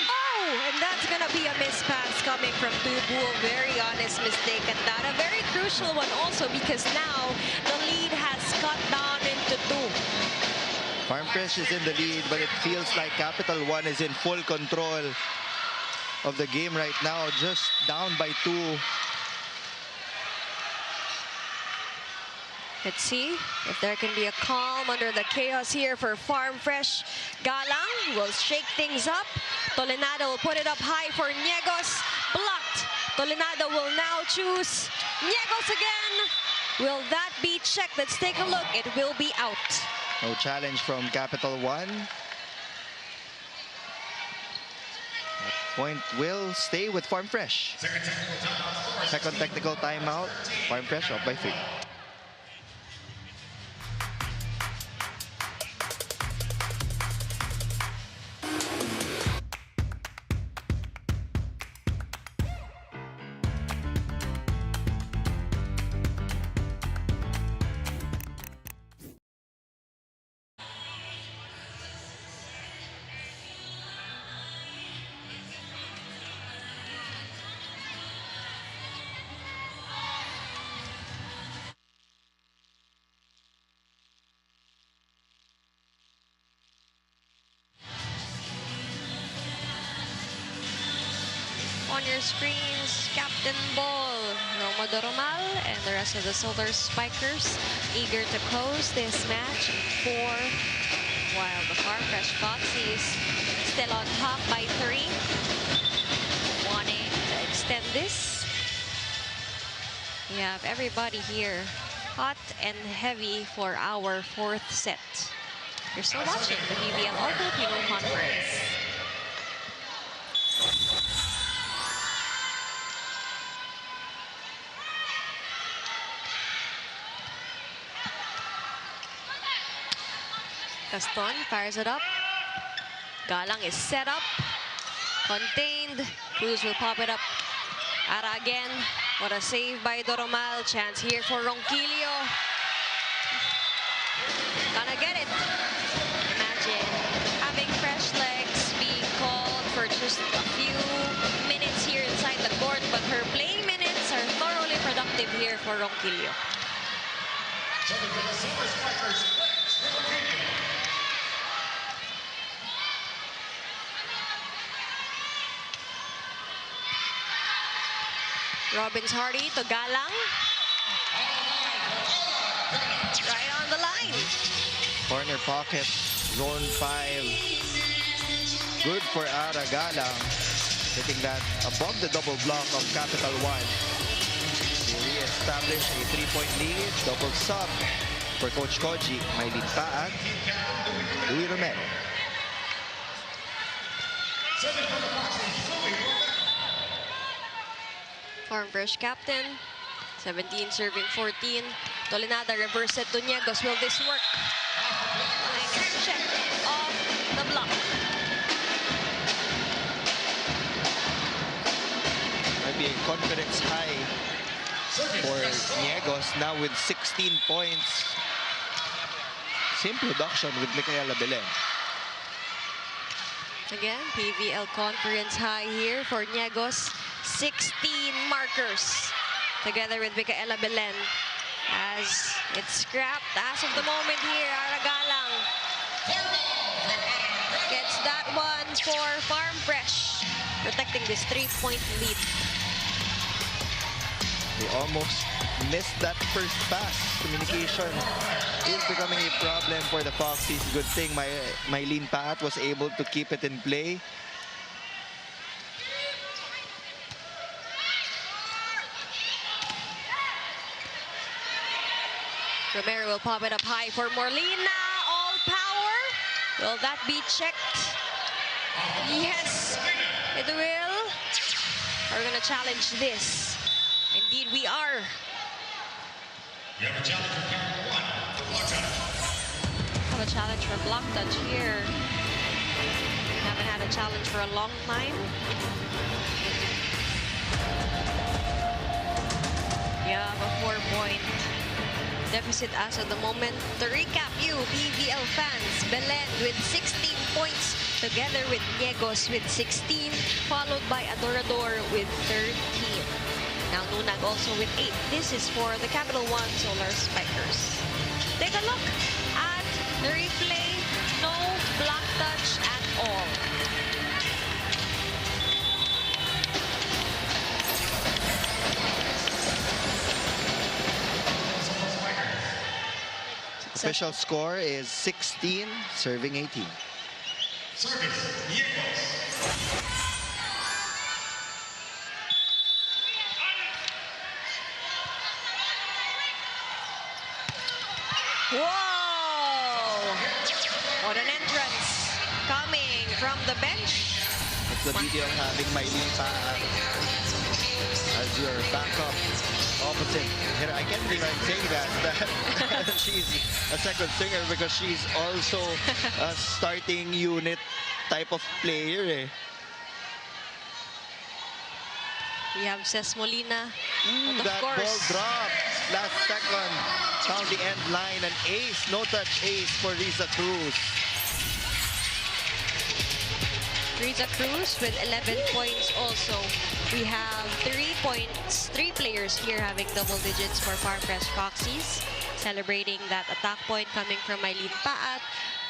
Oh, and that's gonna be a mispass coming from Tubu. A very honest mistake at that. A very crucial one also because now the lead has cut down into 2. Farm Fresh is in the lead, but it feels like Capital One is in full control of the game right now, just down by 2. Let's see if there can be a calm under the chaos here for Farm Fresh. Galang will shake things up. Tolenada will put it up high for Niegos. Blocked. Tolenada will now choose Niegos again. Will that be checked? Let's take a look. It will be out. No challenge from Capital One. That point will stay with Farm Fresh. Second technical timeout. Farm Fresh up by 3. On your screens, Captain Ball, Roma Doromal, and the rest of the Solar Spikers eager to close this match in 4, while the Farm Fresh Foxy is still on top by 3, wanting to extend this. We have everybody here hot and heavy for our 4th set. You're still watching the PVL All-Filipino Conference. Gaston fires it up. Galang is set up. Contained. Cruz will pop it up. Ara again. What a save by Doromal. Chance here for Ronquillo. Gonna get it. Imagine having fresh legs being called for just a few minutes here inside the court, but her playing minutes are thoroughly productive here for Ronquillo. Robbins Hardy to Galang. Right on the line. Corner pocket, zone 5. Good for Ara Galang. Hitting that above the double block of Capital One. They re-establish a 3-point lead. Double sub for Coach Koji. Maylin Paag. Louis Romero. Farm Fresh captain. 17 serving 14. Tolenada reverse it to Niegos. Will this work? Nice check off the block. Might be a confidence high for Niegos now with 16 points. Same production with Micaela Belen. Again, PVL conference high here for Niegos. 16 markers together with Micaela Belen as it's scrapped as of the moment here. Ara Galang Gets that one for Farm Fresh, protecting this 3-point lead. They almost missed that first pass. Communication is becoming a problem for the Foxies. Good thing Mylene Paat was able to keep it in play. Romero will pop it up high for Morlina. All power. Will that be checked? Yes, it will. Are we going to challenge this? Indeed, we are. You have a challenge for Capital One. Block touch. Have a challenge for block touch here. Haven't had a challenge for a long time. Yeah, a 4-point deficit as of the moment. To recap you, PVL fans, Belen with 16 points, together with Niegos with 16, followed by Adorador with 13. Now Nunag also with 8. This is for the Capital One Solar Spikers. Take a look at the replay. No block touch at all. Official score is 16, serving 18. Service, Niegos. Whoa! What an entrance coming from the bench. It's the beauty of having Mylene Paat as your backup opposite. I can't believe I'm saying that she's a second singer because she's also a starting unit type of player. We have Ces Molina. But of That ball course, dropped last second. Found the end line. An ace, no touch ace for Riza Cruz. Riza Cruz with 11 points also. We have 3 points, 3 players here having double digits for Farm Fresh Foxies. Celebrating that attack point coming from Mylene Paat,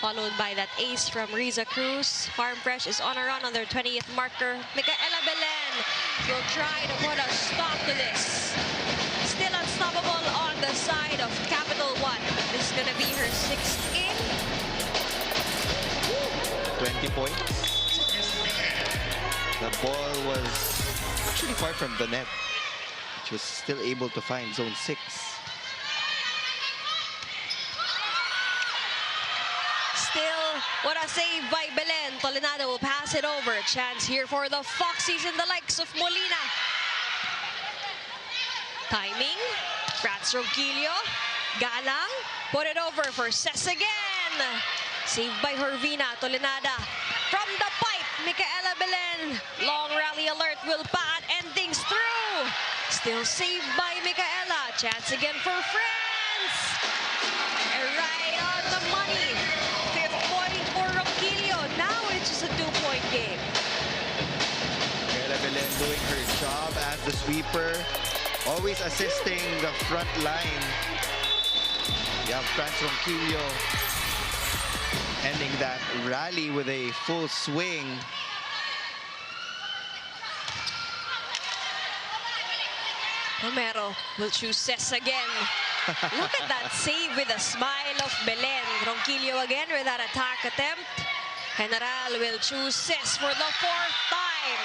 followed by that ace from Riza Cruz. Farm Fresh is on a run on their 20th marker. Micaela Belen will try to put a stop to this. Still unstoppable on the side of Capital One. This is going to be her 6th game. 20 points. The ball was actually far from the net. She was still able to find zone 6. Still, what a save by Belen. Tolenado will pass it over. Chance here for the Foxies and the likes of Molina. Timing. Brats Ronquillo. Galang. Put it over for Ces again. Saved by Hervina. Tolenada. From the pipe, Micaela Belen. Long rally alert. Will Paat end things through. Still saved by Micaela. Chance again for France. Right on the money. 5th point for Ronquillo. Now it's just a 2-point game. Micaela Belen doing her job as the sweeper. Always assisting the front line. You have France Ronquillo ending that rally with a full swing. Romero will choose Ces again. Look at that save with a smile of Belen. Ronquillo again with that attack attempt. General will choose Ces for the 4th time.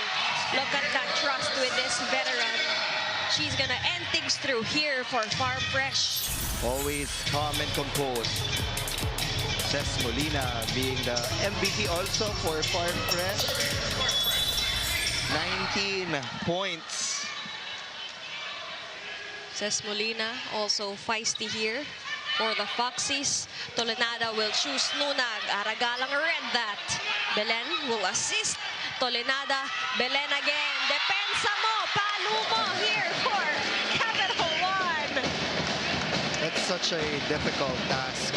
Look at that trust with this veteran. She's gonna end things through here for Farm Fresh. Always calm and composed. Ces Molina being the MVP also for Farm Fresh. 19 points. Ces Molina also feisty here for the Foxies. Tolenada will choose Nunag. Aragalang read that. Belen will assist. Tolenada. Belen again. Depensa mo. Palu mo here for Capital One. That's such a difficult task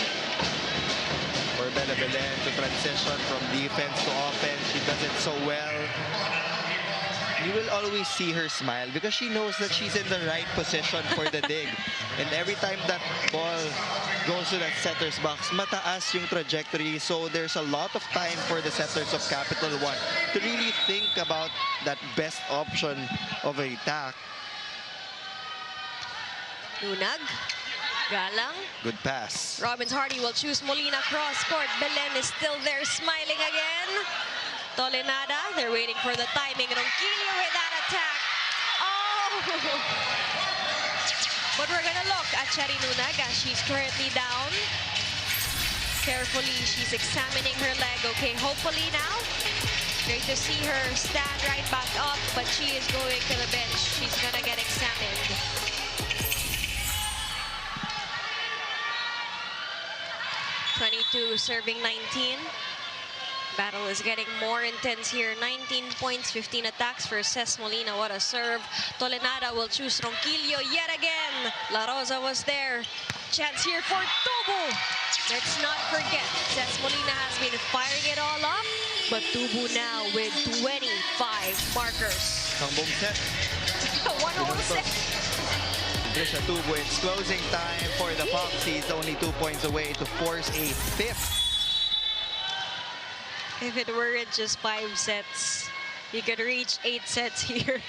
for Bella Belen to transition from defense to offense. She does it so well. You will always see her smile because she knows that she's in the right position for the dig. And every time that ball goes to that setter's box, mataas yung trajectory. So there's a lot of time for the setters of Capital One to really think about that best option of attack. Nunag. Galang. Good pass. Robbins Hardy will choose Molina cross court. Belen is still there smiling again. Tolenada, they're waiting for the timing. Ronquillo with that attack. Oh! But we're gonna look at Cherry Nunag as she's currently down. Carefully, she's examining her leg. Okay, hopefully now. Great to see her stand right back up, but she is going to the bench. She's gonna get examined. (22) serving 19. Battle is getting more intense here. 19 points, 15 attacks for Ces Molina. What a serve. Tolenada will choose Ronquillo yet again. La Rosa was there. Chance here for Tubu. Let's not forget, Ces Molina has been firing it all up, but Tubu now with 25 markers. Sangbong set. 106. Trisha Tubu, it's closing time for the Foxies. Only 2 points away to force a fifth. If it weren't just 5 sets, you could reach 8 sets here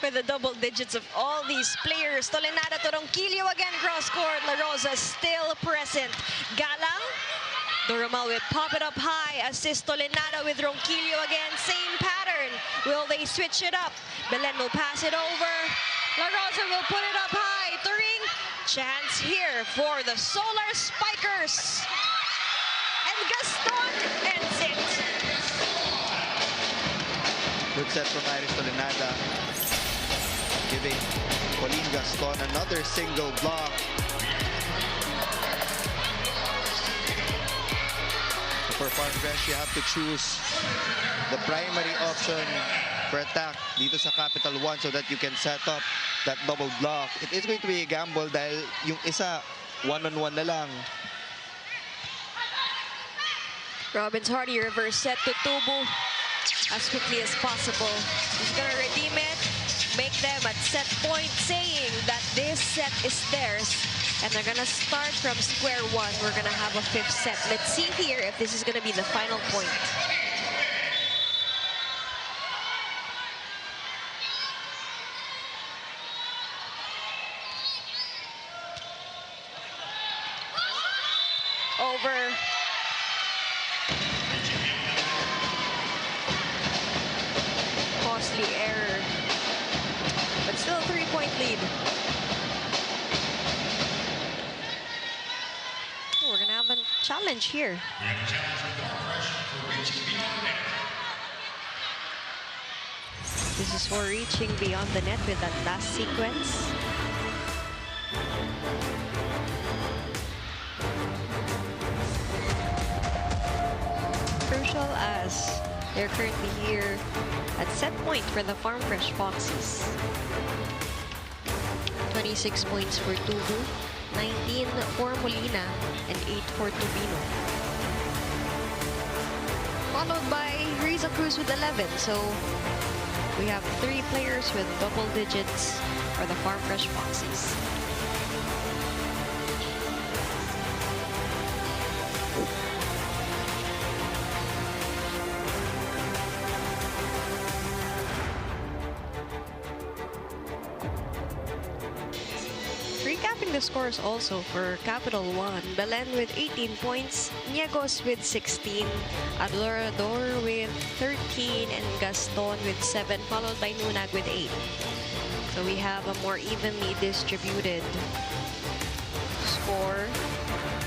with the double digits of all these players. Tolenada to Ronquillo again, cross court. La Rosa still present. Galang. Doromal will pop it up high. Assist Tolenada with Ronquillo again. Same pattern. Will they switch it up? Belen will pass it over. La Rosa will put it up high. Turing. Chance here for the Solar Spikers. And Gaston ends it. Good set from Iris Tolenada, giving Pauline Gaston another single block. For Farm Fresh, you have to choose the primary option for attack dito sa Capital One so that you can set up that double block. It is going to be a gamble dahil yung isa one-on-one na lang. Robbins Hardy reverse set to Tubu as quickly as possible. He's gonna redeem it, make them at set point, saying that this set is theirs. And they're gonna start from square one. We're gonna have a 5th set. Let's see here if this is gonna be the final point. Over. Costly error. But still a 3-point lead. We're gonna have a challenge here. This is for reaching beyond the net with that last sequence. Crucial as they're currently here at set point for the Farm Fresh Foxies. 26 points for Tubu, 19 for Molina, and 8 for Tubino. Followed by Riza Cruz with 11. So we have 3 players with double digits for the Farm Fresh Foxies. Recapping the scores also for Capital One. Belen with 18 points, Niegos with 16, Adorador with 13, and Gaston with 7, followed by Nunag with 8. So we have a more evenly distributed score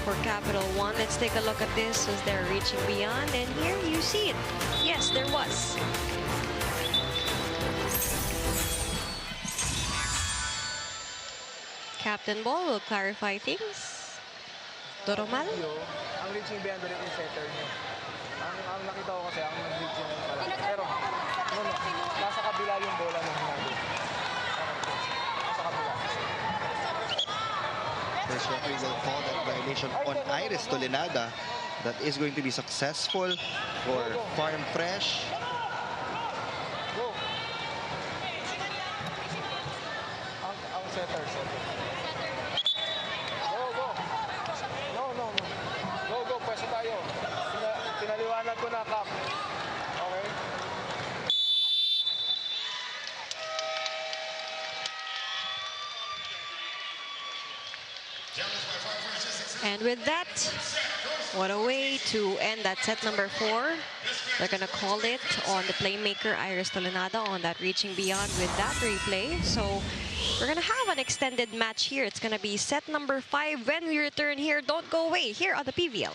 for Capital One. Let's take a look at this as they're reaching beyond, and here you see it. Yes, there was. Captain Ball will clarify things. Doromal. Ang reaching beyond the net yung setter niyo. Ang nakita ko kasi, ang reaching pala. Pero, nasa kabila yung bola ng hinabi. Nasa kabila. First referee will call that violation on Iris Tolenada. That is going to be successful for Farm Fresh. Go! Ang setter. And with that, what a way to end that set number 4. They're gonna call it on the playmaker Iris Tolenada on that reaching beyond with that replay. So we're gonna have an extended match here. It's gonna be set number 5 when we return here. Don't go away here on the PVL.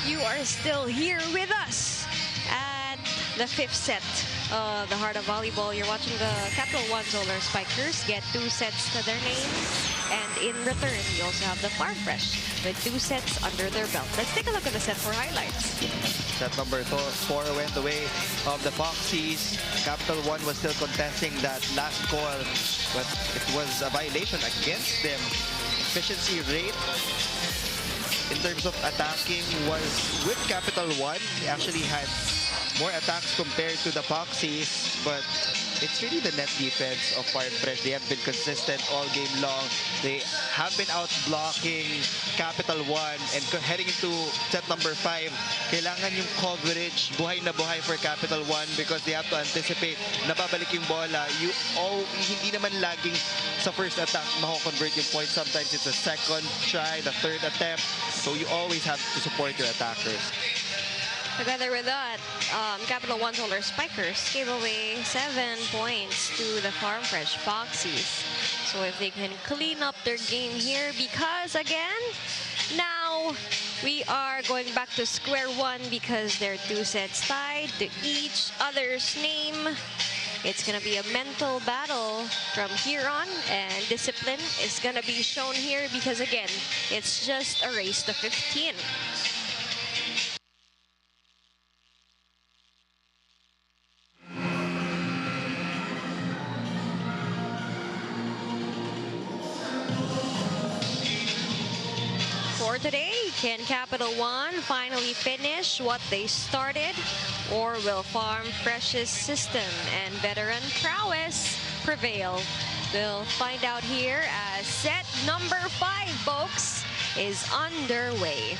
You are still here with us at the 5th set of the Heart of Volleyball. You're watching the CAPITAL1 Solar Spikers get 2 sets to their name. And in return, you also have the Farm Fresh with 2 sets under their belt. Let's take a look at the set for highlights. Set number 4 went the way of the Foxies. CAPITAL1 was still contesting that last call, but it was a violation against them. Efficiency rate in terms of attacking was with CAPITAL1. They actually had more attacks compared to the Foxies, but it's really the net defense of Farm Fresh. They have been consistent all game long. They have been out-blocking CAPITAL1, and heading into set number 5, kailangan yung coverage buhay na buhay for CAPITAL1 because they have to anticipate na babalik yung bola. Hindi naman laging sa first attack mako-convert yung point. Sometimes it's the second try, the third attempt. So you always have to support your attackers. Together with that, CAPITAL1 Solar Spikers gave away 7 points to the Farm Fresh Foxies. So if they can clean up their game here, because again, now we are going back to square one because they're 2 sets tied to each other's name. It's going to be a mental battle from here on, and discipline is going to be shown here because again, it's just a race to 15. For today, can CAPITAL1 finally finish what they started, or will Farm Fresh's system and veteran prowess prevail? We'll find out here as set number 5, folks, is underway.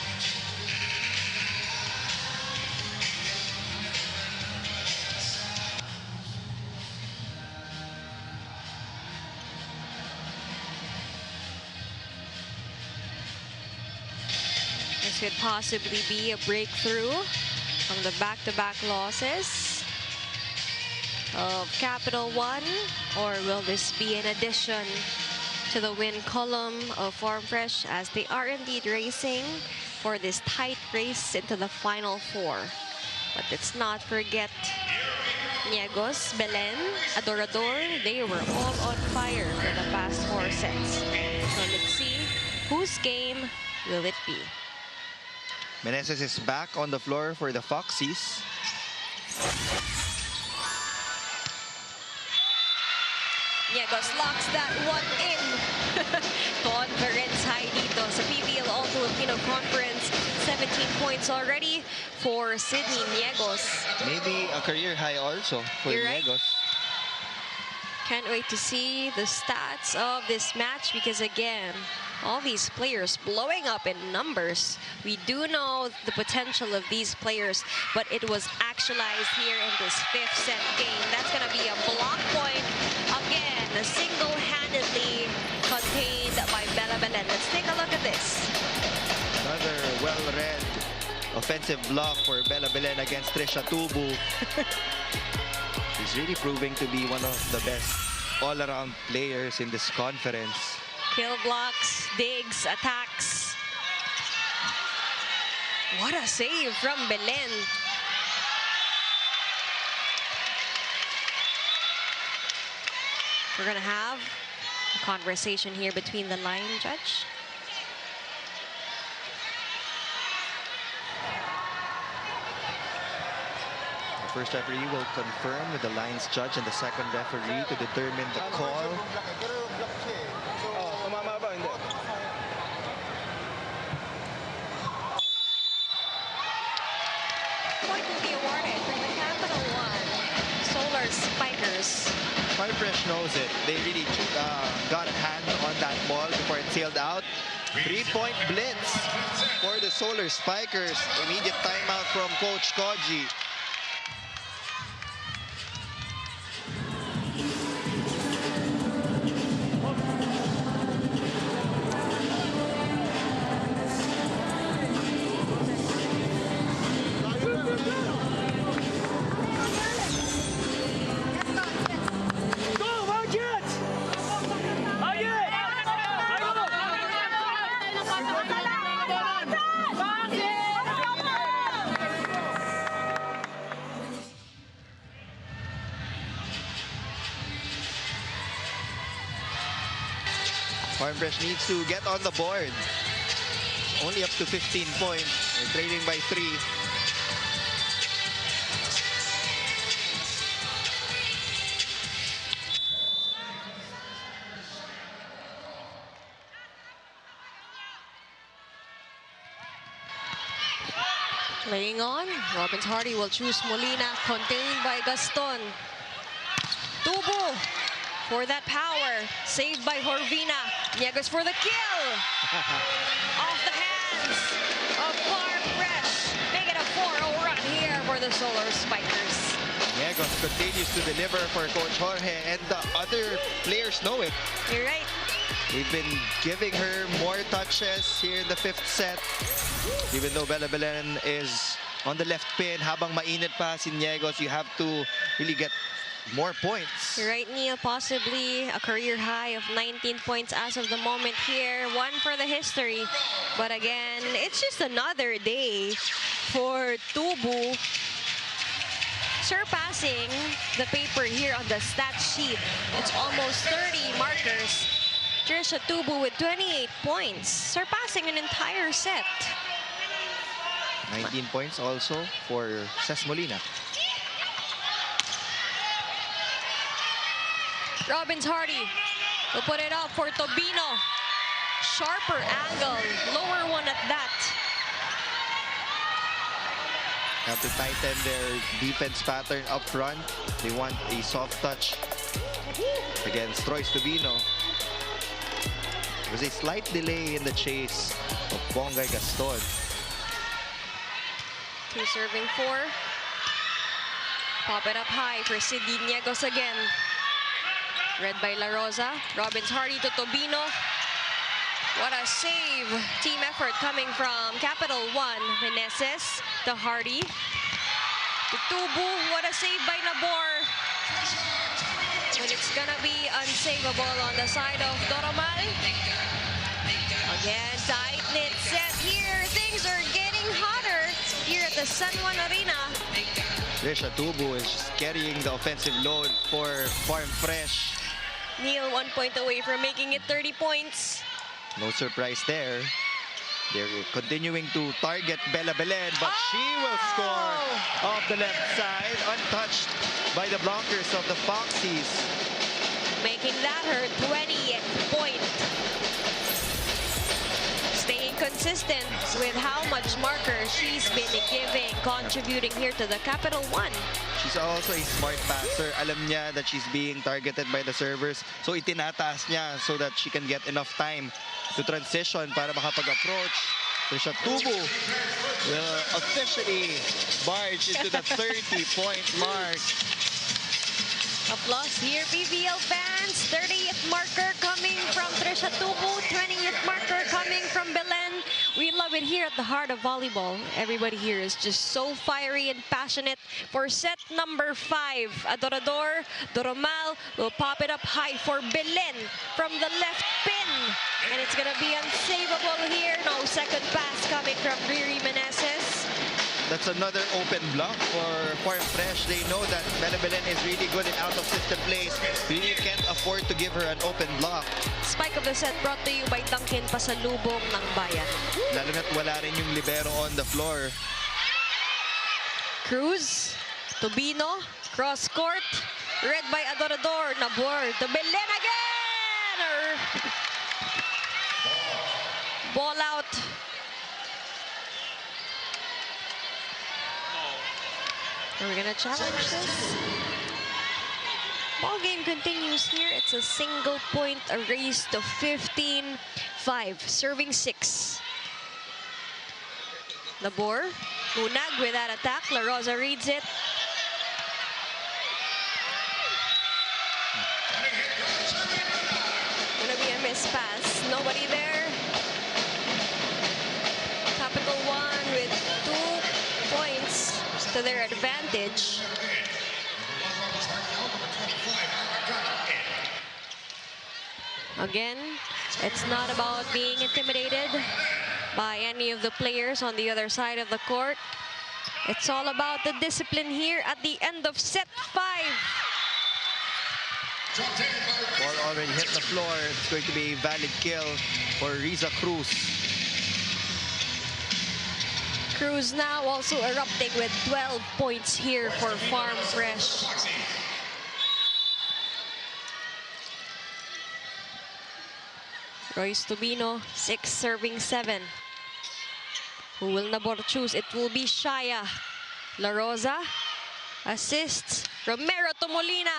This could possibly be a breakthrough from the back-to-back losses of CAPITAL1, or will this be an addition to the win column of Farm Fresh as they are indeed racing for this tight race into the final 4? But let's not forget Niegos, Belen, Adorador. They were all on fire for the past 4 sets. So let's see whose game will it be. Meneses is back on the floor for the Foxies. Niegos locks that one in. Conference high dito sa PVL All-Filipino Conference. 17 points already for Sydney Niegos. Maybe a career high also for You're right. Niegos. Can't wait to see the stats of this match because again, all these players blowing up in numbers. We do know the potential of these players, but it was actualized here in this 5th set game. That's going to be a block point. Again, single-handedly contained by Belen. Let's take a look at this. Another well-read offensive block for Belen against Trisha Tubu. She's really proving to be one of the best all-around players in this conference. Kill blocks, digs, attacks. What a save from Belen. We're gonna have a conversation here between the line judge. The first referee will confirm with the lines judge and the second referee to determine the call. Tumama ba? Hindi. Point will be awarded for the CAPITAL1 Solar Spikers. Fire Fresh knows it. They really got a hand on that ball before it sailed out. 3-point blitz for the Solar Spikers. Immediate timeout from Coach Koji. Go, Wildcats! Again! Farm Fresh needs to get on the board. Only up to 15 points. They're trailing by 3. Playing on, Robbins Hardy will choose Molina, contained by Gaston. Tubo for that power, saved by Horvina. Niegas for the kill. Off the hands of Farm Fresh. Make it a 4-0 run here for the Solar Spikers. Niegos continues to deliver for Coach Jorge, and the other players know it. You're right. We've been giving her more touches here in the 5th set. Even though Belen is on the left pin, habang mainit pa si Niegos, you have to really get more points. You're right, Neil. Possibly a career high of 19 points as of the moment here. One for the history. But again, it's just another day for Tubu, surpassing the paper here on the stat sheet. It's almost 30 markers. Trisha Tubu with 28 points, surpassing an entire set. 19 points also for Ces Molina. Robbins Hardy will put it up for Tobino. Sharper angle, lower one at that. Have to tighten their defense pattern up front. They want a soft touch against Royce Tobino. There was a slight delay in the chase of Bongay Gaston. 2 serving 4. Pop it up high for Sidney Niegos again. Read by La Rosa. Robbins Hardy to Tobino. What a save. Team effort coming from CAPITAL1. Meneses to Hardy. To Tubu. What a save by Nabor. But it's gonna be unsavable on the side of Doromal. Again, tight-knit set here. Things are getting hotter here at the San Juan Arena. Trisha Tubu is carrying the offensive load for Farm Fresh. Neil 1 point away from making it 30 points. No surprise there. They're continuing to target Belen, but she will score off the left side, untouched by the blockers of the Foxies. Making that her 20th point. Staying consistent with how much marker she's been giving, contributing here to the CAPITAL1. She's also a smart passer. Alam niya that she's being targeted by the servers. So itinataas niya so that she can get enough time to transition para makapag-approach. Trisha Tubu will officially barge into the 30-point mark. Applause here, PVL fans. 30th marker coming from Trisha Tubu. 20th marker coming from Belen. We love it here at the heart of volleyball, everybody here is just so fiery and passionate for set number 5. Adorador Doromal will pop it up high for Belen from the left pin. And it's going to be unsavable here. No second pass coming from Riri Meneses. That's another open block for Farm Fresh. They know that Belen is really good in out-of-system plays. Really can't afford to give her an open block. Spike of the set brought to you by Dunkin Pasalubong ng Bayan. Lalo na't wala rin yung libero on the floor. Cruz, Tobino, cross court, read by Adorador, Nabor to Belen again! Ball out. Are we gonna challenge this? Ball game continues here. It's a single point, a race to 15-5, serving 6. Labor, Unag with that attack. La Rosa reads it. Gonna be a miss pass. Nobody there. Capital1 with 2 points to their advantage. Again, it's not about being intimidated by any of the players on the other side of the court. It's all about the discipline here at the end of set 5. Ball already hit the floor. It's going to be a valid kill for Riza Cruz. Cruz now also erupting with 12 points here for Farm Fresh. Royce Tobino, 6 serving 7. Who will Nabor choose? It will be Shaya. La Rosa assists. Romero to Molina.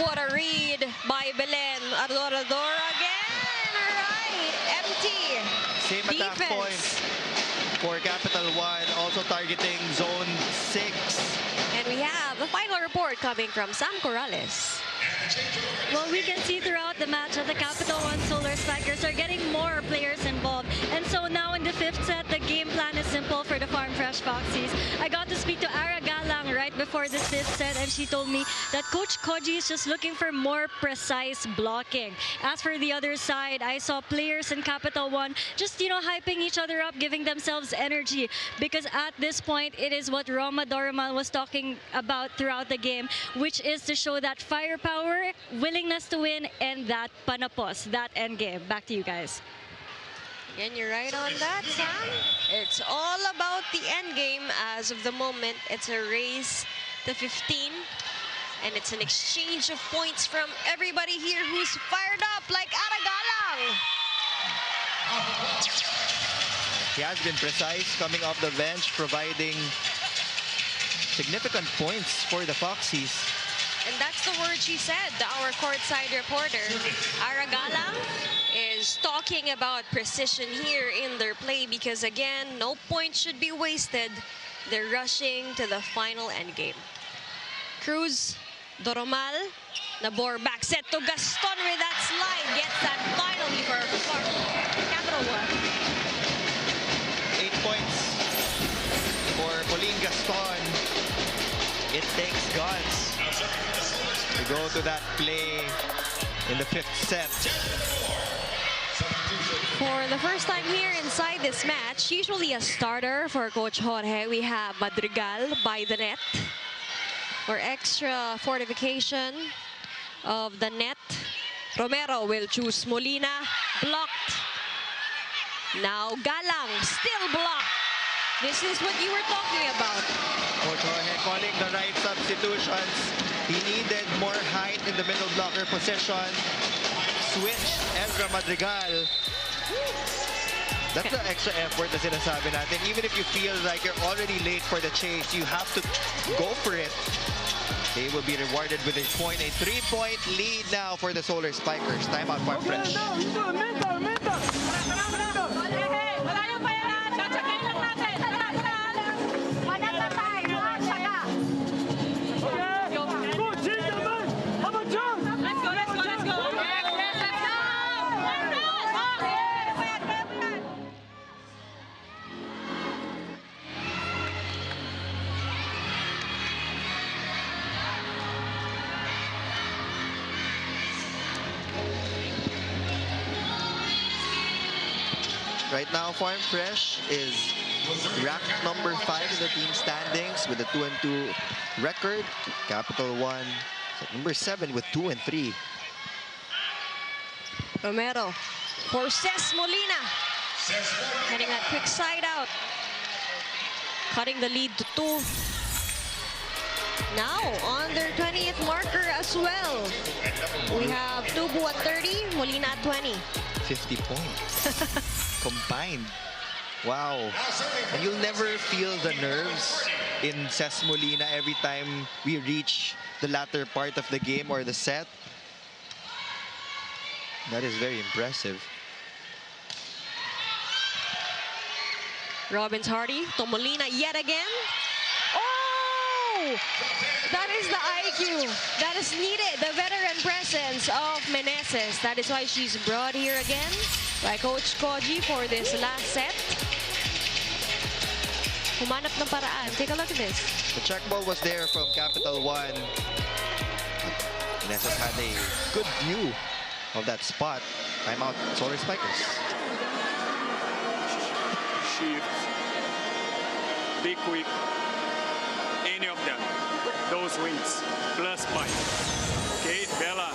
What a read by Belen. Adorador again. Right. Empty. Same attack Defense. points for Capital1, also targeting zone 6. And we have the final report coming from Sam Corrales. Well, we can see throughout the match that the Capital1 Solar Spikers are getting more players involved. And so now in the 5th set, the game plan is simple for the Farm Fresh Foxies. I got to speak to Ara Galang right before this 5th set, and she told me that Coach Koji is just looking for more precise blocking. As for the other side, I saw players in Capital1 just, hyping each other up, giving themselves energy. Because at this point, it is what Roma Doromal was talking about throughout the game, which is to show that firepower, willingness to win, and that panapos, that end game. Back to you guys. And you're right on that, Sam. It's all about the end game. As of the moment, it's a race to 15. And it's an exchange of points from everybody here who's fired up like Aragalang. He has been precise coming off the bench, providing significant points for the Foxies. And that's the word she said, our courtside reporter. Aragalang is talking about precision here in their play because, again, no points should be wasted. They're rushing to the final endgame. Cruz, Doromal, Nabor back set to Gaston with that slide. Gets that finally for Capital1. 8 points for Pauline Gaston. It takes guts to go to that play in the 5th set. For the first time here inside this match, usually a starter for Coach Jorge, we have Madrigal by the net. For extra fortification of the net, Romero will choose Molina, blocked. Now Galang, still blocked. This is what you were talking about. Coach Jorge calling the right substitutions. He needed more height in the middle blocker position. Switch Ezra Madrigal. That's the extra effort na sinasabi natin. Even if you feel like you're already late for the chase, you have to go for it. They will be rewarded with a point, a 3-point lead now for the Solar Spikers. Timeout, Farm Fresh. Right now, Farm Fresh is ranked number 5 in the team standings with a 2-2 record. Capital1 is at number 7 with 2-3. Romero forces Molina. Heading that quick side out. Cutting the lead to 2. Now on their 20th marker as well. We have Tubu at 30, Molina at 20. 50 points combined. Wow. And you'll never feel the nerves in Ces Molina every time we reach the latter part of the game or the set. That is very impressive. Robbins Hardy to Molina yet again. Oh! That is the IQ that is needed, the veteran presence of Meneses. That is why she's brought here again by Coach Koji for this last set. Humanap ng paraan. Take a look at this. The check ball was there from Capital1. Meneses had a good view of that spot. Timeout, Solar Spikers. Shift. Be quick. Any of them. Those wins. Plus point. Okay, Bella,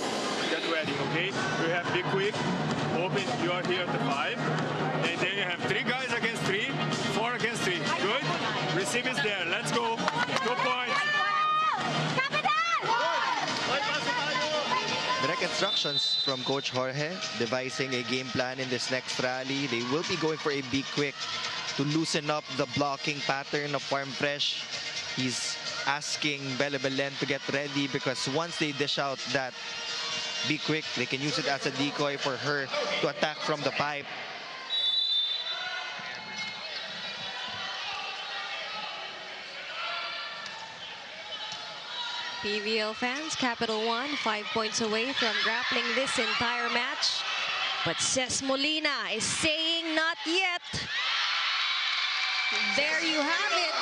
get ready, okay? You have be quick. Open, you are here at the 5. And then you have 3 guys against 3, 4 against 3. Good? Receive is there. Let's go. 2 points. Direct instructions from Coach Jorge, devising a game plan in this next rally. They will be going for a be quick to loosen up the blocking pattern of Farm Fresh. He's asking Belen to get ready because once they dish out that be quick, they can use it as a decoy for her to attack from the pipe. PVL fans, Capital1 5 points away from grappling this entire match. But Ces Molina is saying not yet. There you have it.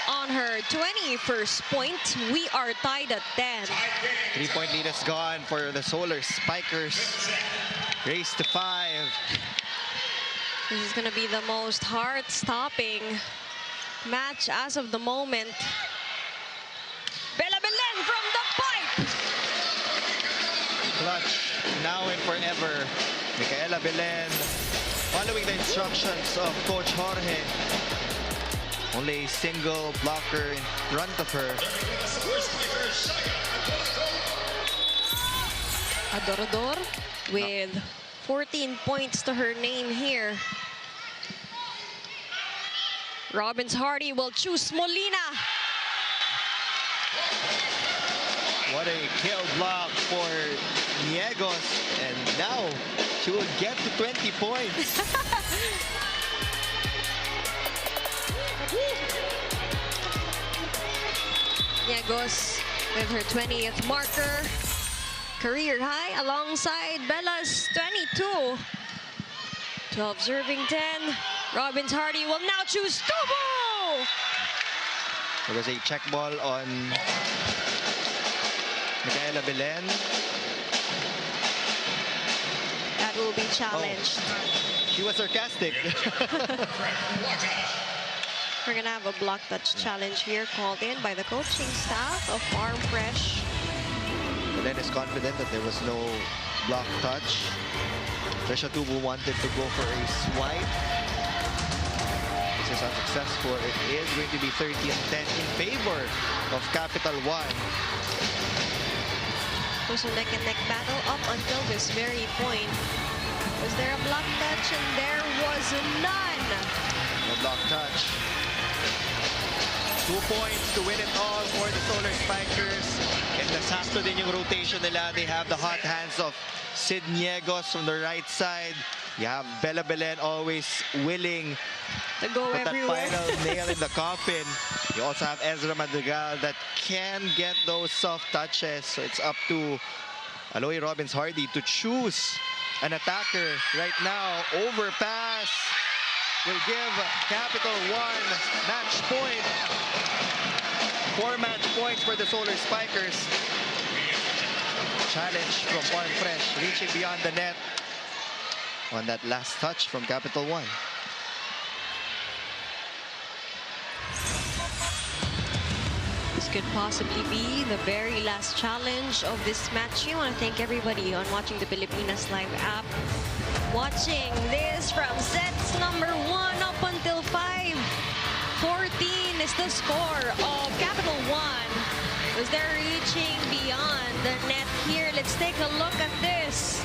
On her 21st point, we are tied at 10. 3-point lead is gone for the Solar Spikers. Race to 5. This is going to be the most heart-stopping match as of the moment. Belen from the pipe. Clutch, now and forever. Micaela Belen, following the instructions of Coach Jorge. Only a single blocker in front of her. Adorador with 14 points to her name here. Robbins Hardy will choose Molina. What a kill block for Niegos. And now she will get to 20 points. Niegos with her 20th marker. Career high alongside Bella's 22. 12 serving 10. Robbins Hardy will now choose Tubu. There was a check ball on Micaela Belen. That will be challenged. She was sarcastic. We're gonna have a block touch challenge here called in by the coaching staff of Farm Fresh. Belen is confident that there was no block touch. Trisha Tubu wanted to go for a swipe. This is unsuccessful. It is going to be 30-10 in favor of Capital1. It was a neck-and-neck battle up until this very point. Was there a block touch? And there was none. No block touch. 2 points to win it all for the Solar Spikers. And nasakto din yung rotation nila. They have the hot hands of Sid Niegos from the right side. You have Bella Belen always willing To go put that everywhere. final nail in the coffin. You also have Ezra Madrigal that can get those soft touches. So it's up to Aloy Robbins Hardy to choose an attacker right now. Overpass will give Capital1 match point. 4 match points for the Solar Spikers. Challenge from Farm Fresh, reaching beyond the net. on that last touch from Capital One. This could possibly be the very last challenge of this match. I want to thank everybody on watching the Pilipinas Live app. Watching this from sets number 1 up until 5. 14 is the score of Capital One. Was they're reaching beyond the net here. Let's take a look at this.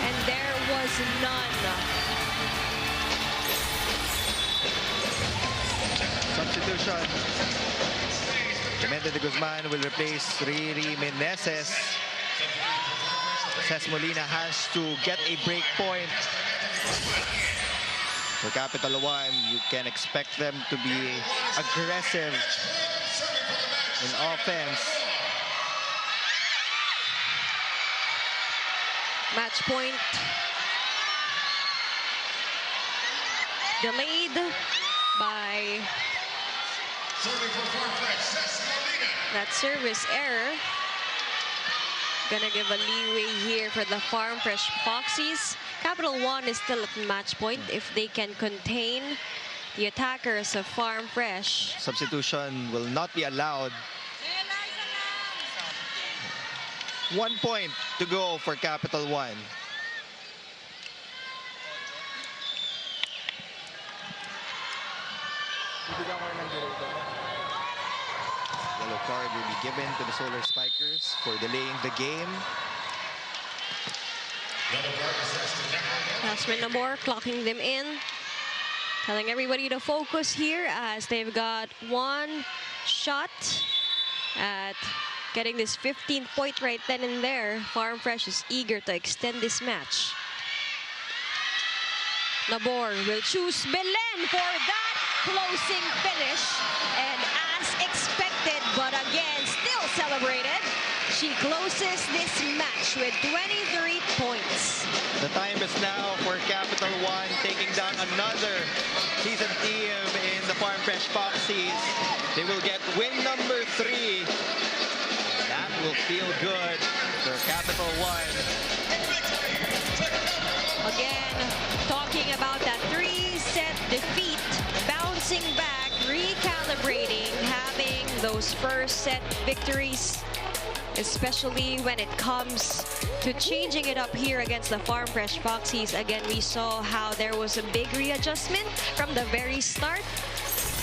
And there was none. Substitution. Clemente de Guzman will replace Riri Meneses. Ces Molina has to get a break point. For Capital One, you can expect them to be aggressive in offense. Match point delayed by that service error. Gonna give a leeway here for the Farm Fresh Foxies. Capital One is still at match point if they can contain the attackers of Farm Fresh. Substitution will not be allowed. 1 point to go for Capital One. Yellow card will be given to the Solar Spikers for delaying the game. Jasmine Nabor clocking them in. Telling everybody to focus here as they've got one shot at getting this 15th point right then and there. Farm Fresh is eager to extend this match. Nabor will choose Belen for that closing finish. And as expected, but again, still celebrated, she closes this match with 23 points. The time is now for Capital One taking down another season team in the Farm Fresh Foxies. They will get win number 3. That will feel good for Capital One. Again, talking about that 3-set defeat, bouncing back, recalibrating, having those first set victories, especially when it comes to changing it up here against the Farm Fresh Foxies. Again, we saw how there was a big readjustment from the very start.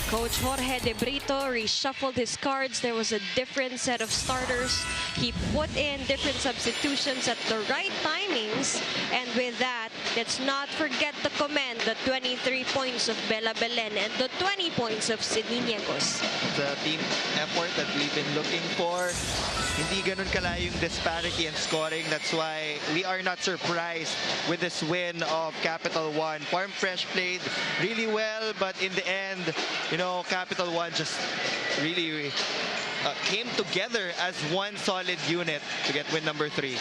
Coach Jorge De Brito reshuffled his cards. There was a different set of starters. He put in different substitutions at the right timings. And with that, let's not forget to commend the 23 points of Bella Belen and the 20 points of Sydney Niegos. The team effort that we've been looking for. Hindi ganun kalayong disparity in scoring. That's why we are not surprised with this win of Capital One. Farm Fresh played really well, but in the end, you know, Capital One just really came together as one solid unit to get win number 3.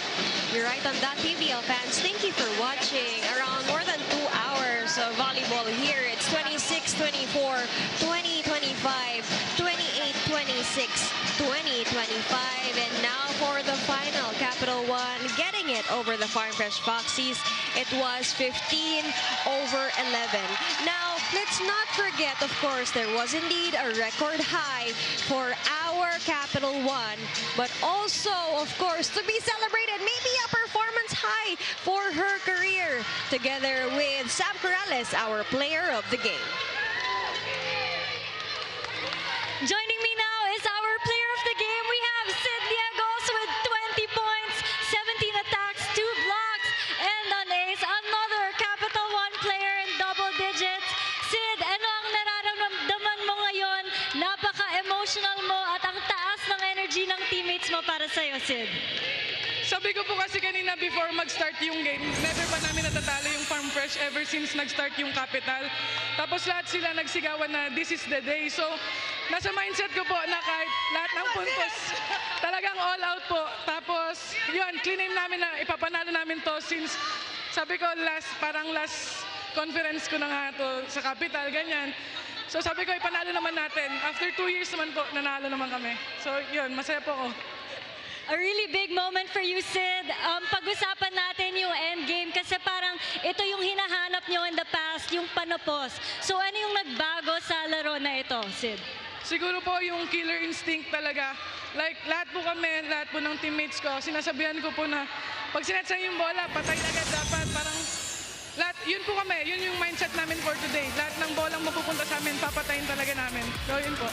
You're right on that, PVL fans. Thank you for watching around more than 2 hours of volleyball here. It's 26-24, 20-25, 28-26, 20-25. And now for the final, Capital One getting it over the Farm Fresh Foxies. It was 15-11. Now, let's not forget, of course, there was indeed a record high for our Capital One, but also, of course, to be celebrated, maybe a performance high for her career, together with Sam Corrales, our player of the game. Joining me now is our player of the game. We have Sid Niegos with 20 points, 17 attacks, 2 blocks, and an ace. Another Capital One player in double digits. Sid, ano ang nararamdaman mo ngayon? Napaka-emotional mo at ang taas ng energy ng teammates mo para sa'yo, Sid. Sabi ko po kasi kanina before mag-start yung game, never pa namin natatalo yung Farm Fresh ever since nag-start yung Capital. Tapos lahat sila nagsigawan na this is the day. So, nasa mindset ko po na kahit lahat ng puntos, talagang all out po. Tapos, yun, claim namin na ipapanalo namin to since sabi ko parang last conference ko na nga to sa Capital, ganyan. So sabi ko, ipanalo naman natin. After 2 years naman po, nanalo naman kami. So yun, masaya po ako. A really big moment for you, Sid. Pag-usapan natin yung endgame kasi parang ito yung hinahanap nyo in the past, yung panopos. So ano yung nagbago sa laro na ito, Sid? Siguro po yung killer instinct talaga. Like, lahat po kami, lahat po ng teammates ko, sinasabihan ko po na pag sinetsan yung bola, patay agad dapat. Parang, lahat, yun po kami, yun yung mindset namin for today. Lahat ng bolang mapupunta sa amin, papatayin talaga namin. So, yun po.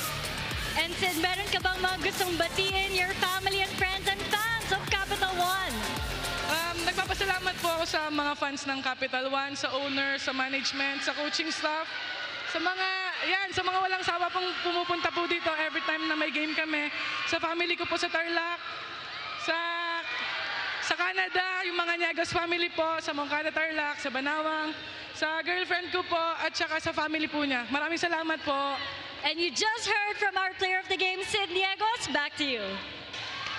And Sid, meron ka bang mga gustong batiin your family and friends and fans of Capital1? Nagpapasalamat po ako sa mga fans ng Capital1, sa owner, sa management, sa coaching staff, sa mga walang sawa pong pumupunta po dito every time na may game kami. Sa family ko po sa Tarlac, sa Canada, yung mga Niegas family po, sa Moncada Tarlac, sa Banawang, sa girlfriend ko po, at saka sa family po niya. Maraming salamat po. And you just heard from our player of the game, Sid Niegos. Back to you.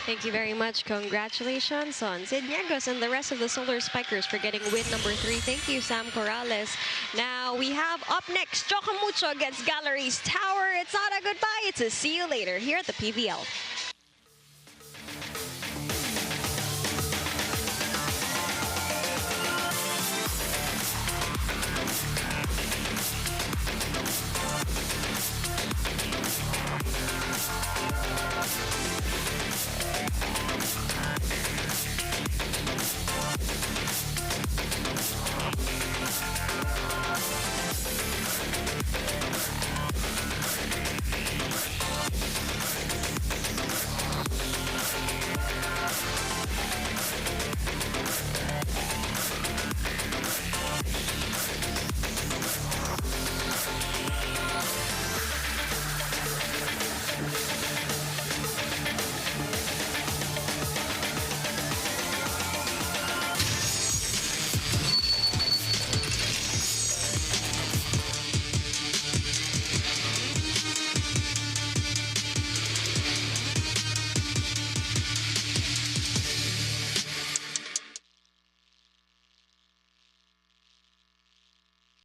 Thank you very much. Congratulations on Sid Niegos and the rest of the Solar Spikers for getting win number 3. Thank you, Sam Corrales. Now we have up next, Chocamucho against Galleries Tower. It's not a goodbye, it's a see you later here at the PVL.